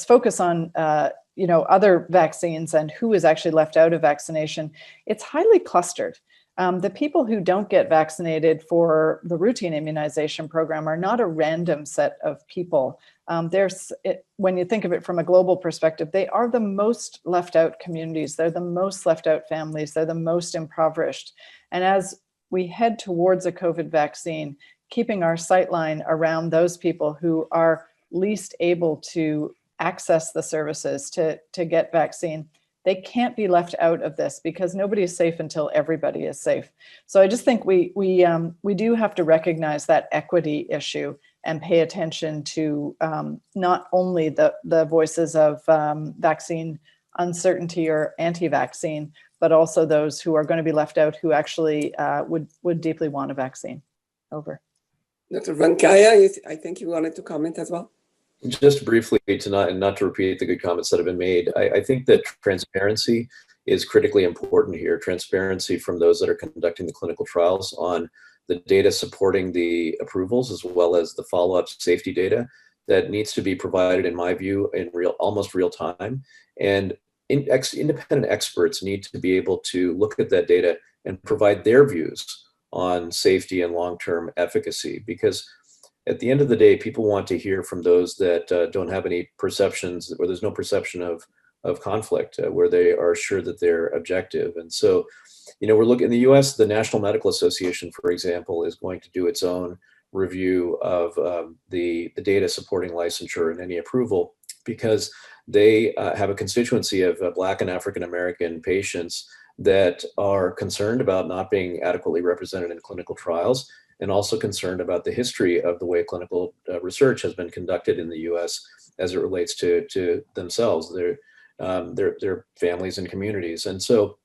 [SPEAKER 8] focus on other vaccines and who is actually left out of vaccination, it's highly clustered. The people who don't get vaccinated for the routine immunization program are not a random set of people. When you think of it from a global perspective, they are the most left out communities. They're the most left out families. They're the most impoverished. And as we head towards a COVID vaccine, keeping our sightline around those people who are least able to access the services to get vaccine, they can't be left out of this, because nobody is safe until everybody is safe. So I just think we do have to recognize that equity issue and pay attention to not only the voices of vaccine uncertainty or anti-vaccine, but also those who are going to be left out, who actually would deeply want a vaccine. Over.
[SPEAKER 3] Dr. Venkaya, I think you wanted to comment as well.
[SPEAKER 6] Just briefly, not to repeat the good comments that have been made, I think that transparency is critically important here. Transparency from those that are conducting the clinical trials on the data supporting the approvals, as well as the follow-up safety data that needs to be provided, in my view, in almost real time. And independent experts need to be able to look at that data and provide their views on safety and long-term efficacy, because at the end of the day, people want to hear from those that don't have any perceptions, or there's no perception of conflict, where they are sure that they're objective. And so, we're looking in the US, the National Medical Association, for example, is going to do its own review of the data supporting licensure and any approval, because they have a constituency of Black and African American patients that are concerned about not being adequately represented in clinical trials, and also concerned about the history of the way clinical research has been conducted in the US as it relates to themselves, their families and communities. And so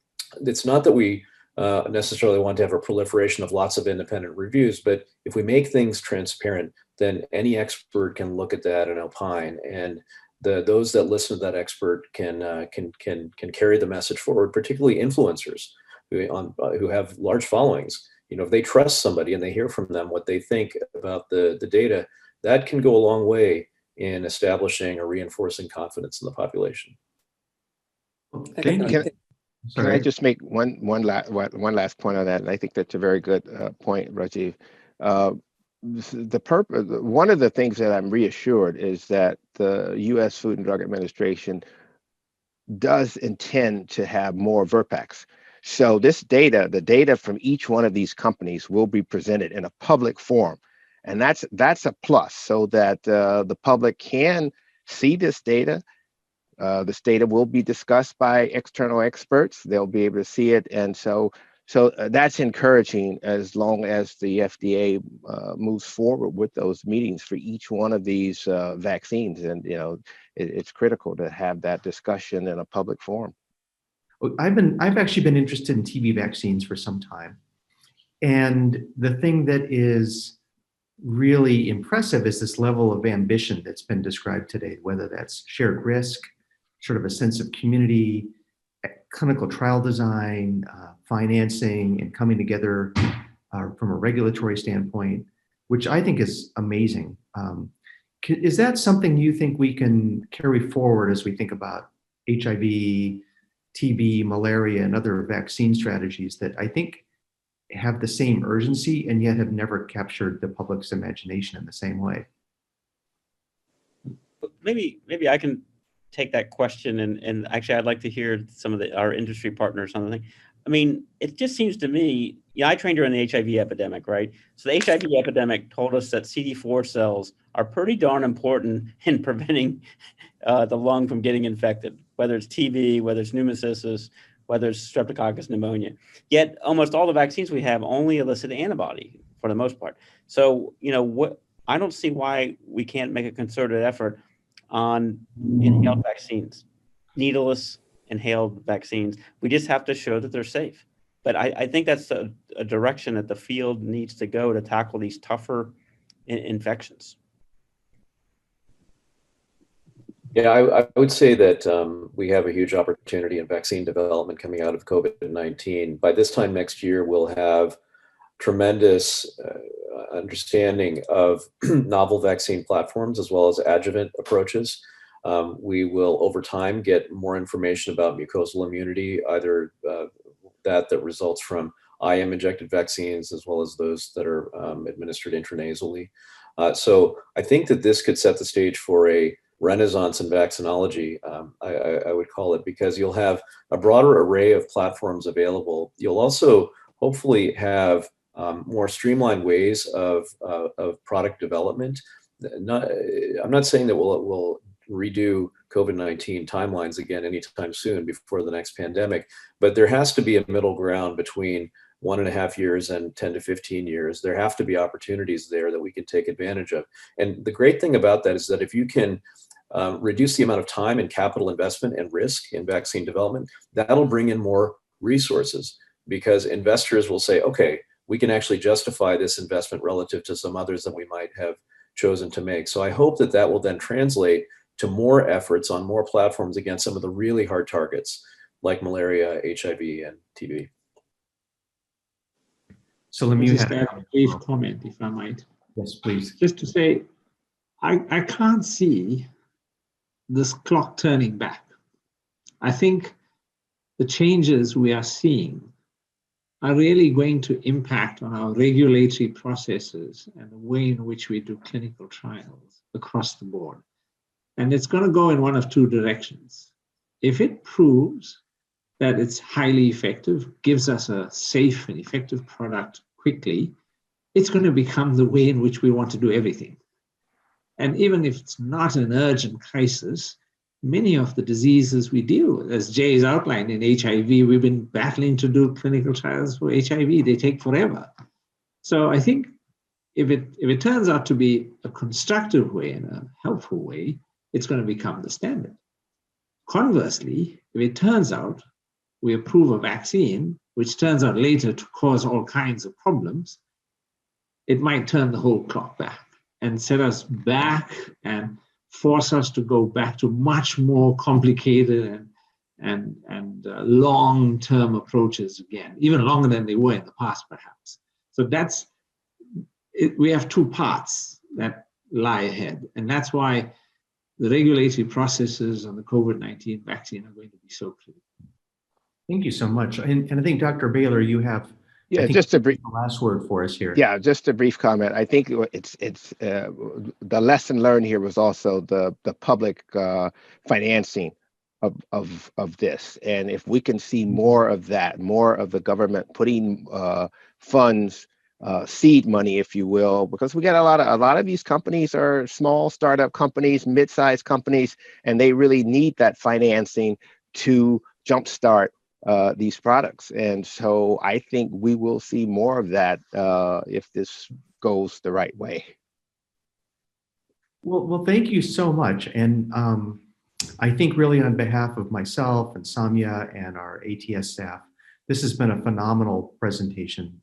[SPEAKER 6] it's not that we necessarily want to have a proliferation of lots of independent reviews, but if we make things transparent, then any expert can look at that and opine, and those that listen to that expert can carry the message forward, particularly influencers who have large followings. If they trust somebody and they hear from them what they think about the data, that can go a long way in establishing or reinforcing confidence in the population.
[SPEAKER 5] Can I just make one last point on that? And I think that's a very good point, Rajiv. One of the things that I'm reassured is that the U.S. Food and Drug Administration does intend to have more VRBPACs. So this data, the data from each one of these companies will be presented in a public forum. And that's a plus, so that the public can see this data. This data will be discussed by external experts. They'll be able to see it. And so that's encouraging, as long as the FDA moves forward with those meetings for each one of these vaccines. And, it's critical to have that discussion in a public forum.
[SPEAKER 1] I've actually been interested in TB vaccines for some time. And the thing that is really impressive is this level of ambition that's been described today, whether that's shared risk, sort of a sense of community, clinical trial design, financing, and coming together from a regulatory standpoint, which I think is amazing. Is that something you think we can carry forward as we think about HIV, TB, malaria, and other vaccine strategies that I think have the same urgency and yet have never captured the public's imagination in the same way?
[SPEAKER 4] Maybe I can take that question, and actually I'd like to hear some of our industry partners on the thing. I mean, it just seems to me, I trained during the HIV epidemic, right? So the HIV epidemic told us that CD4 cells are pretty darn important in preventing the lung from getting infected, whether it's TB, whether it's pneumocystis, whether it's streptococcus pneumonia. Yet almost all the vaccines we have only elicit antibody for the most part. So, I don't see why we can't make a concerted effort on inhaled vaccines, needleless inhaled vaccines. We just have to show that they're safe. But I think that's a direction that the field needs to go to tackle these tougher infections.
[SPEAKER 6] Yeah, I would say that we have a huge opportunity in vaccine development coming out of COVID-19. By this time next year, we'll have tremendous understanding of novel vaccine platforms as well as adjuvant approaches. We will, over time, get more information about mucosal immunity, either that results from IM injected vaccines as well as those that are administered intranasally. So I think that this could set the stage for a renaissance in vaccinology, I would call it, because you'll have a broader array of platforms available. You'll also hopefully have more streamlined ways of product development. I'm not saying that we'll redo COVID-19 timelines again anytime soon before the next pandemic, but there has to be a middle ground between 1.5 years and 10 to 15 years. There have to be opportunities there that we can take advantage of. And the great thing about that is that if you can reduce the amount of time and capital investment and risk in vaccine development, that'll bring in more resources, because investors will say, okay, we can actually justify this investment relative to some others that we might have chosen to make. So I hope that that will then translate to more efforts on more platforms against some of the really hard targets like malaria, HIV, and TB.
[SPEAKER 1] So let me
[SPEAKER 2] just add a brief comment, if I might.
[SPEAKER 1] Yes, please.
[SPEAKER 2] Just to say, I can't see this clock turning back. I think the changes we are seeing are really going to impact on our regulatory processes and the way in which we do clinical trials across the board. And it's going to go in one of two directions. If it proves that it's highly effective, gives us a safe and effective product quickly, it's going to become the way in which we want to do everything. And even if it's not an urgent crisis, many of the diseases we deal with, as Jay has outlined in HIV, we've been battling to do clinical trials for HIV. They take forever. So I think if it turns out to be a constructive way and a helpful way, it's going to become the standard. Conversely, if it turns out we approve a vaccine, which turns out later to cause all kinds of problems, it might turn the whole clock back and set us back and force us to go back to much more complicated and long-term approaches again, even longer than they were in the past, perhaps. So that's it. We have two paths that lie ahead, and that's why the regulatory processes on the COVID-19 vaccine are going to be so critical.
[SPEAKER 1] Thank you so much. And I think, Dr. Baylor, you have
[SPEAKER 5] just a brief
[SPEAKER 1] last word for us here.
[SPEAKER 5] Yeah, just a brief comment. I think it's the lesson learned here was also the public financing of this. And if we can see more of that, more of the government putting funds, seed money, if you will, because we got a lot of these companies are small startup companies, mid-sized companies, and they really need that financing to jumpstart these products. And so I think we will see more of that if this goes the right way.
[SPEAKER 1] Well, thank you so much. And I think really on behalf of myself and Samia and our ATS staff, this has been a phenomenal presentation.